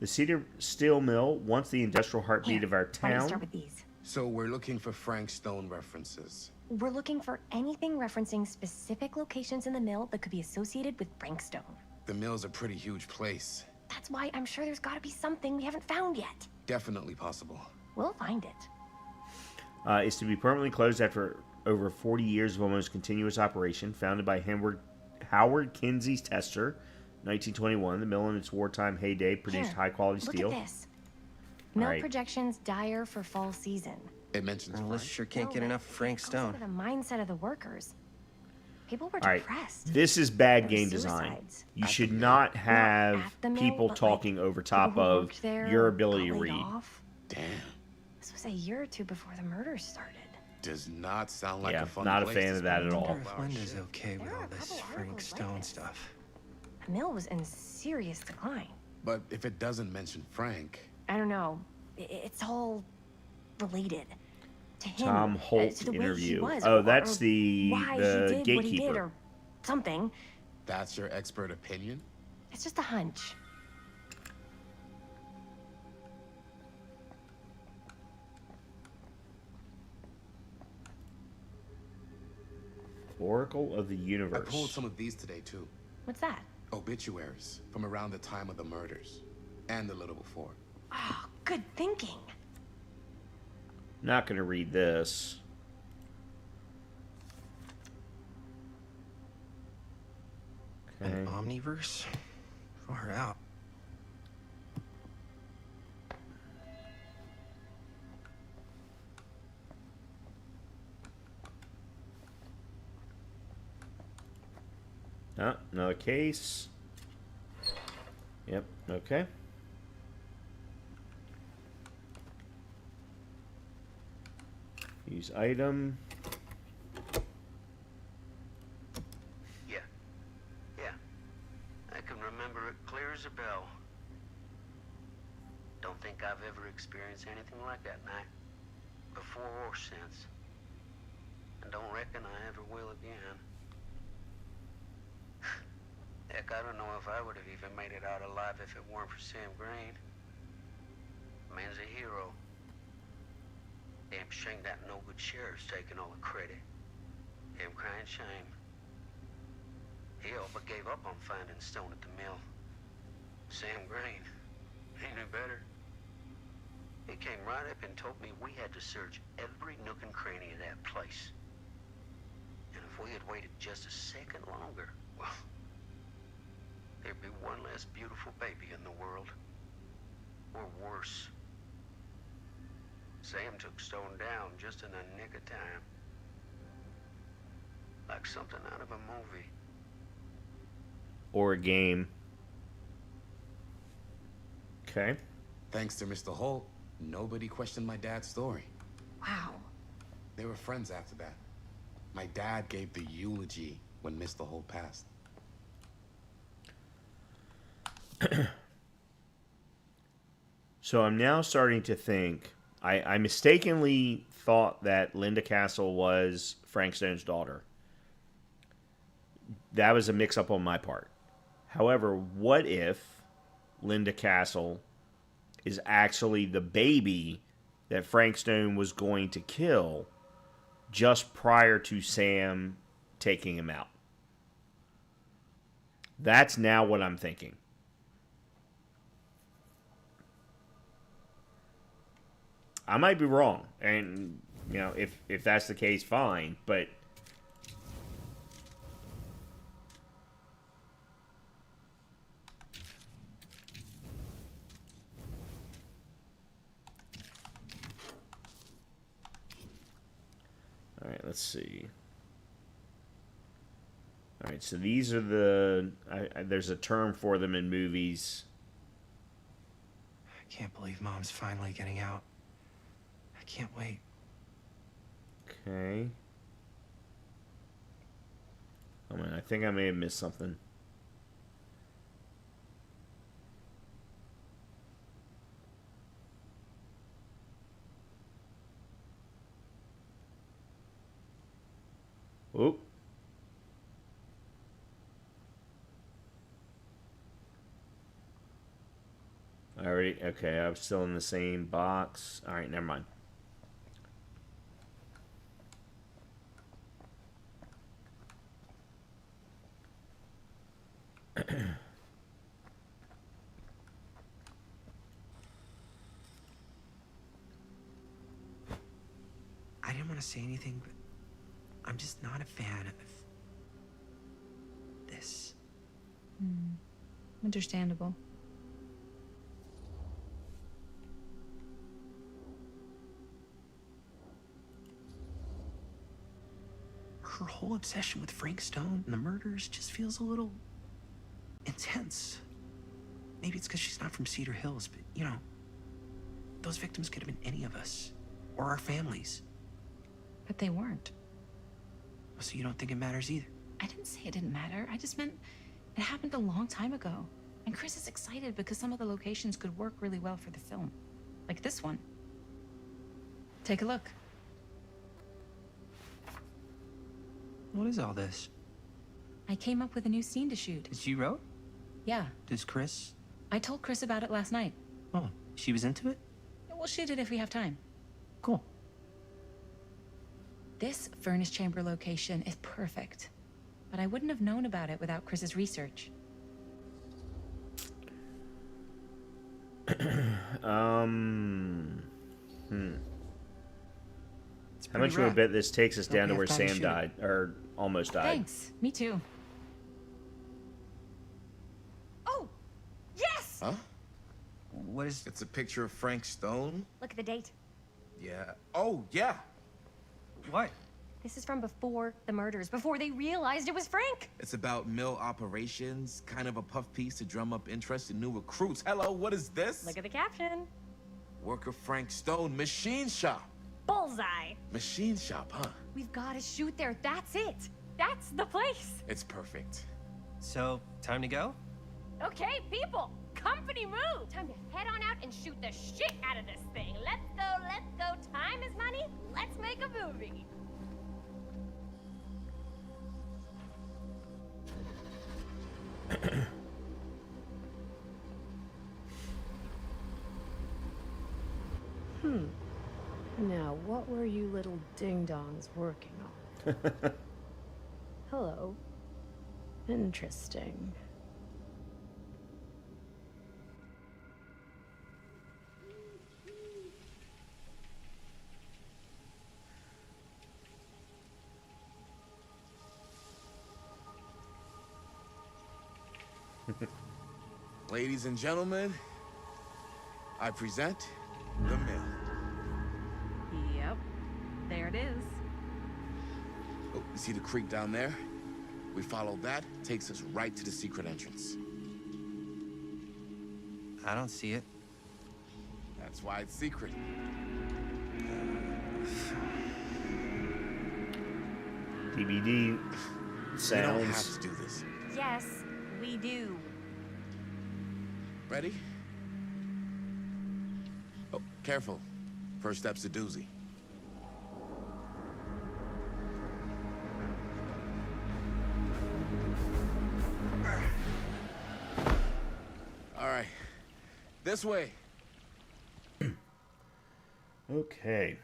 The Cedar Steel Mill, once the industrial heartbeat of our
Why don't you
town.
start with these?
So we're looking for Frank Stone references.
We're looking for anything referencing specific locations in the mill that could be associated with Frankstone.
The mill's a pretty huge place.
That's why I'm sure there's got to be something we haven't found yet.
Definitely possible.
We'll find it.
Is to be permanently closed after over 40 years of almost continuous operation. Founded by Howard Kinsey's tester, 1921. The mill in its wartime heyday produced high-quality steel.
Look at this. Mill
Right.
projections dire for fall season.
It mentions
Unless sure can't get enough of Frank Stone.
The mindset of the workers. People were
All right,
depressed.
this is bad
There were
game design.
suicides.
You should not have
the mill,
people
but,
talking over top
people who
of
worked there
your ability to
got laid
read.
off.
Damn.
This was a year or two before the murders started.
Does not sound like
Yeah,
a fun
not a
place
fan
to
of that
spend
at
a
all.
couple hours
Linda's
shift.
okay with all this Frank Stone stuff.
The mill was in serious decline.
But if it doesn't mention Frank,
I don't know. It's all related to him.
Tom Holt
to the way
interview.
He was,
Oh,
or
that's the
why he did what he did,
gatekeeper.
or something.
that's your expert opinion?
It's just a hunch.
Oracle of the
I
Universe.
pulled some of these today too.
What's that?
Obituaries from around the time of the murders and a little before.
Oh, good thinking.
Not going to read this. Okay.
An omniverse? Far out.
Ah, another case. Yep, okay. Use item.
Yeah. Yeah. I can remember it clear as a bell. Don't think I've ever experienced anything like that night. Before or since. And don't reckon I ever will again. Heck, I don't know if I would have even made it out alive if it weren't for Sam Green. Man's a hero. Damn shame that no good sheriff's taking all the credit. Damn crying shame. He all but gave up on finding Stone at the mill. Sam Green, he knew better. He came right up and told me we had to search every nook and cranny of that place. And if we had waited just a second longer, well, there'd be one less beautiful baby in the world. Or worse. Sam took Stone down just in the nick of time. Like something out of a movie.
Or a game. Okay.
Thanks to Mr. Holt, nobody questioned my dad's story.
Wow.
They were friends after that. My dad gave the eulogy when Mr. Holt passed.
So I'm now starting to think I mistakenly thought that Linda Castle was Frank Stone's daughter. That was a mix-up on my part. However, what if Linda Castle is actually the baby that Frank Stone was going to kill just prior to Sam taking him out? That's now what I'm thinking. I might be wrong, and you know, if that's the case, fine. But all right, let's see. All right, so these are the. There's a term for them in movies.
I can't believe Mom's finally getting out. I can't wait.
Okay. Oh man, I think I may have missed something. Oop. Okay, I'm still in the same box. All right, never mind.
I didn't want to say anything, but I'm just not a fan of this.
Understandable.
Her whole obsession with Frank Stone and the murders just feels a little intense. Maybe it's because she's not from Cedar Hills, but you know, those victims could have been any of us or our families.
But they weren't.
So you don't think it matters either?
I didn't say it didn't matter. I just meant it happened a long time ago. And Chris is excited because some of the locations could work really well for the film. Like this one. Take a look.
What is all this?
I came up with a new scene to shoot.
That you wrote?
Yeah.
Does Chris?
I told Chris about it last night.
Oh, she was into it?
We'll shoot it if we have time.
Cool.
This furnace chamber location is perfect. But I wouldn't have known about it without Chris's research.
How much would I bet this takes us down to where Sam died, or almost died?
Thanks. Me too.
Oh, yes!
Huh?
What is...
It's a picture of Frank Stone?
Look at the date.
Yeah. Oh, yeah.
What?
This is from before the murders, before they realized it was Frank.
It's about mill operations, kind of a puff piece to drum up interest in new recruits. Hello, what is this?
Look at the caption.
Worker Frank Stone, machine shop.
Bullseye.
Machine shop, huh?
We've got to shoot there. That's it. That's the place.
It's perfect.
So, time to go?
Okay, people. Company move. Time to head on out and shoot the shit out of this thing. Let's go, let's go. Time is money. Let's make a movie.
Now, what were you little ding-dongs working on? Hello. Interesting.
Ladies and gentlemen, I present the mill.
Yep. There it is.
Oh, you see the creek down there? We follow that, takes us right to the secret entrance.
I don't see it.
That's why it's secret.
DVD sounds.
We don't have to do this.
Yes, we do.
Ready? Oh, careful. First step's a doozy. All right, this way.
Okay.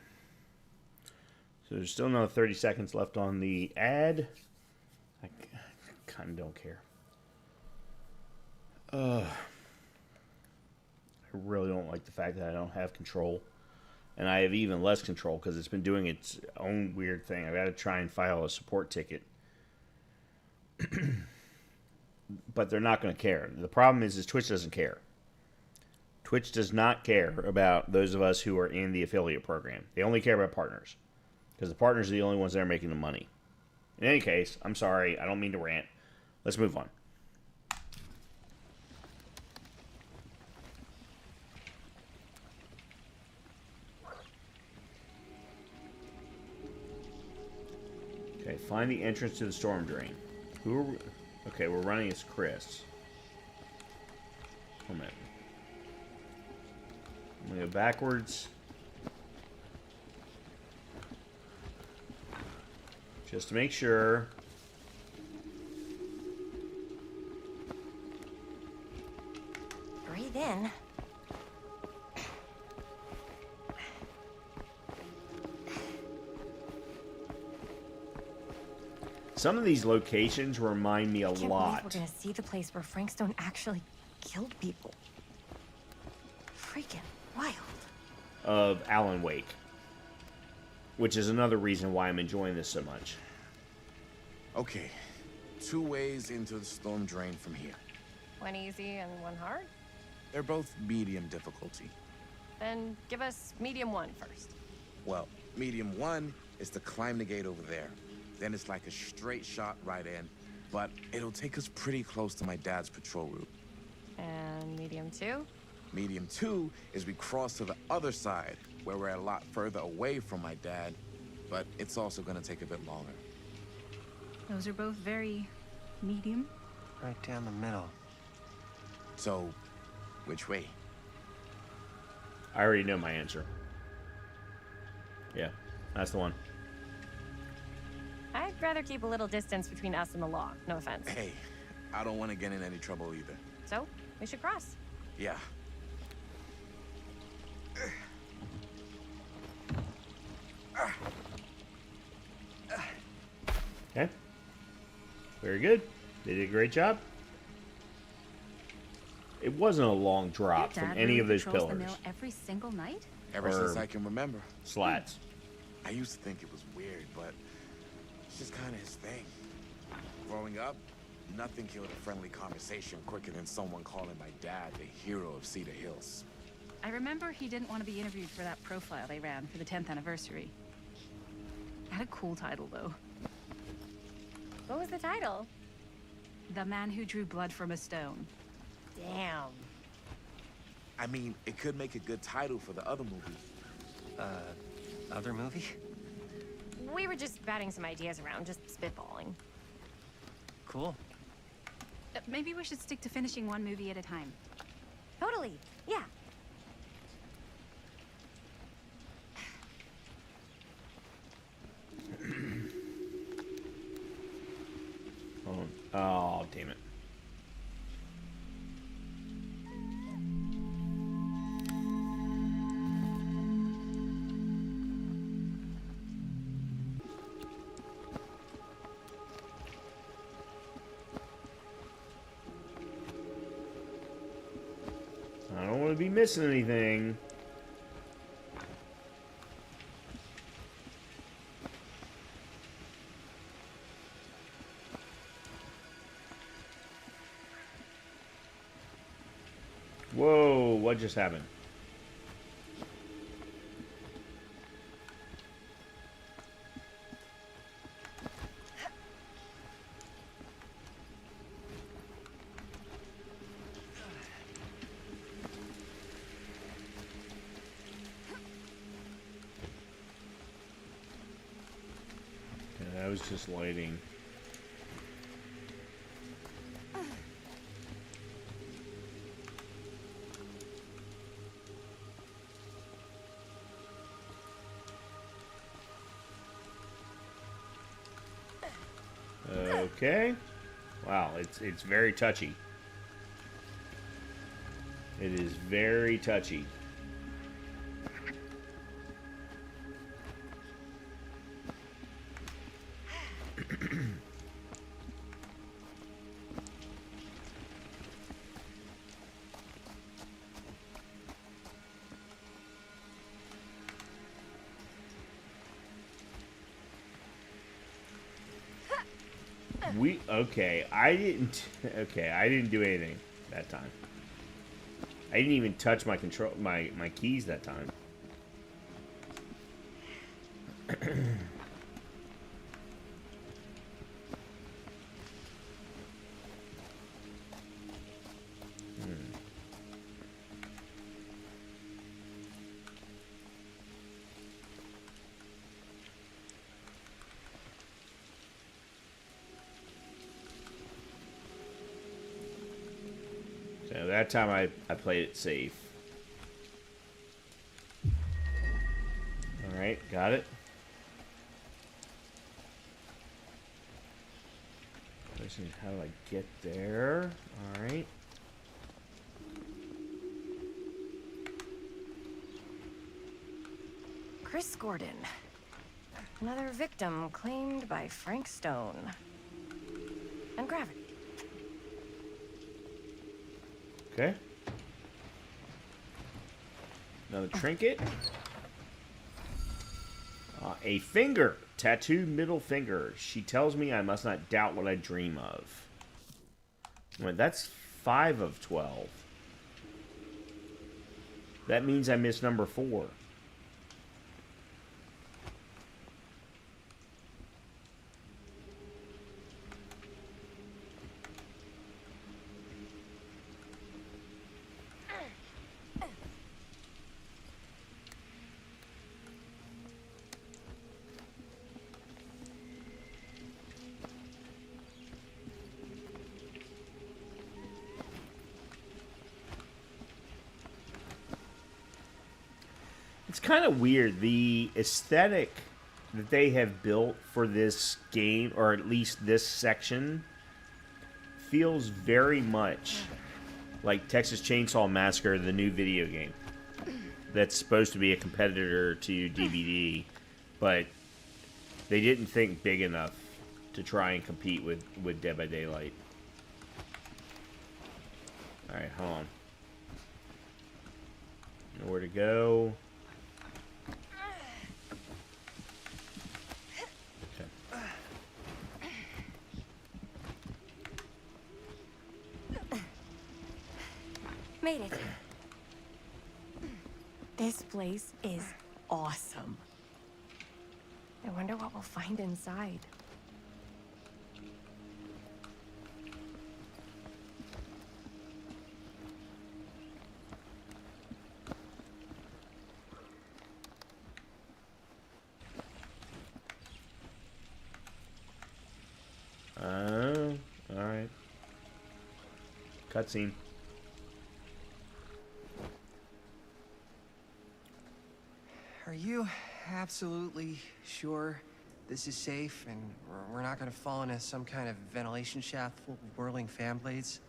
So there's still another 30 seconds left on the ad. I kind of don't care. I really don't like the fact that I don't have control. And I have even less control because it's been doing its own weird thing. I've got to try and file a support ticket. But they're not going to care. The problem is Twitch doesn't care. Twitch does not care about those of us who are in the affiliate program. They only care about partners. Because the partners are the only ones that are making the money. In any case, I'm sorry. I don't mean to rant. Let's move on. Okay, find the entrance to the storm drain. Who are we? Okay, we're running as Chris. Hold a minute. I'm going to go backwards. Just to make sure.
Breathe in.
Some of these locations remind me a
Can't believe
lot
we're gonna see the place where Frank Stone actually killed people. Freaking wild.
of Alan Wake. Which is another reason why I'm enjoying this so much.
Okay, 2 ways into the storm drain from here.
One easy and one hard?
They're both medium difficulty.
Then give us medium one first.
Well, medium 1 is to climb the gate over there. Then it's like a straight shot right in, but it'll take us pretty close to my dad's patrol route.
And medium two?
Medium 2 is we cross to the other side, where we're a lot further away from my dad, but it's also gonna take a bit longer.
Those are both very medium.
Right down the middle.
So, which way?
I already know my answer. Yeah, that's the one.
I'd rather keep a little distance between us and the law. No offense.
Hey, I don't want to get in any trouble either.
So, we should cross.
Yeah.
Okay. Very good. They did a great job. It wasn't a long drop from any of those pillars.
The mill every single night?
Ever since I can remember.
Slats.
I used to think it was weird, but it's just kind of his thing. Growing up, nothing killed a friendly conversation quicker than someone calling my dad the hero of Cedar Hills.
I remember he didn't want to be interviewed for that profile they ran for the 10th anniversary. Had a cool title, though.
What was the title?
The Man Who Drew Blood from a Stone.
Damn.
I mean, it could make a good title for the other movie.
Other movie?
We were just batting some ideas around, just spitballing.
Cool.
Maybe we should stick to finishing one movie at a time.
Totally. Yeah.
Oh, damn it. I don't want to be missing anything. Whoa, what just happened? Okay, that was just lighting. Okay. Wow, it's very touchy. It is very touchy. I didn't do anything that time. I didn't even touch my my keys that time. So that time I played it safe. Alright, got it. Question is, how do I get there? Alright.
Chris Gordon. Another victim claimed by Frank Stone. And gravity.
Okay. Another trinket. A finger. Tattooed middle finger. She tells me I must not doubt what I dream of. Well, that's 5 of 12. That means I missed number 4. It's kind of weird. The aesthetic that they have built for this game, or at least this section, feels very much like Texas Chainsaw Massacre, the new video game. That's supposed to be a competitor to DVD, but they didn't think big enough to try and compete with Dead by Daylight. Alright, hold on. Nowhere to go.
Made it. This place is awesome. I wonder what we'll find inside.
Alright. Cutscene.
Are you absolutely sure this is safe and we're not gonna fall into some kind of ventilation shaft full of whirling fan blades?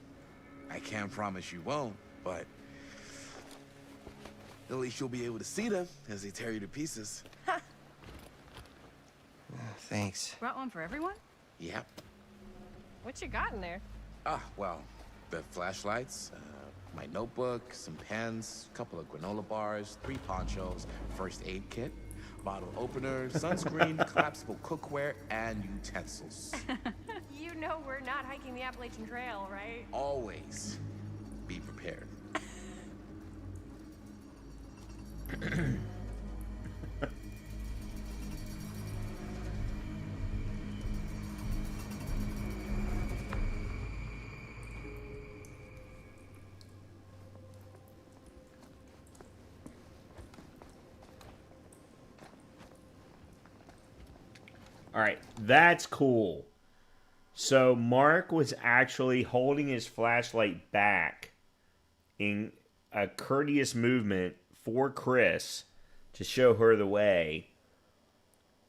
I can't promise you won't, but at least you'll be able to see them as they tear you to pieces.
Thanks.
Brought one for everyone?
Yep.
What you got in there?
Well, the flashlights, my notebook, some pens, a couple of granola bars, 3 ponchos, first aid kit, bottle opener, sunscreen, collapsible cookware, and utensils.
You know we're not hiking the Appalachian Trail, right?
Always be prepared.
Alright, that's cool. So Mark was actually holding his flashlight back in a courteous movement for Chris to show her the way.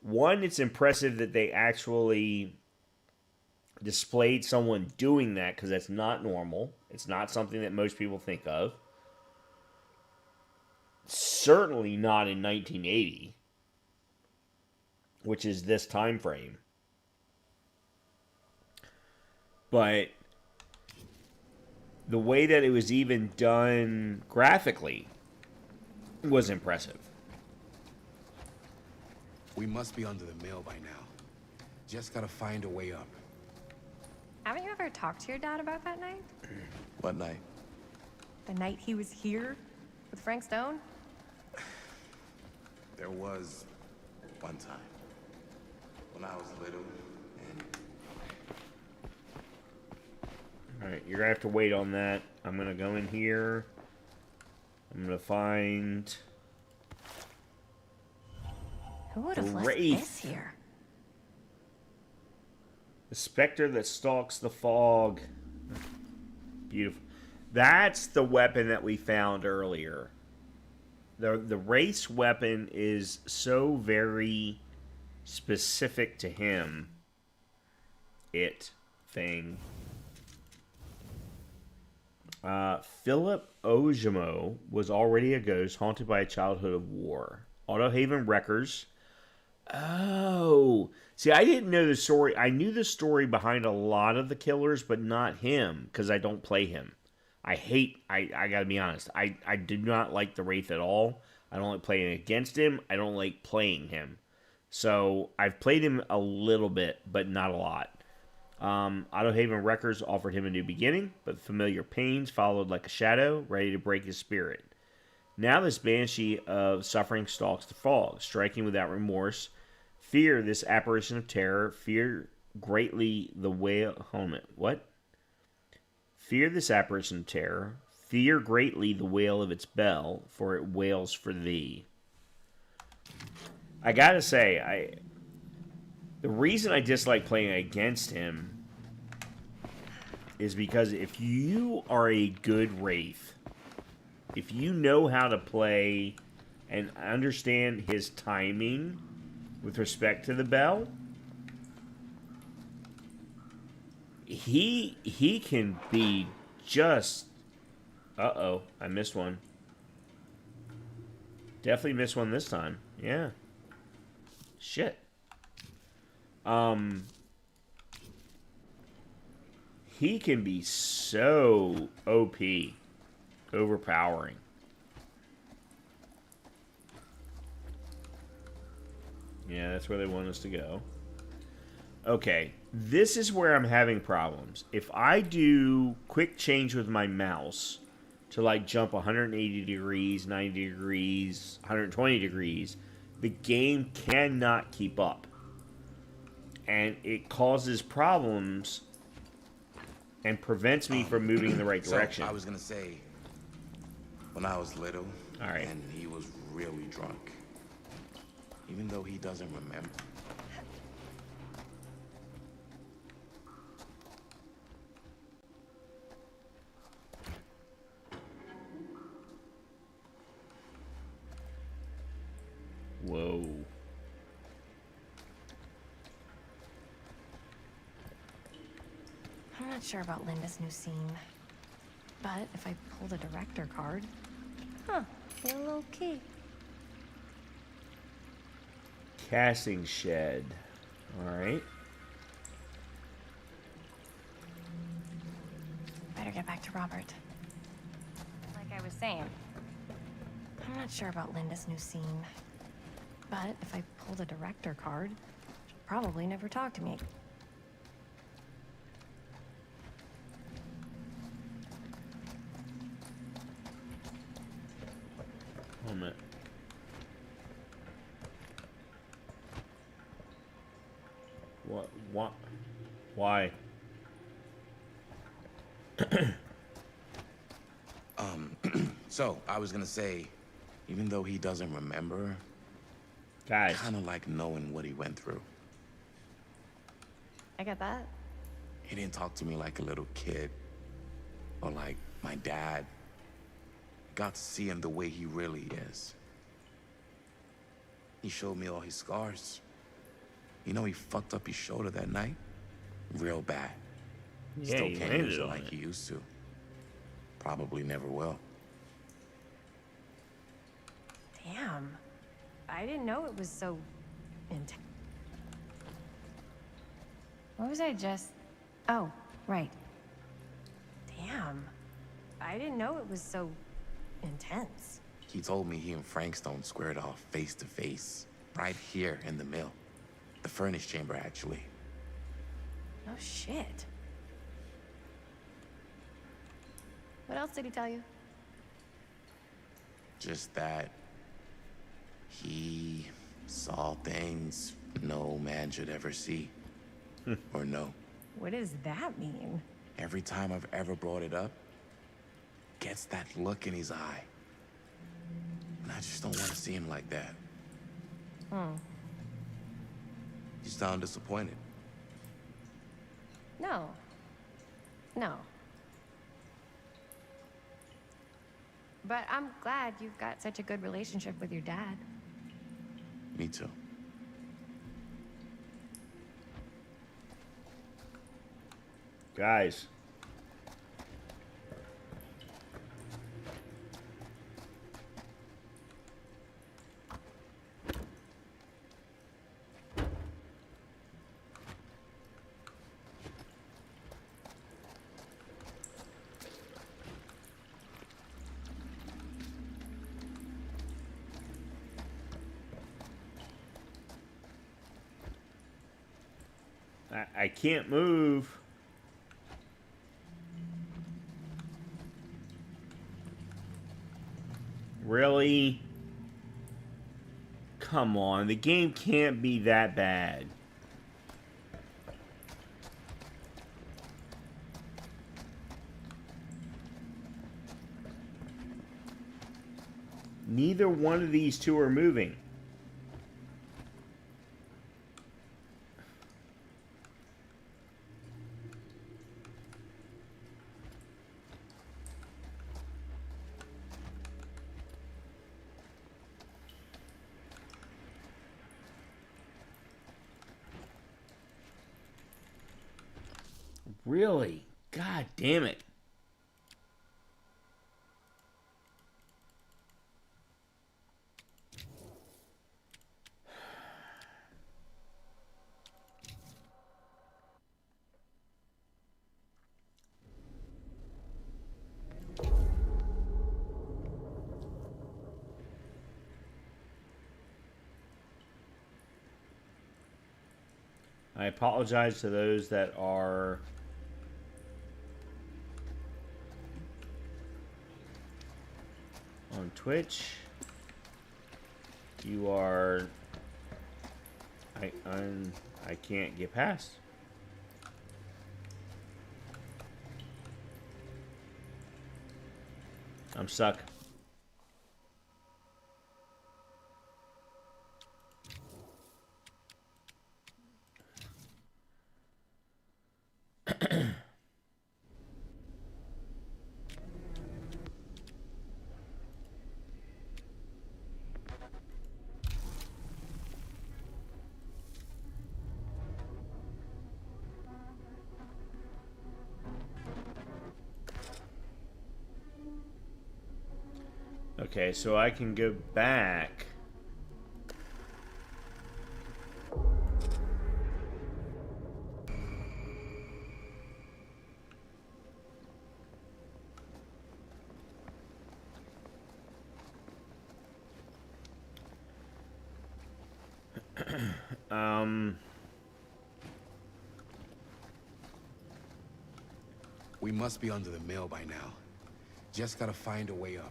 One, it's impressive that they actually displayed someone doing that, because that's not normal. It's not something that most people think of. Certainly not in 1980, which is this time frame. But the way that it was even done graphically was impressive.
We must be under the mill by now. Just gotta find a way up.
Haven't you ever talked to your dad about that night?
What night?
The night he was here with Frank Stone?
There was one time when I was little and...
Alright, you're gonna have to wait on that. I'm gonna go in here. I'm gonna find...
Who would have left
Wraith.
this here?
The specter that stalks the fog. Beautiful. That's the weapon that we found earlier. The Wraith's weapon is so very specific to him. It thing. Philip Ojimo was already a ghost haunted by a childhood of war. Autohaven Wreckers. Oh, see, I didn't know the story. I knew the story behind a lot of the killers, but not him, because I don't play him. I gotta be honest, I do not like the Wraith at all. I don't like playing against him. I don't like playing him. So, I've played him a little bit, but not a lot. Autohaven Wreckers offered him a new beginning, but familiar pains followed like a shadow, ready to break his spirit. Now this banshee of suffering stalks the fog, striking without remorse. Fear this apparition of terror. Fear greatly the wail... Hold on. What? Fear this apparition of terror. Fear greatly the wail of its bell, for it wails for thee. I gotta say, the reason I dislike playing against him is because if you are a good Wraith, if you know how to play and understand his timing with respect to the bell, he can be just... Uh-oh, I missed one. Definitely missed one this time. Yeah. Shit. He can be so OP. Overpowering. Yeah, that's where they want us to go. Okay, this is where I'm having problems. If I do quick change with my mouse to like jump 180 degrees, 90 degrees, 120 degrees, the game cannot keep up. And it causes problems and prevents me from moving in the right direction.
So I was gonna say, when I was little, and he was really drunk, even though he doesn't remember.
Whoa.
I'm not sure about Linda's new scene. But if I pull the director card... Huh, feel low key.
Casting shed. Alright.
Better get back to Robert. Like I was saying, I'm not sure about Linda's new scene. But if I pull the director card, she'll probably never talk to me.
Hold a minute. What? Why?
So, I was gonna say, even though he doesn't remember,
guys,
kind of like knowing what he went through.
I get that.
He didn't talk to me like a little kid, or like my dad. Got to see him the way he really is. He showed me all his scars. You know, he fucked up his shoulder that night. Real bad.
Yeah,
Still
you
can't
landed
use it
on
like
it.
he used to. Probably never will.
Damn. I didn't know it was so intense.
What was I just... Oh, right.
Damn. I didn't know it was so intense.
He told me he and Frankstone squared off face to face, right here in the mill. The furnace chamber, actually.
Oh, shit. What else did he tell you?
Just that he saw things no man should ever see or know.
What does that mean?
Every time I've ever brought it up, gets that look in his eye. And I just don't want to see him like that. You sound disappointed.
No. No. But I'm glad you've got such a good relationship with your dad.
Me too.
Guys. I can't move. Really? Come on, the game can't be that bad. Neither one of these two are moving. Really? God damn it. I apologize to those that are on Twitch. You are I can't get past. I'm stuck. Okay, so I can go back.
We must be under the mill by now. Just gotta find a way up.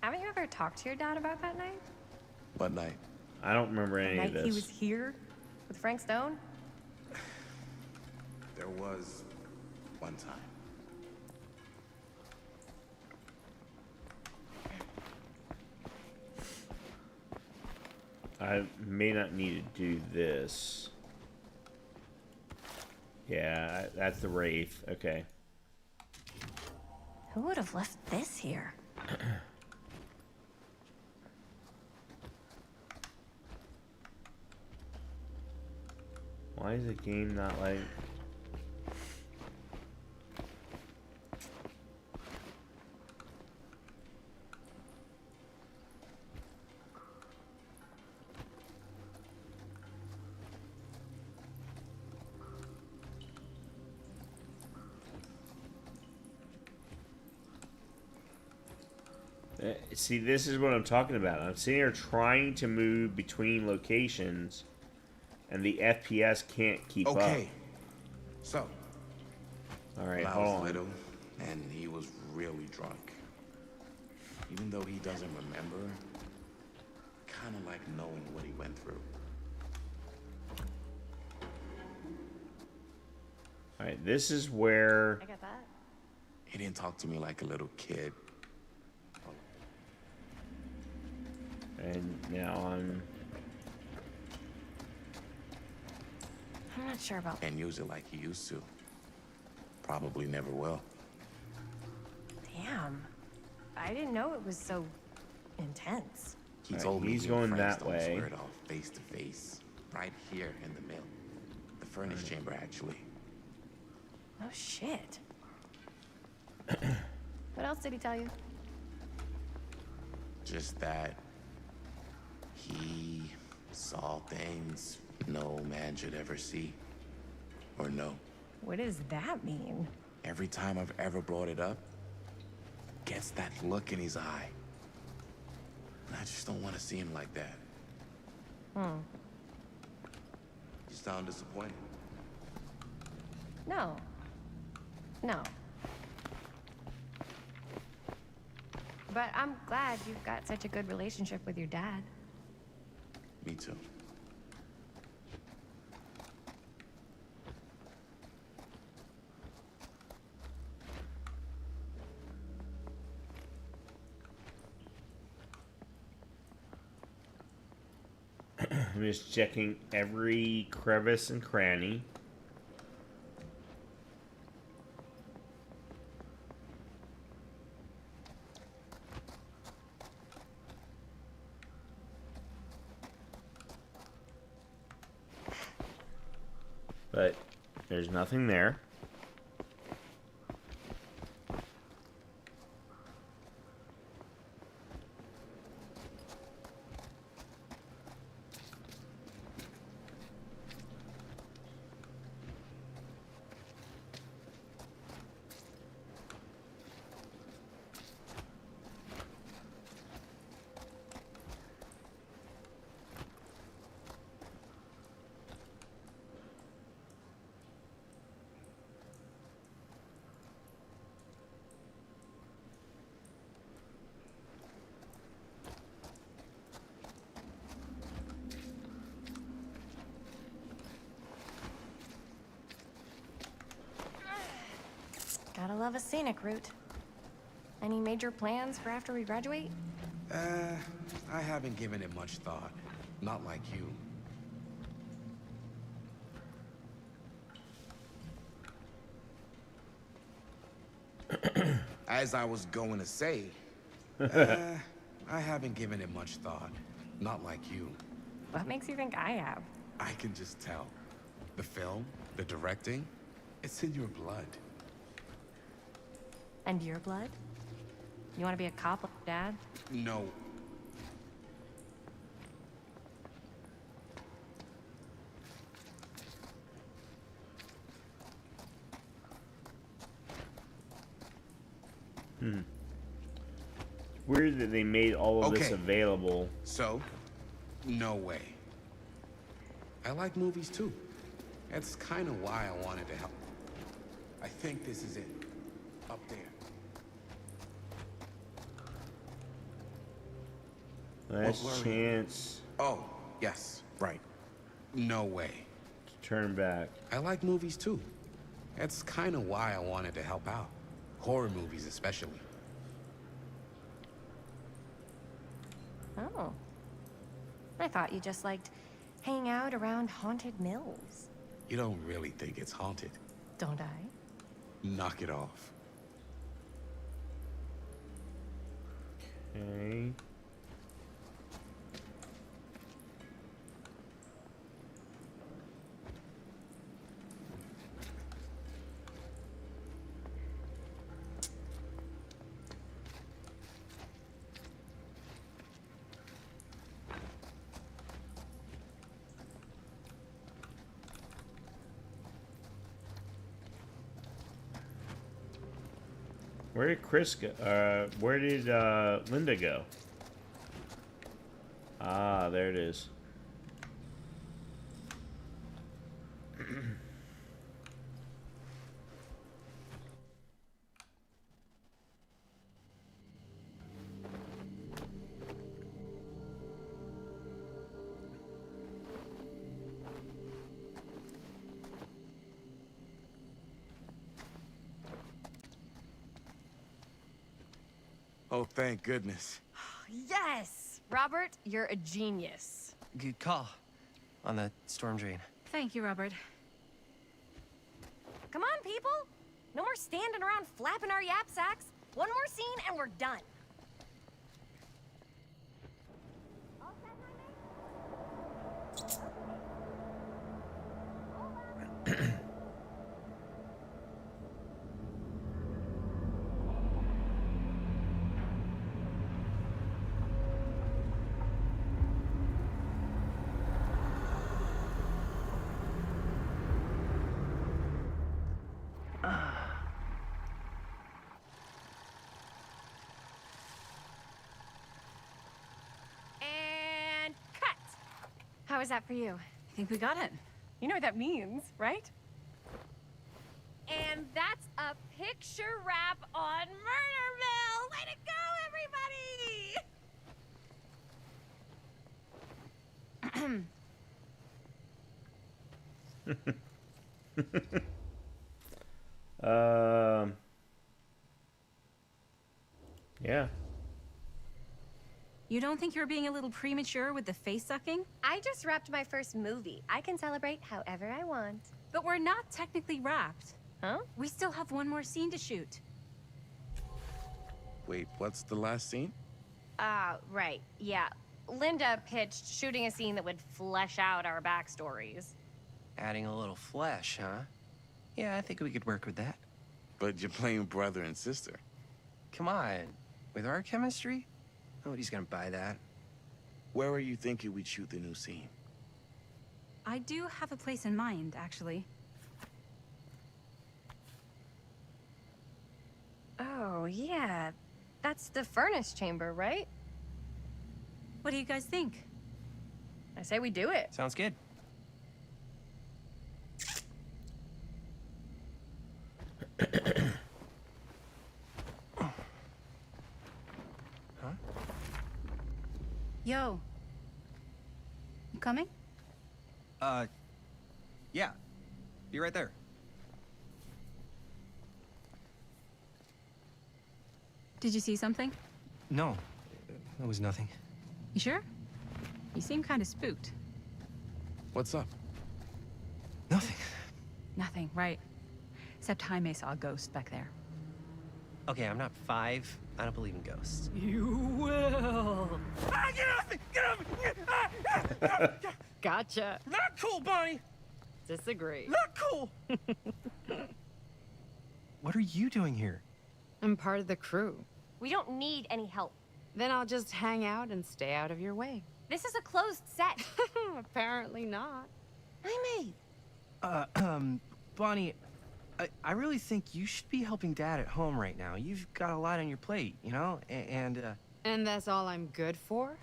Haven't you ever talked to your dad about that night?
What night?
I don't remember
The
any
night
of this.
he was here with Frank Stone?
There was one time.
I may not need to do this. Yeah, that's the Wraith. Okay.
Who would have left this here?
Well, Why is the game not like... See, this is what I'm talking about. I'm sitting here trying to move between locations, and the FPS can't keep up.
Okay. So.
All right,
when I
hold
was
on.
little, and he was really drunk. Even though he doesn't remember, kind of like knowing what he went through.
All right, this is where...
I got that.
He didn't talk to me like a little kid.
And now I'm
not sure about...
And use it like he used to. Probably never will.
Damn. I didn't know it was so intense.
He told me
he's
he and
going
Frank
that
Stone
way.
squared off face to face, right here in the mill. The furnace chamber, actually.
Oh, shit. What else did he tell you?
Just that he saw things no man should ever see or know.
What does that mean?
Every time I've ever brought it up, gets that look in his eye. And I just don't want to see him like that.
Hmm.
You sound disappointed.
No. No. But I'm glad you've got such a good relationship with your dad.
Me too.
I'm just checking every crevice and cranny. But there's nothing there.
Gotta love a scenic route. Any major plans for after we graduate?
I haven't given it much thought. Not like you. As I was going to say, I haven't given it much thought. Not like you.
What makes you think I have?
I can just tell. The film, the directing, it's in your blood.
And your blood? You want to be a cop like Dad?
No.
Weird that they made all of this available.
So, no way. I like movies too. That's kind of why I wanted to help. I think this is it. Up there.
Last chance
Oh, yes, right. No way.
to turn back.
I like movies too. That's kind of why I wanted to help out. Horror movies especially.
Oh. I thought you just liked hanging out around haunted mills.
You don't really think it's haunted.
Don't I?
Knock it off.
Okay. Where did Chris go? Where did Linda go? Ah, there it is.
Oh, thank goodness.
Yes! Robert, you're a genius.
Good call on the storm drain.
Thank you, Robert.
Come on, people! No more standing around flapping our yap sacks. One more scene and we're done. And cut! How was that for you?
I think we got it.
You know what that means, right? And that's a picture wrap on Murderville! Way to go, everybody!
Yeah.
You don't think you're being a little premature with the face sucking?
I just wrapped my first movie. I can celebrate however I want.
But we're not technically wrapped.
Huh?
We still have one more scene to shoot.
Wait, what's the last scene?
Right. Yeah. Linda pitched shooting a scene that would flesh out our backstories.
Adding a little flesh, huh? Yeah, I think we could work with that.
But you're playing brother and sister.
Come on. With our chemistry? Nobody's gonna buy that.
Where are you thinking we'd shoot the new scene?
I do have a place in mind, actually.
Oh, yeah. That's the furnace chamber, right?
What do you guys think?
I say we do it.
Sounds good. Huh?
Yo. You coming?
Yeah. Be right there.
Did you see something?
No, that was nothing.
You sure? You seem kind of spooked.
What's up?
Nothing.
Nothing, right. Except Jaime saw a ghost back there.
Okay, I'm not 5. I don't believe in ghosts.
You will.
Ah, get off me! Get off me!
Gotcha.
Not cool, Bonnie!
Disagree.
Not cool!
What are you doing here?
I'm part of the crew.
We don't need any help.
Then I'll just hang out and stay out of your way.
This is a closed set.
Apparently not.
Bonnie, I really think you should be helping Dad at home right now. You've got a lot on your plate, you know? And
that's all I'm good for?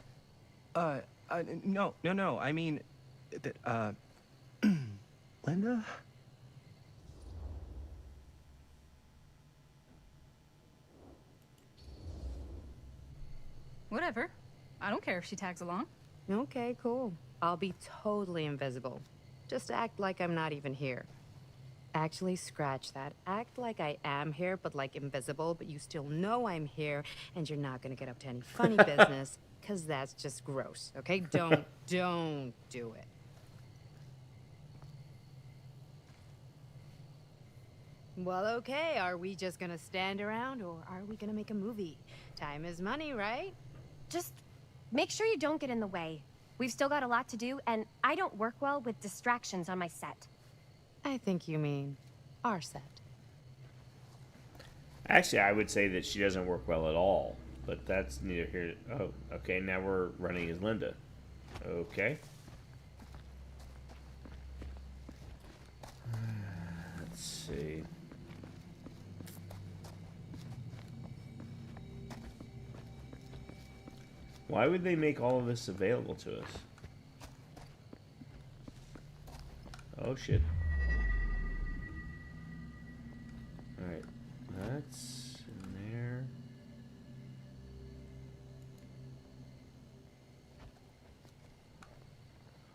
no. I mean, Linda?
Whatever. I don't care if she tags along.
Okay, cool. I'll be totally invisible. Just act like I'm not even here. Actually, scratch that. Act like I am here, but like invisible, but you still know I'm here, and you're not gonna get up to any funny business, because that's just gross, okay? Don't do it. Well, okay, are we just gonna stand around, or are we gonna make a movie? Time is money, right?
Just make sure you don't get in the way. We've still got a lot to do, and I don't work well with distractions on my set.
I think you mean our set.
Actually, I would say that she doesn't work well at all, but that's neither here. Oh, okay, now we're running as Linda. Okay. Let's see. Why would they make all of this available to us? Oh shit. Alright, that's in there.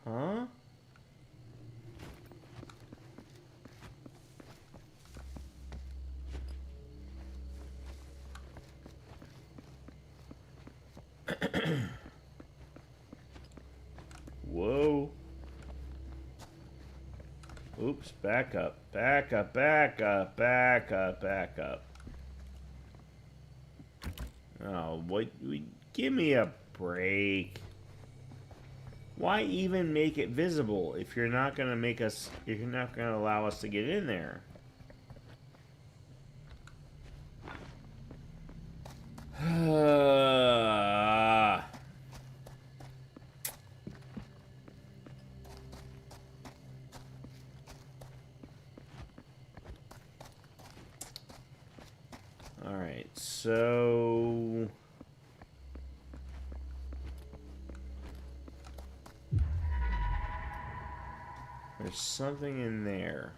Huh? Whoa. Oops, back up, back up, back up, back up, back up. Oh, what? Give me a break. Why even make it visible if you're not gonna make us, if you're not gonna allow us to get in there? Alright, so... there's something in there.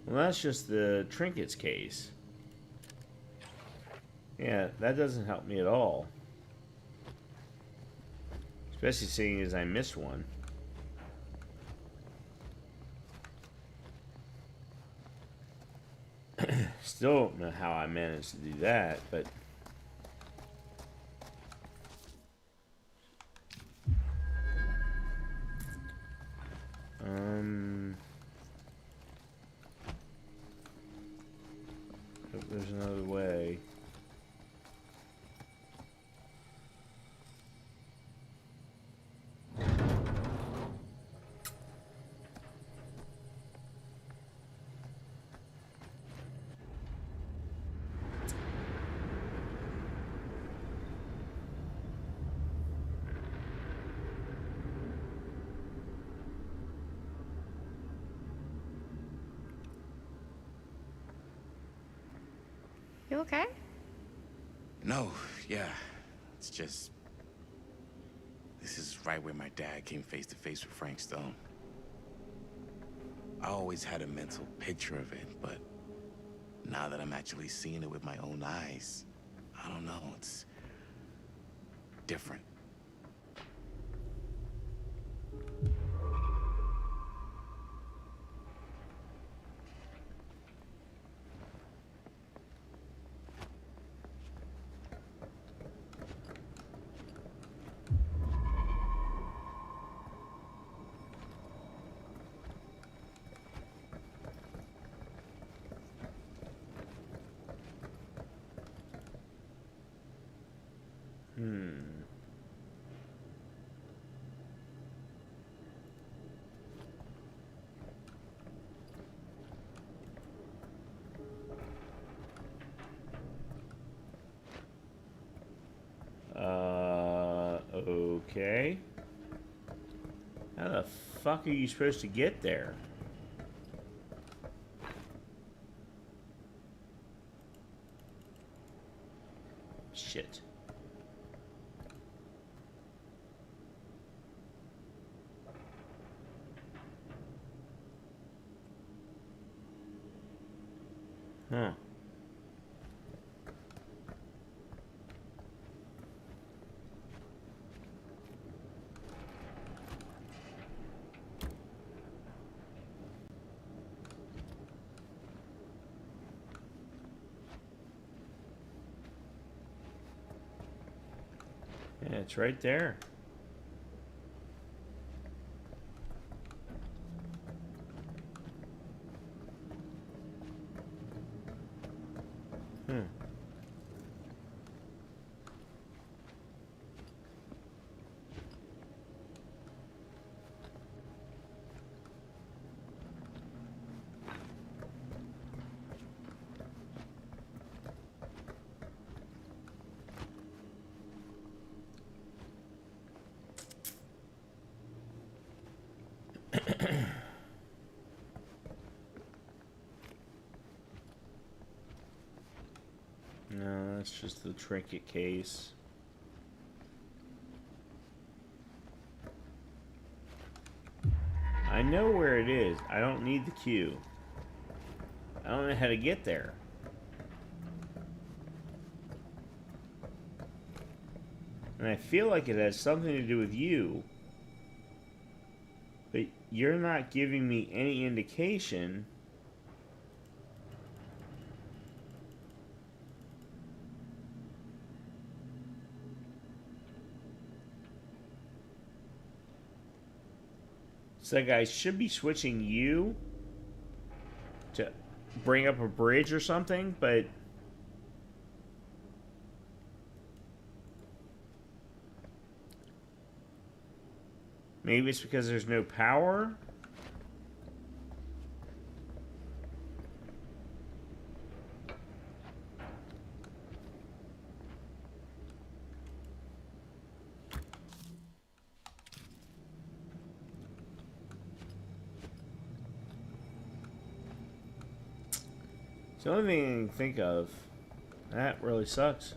Well, that's just the trinkets case. Yeah, that doesn't help me at all. Especially seeing as I missed one. Still don't know how I managed to do that, but... hope there's another way.
You okay?
No, yeah. It's just... this is right where my dad came face to face with Frank Stone. I always had a mental picture of it, but now that I'm actually seeing it with my own eyes, I don't know, it's different. Okay. How the fuck are you supposed to get there? Shit. Huh. Yeah, it's right there.
That's just the trinket case. I know where it is. I don't need the queue. I don't know how to get there. And I feel like it has something to do with you. But you're not giving me any indication. It's like I should be switching you to bring up a bridge or something, but maybe it's because there's no power. It's the only thing I can think of. That really sucks.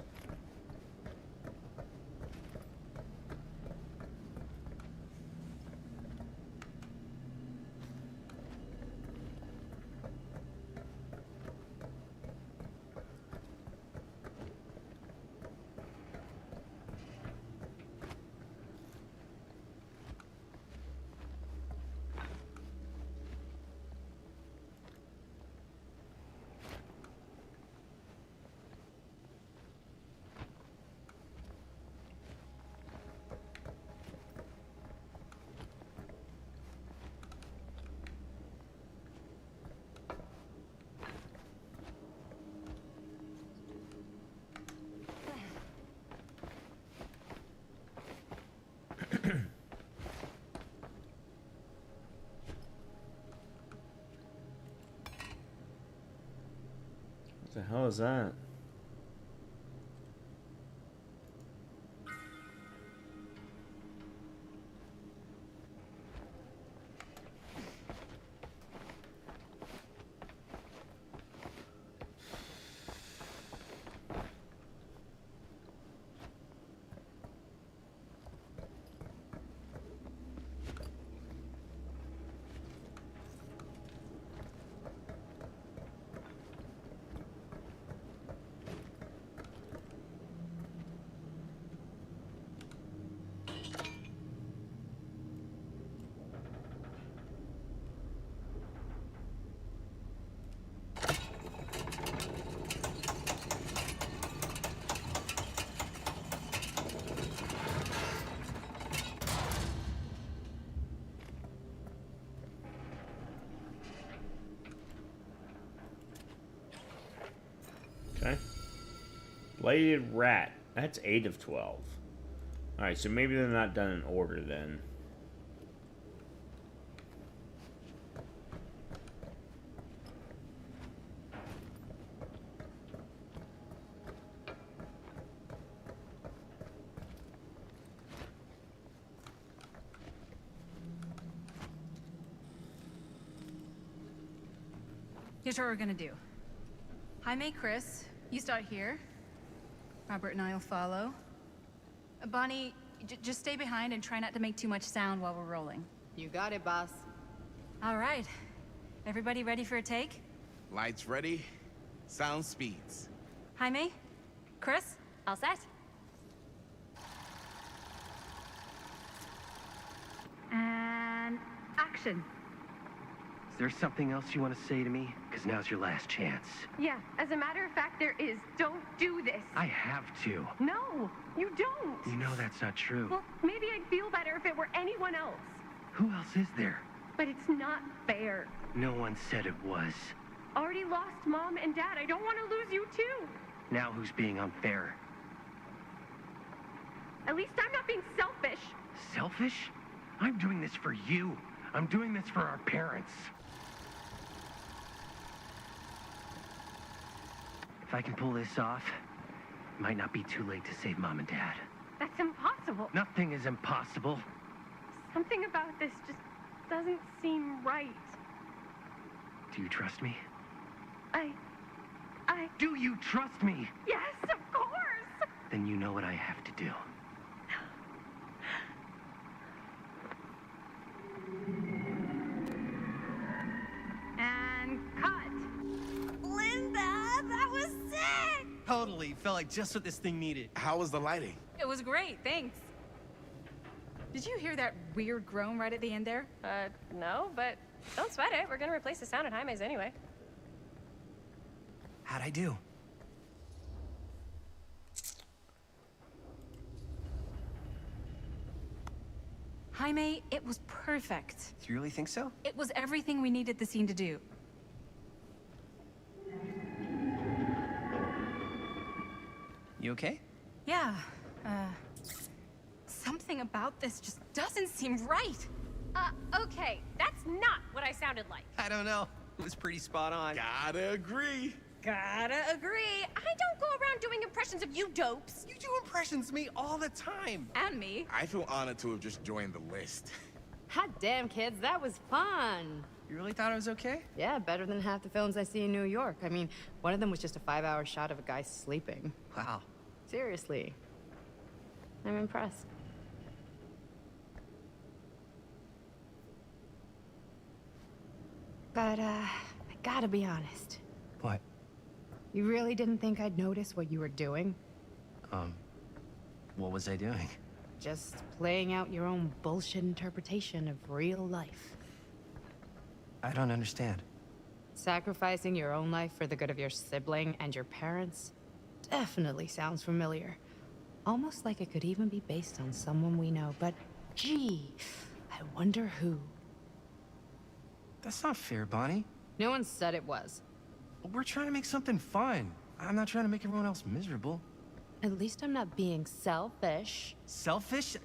What the hell is that? Okay. Bladed rat. That's 8 of 12. Alright, so maybe they're not done in order then.
Here's what we're gonna do. Jaime, Chris, you start here. Robert and I'll follow. Bonnie, just stay behind and try not to make too much sound while we're rolling.
You got it, boss.
All right. Everybody ready for a take?
Lights ready, sound speeds.
Jaime? Chris?
All set?
And action.
Is there something else you want to say to me? Because now's your last chance.
Yeah, as a matter of fact, there is. Don't do this.
I have to.
No, you don't.
You know that's not true.
Well, maybe I'd feel better if it were anyone else.
Who else is there?
But it's not fair.
No one said it was.
Already lost Mom and Dad. I don't want to lose you too.
Now who's being unfair?
At least I'm not being selfish.
Selfish? I'm doing this for you. I'm doing this for our parents. If I can pull this off, it might not be too late to save Mom and Dad.
That's impossible.
Nothing is impossible.
Something about this just doesn't seem right.
Do you trust me?
I...
Do you trust me?
Yes, of
then you know what I have to do.
And cut.
Linda, that was sick!
Totally. Felt like just what this thing needed.
How was the lighting?
It was great, thanks. Did you hear that weird groan right at the end there?
No, but don't sweat it. We're gonna replace the sound at Jaime's anyway.
How'd I do?
Jaime, it was perfect.
Do you really think so?
It was everything we needed the scene to do.
You okay?
Yeah, something about this just doesn't seem right.
Okay, that's not what I sounded like.
I don't know. It was pretty spot on.
Gotta agree.
Gotta agree. I don't go around doing impressions of you dopes.
You do impressions of me all the time.
And me.
I feel honored to have just joined the list.
Hot damn, kids, that was fun.
You really thought it was okay?
Yeah, better than half the films I see in New York. I mean, one of them was just a 5-hour shot of a guy sleeping.
Wow.
Seriously. I'm impressed. But, I gotta be honest.
What?
You really didn't think I'd notice what you were doing?
What was I doing?
Just playing out your own bullshit interpretation of real life.
I don't understand.
Sacrificing your own life for the good of your sibling and your parents definitely sounds familiar. Almost like it could even be based on someone we know, but gee, I wonder who.
That's not fair, Bonnie.
No one said it was.
We're trying to make something fun. I'm not trying to make everyone else miserable.
At least I'm not being selfish.
Selfish?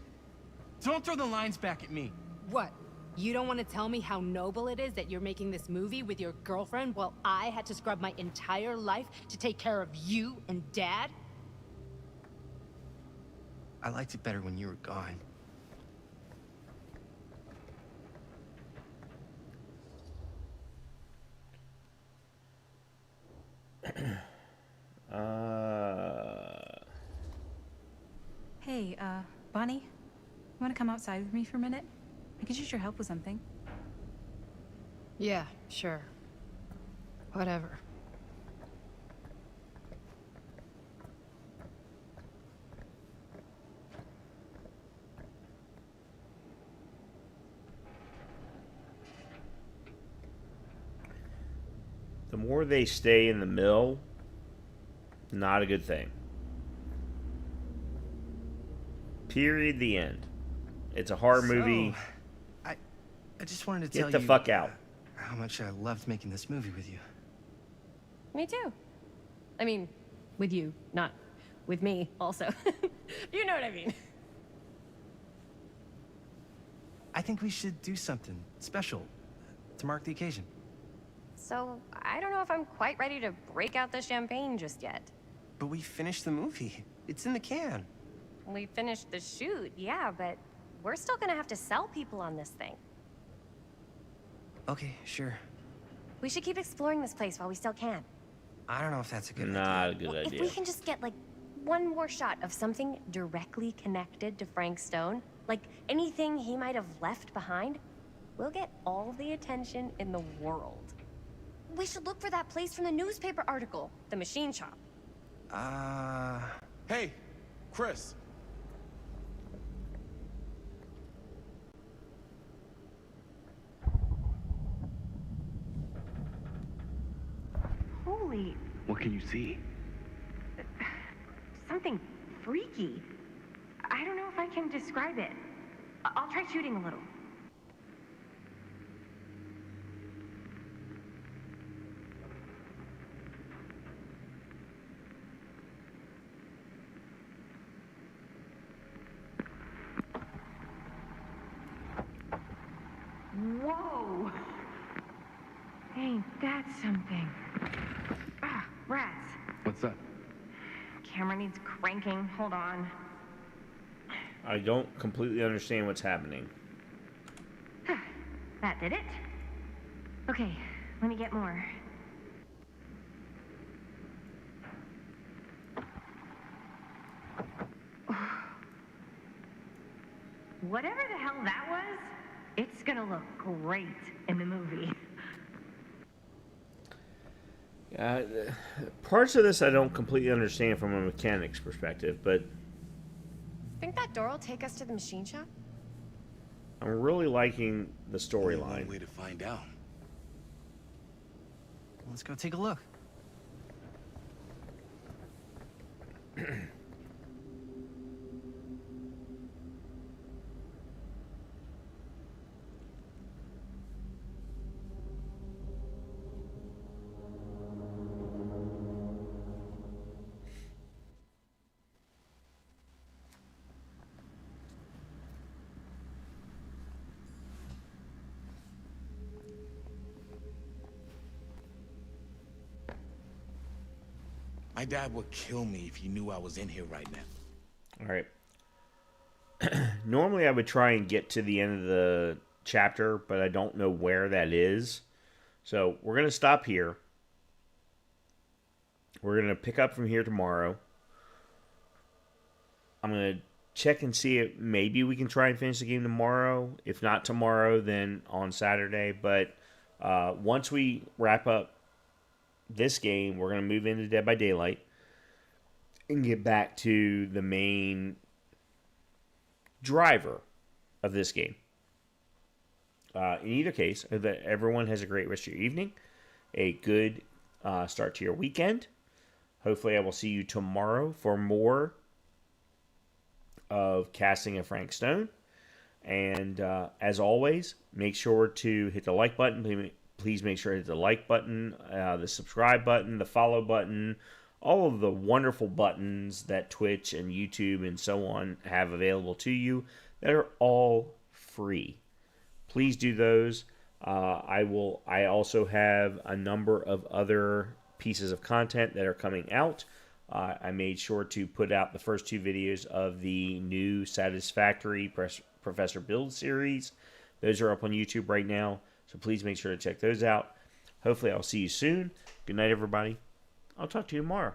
Don't throw the lines back at me.
What? You don't want to tell me how noble it is that you're making this movie with your girlfriend while I had to scrub my entire life to take care of you and Dad?
I liked it better when you were gone.
Hey, Bonnie, you want to come outside with me for a minute? I could use your help with something.
Yeah, sure. Whatever.
The more they stay in the mill, not a good thing. Period. The end. It's a horror movie.
I just wanted to tell
you. Get the fuck out.
How much I loved making this movie with you.
Me too. I mean, with you, not with me, also. You know what I mean.
I think we should do something special to mark the occasion.
So, I don't know if I'm quite ready to break out the champagne just yet.
But we finished the movie. It's in the can.
We finished the shoot, yeah, but we're still gonna have to sell people on this thing.
Okay, sure.
We should keep exploring this place while we still can.
I don't know if that's a good idea.
Not a good
If
idea.
we can just get, like, one more shot of something directly connected to Frank Stone, like anything he might have left behind, we'll get all the attention in the world. We should look for that place from the newspaper article, the machine shop.
Hey, Chris.
Holy,
What can you see?
something freaky. I don't know if I can describe it. I'll try shooting a little. Whoa! Ain't that something? Ah, rats.
What's up?
Camera needs cranking. Hold on.
I don't completely understand what's happening.
That did it? Okay, let me get more. whatever the hell that was, it's gonna look great in the movie.
Parts of this I don't completely understand from a mechanic's perspective, but
Think that door will take us to the machine shop?
I'm really liking the
Only
storyline.
one way to find out.
Let's go take a look.
My dad would kill me if he knew I was in here right now.
All right. Normally I would try and get to the end of the chapter, but I don't know where that is. So we're going to stop here. We're going to pick up from here tomorrow. I'm going to check and see if maybe we can try and finish the game tomorrow. If not tomorrow, then on Saturday. But once we wrap up this game, we're going to move into Dead by Daylight and get back to the main driver of this game. In either case, that everyone has a great rest of your evening, a good start to your weekend. Hopefully I will see you tomorrow for more of Casting of Frank Stone. And as always, make sure to hit the like button. Please make sure to hit the like button, the subscribe button, the follow button, all of the wonderful buttons that Twitch and YouTube and so on have available to you that are all free. Please do those. I also have a number of other pieces of content that are coming out. I made sure to put out the first 2 videos of the new Satisfactory Professor Build series. Those are up on YouTube right now. So please make sure to check those out. Hopefully I'll see you soon. Good night, everybody. I'll talk to you tomorrow.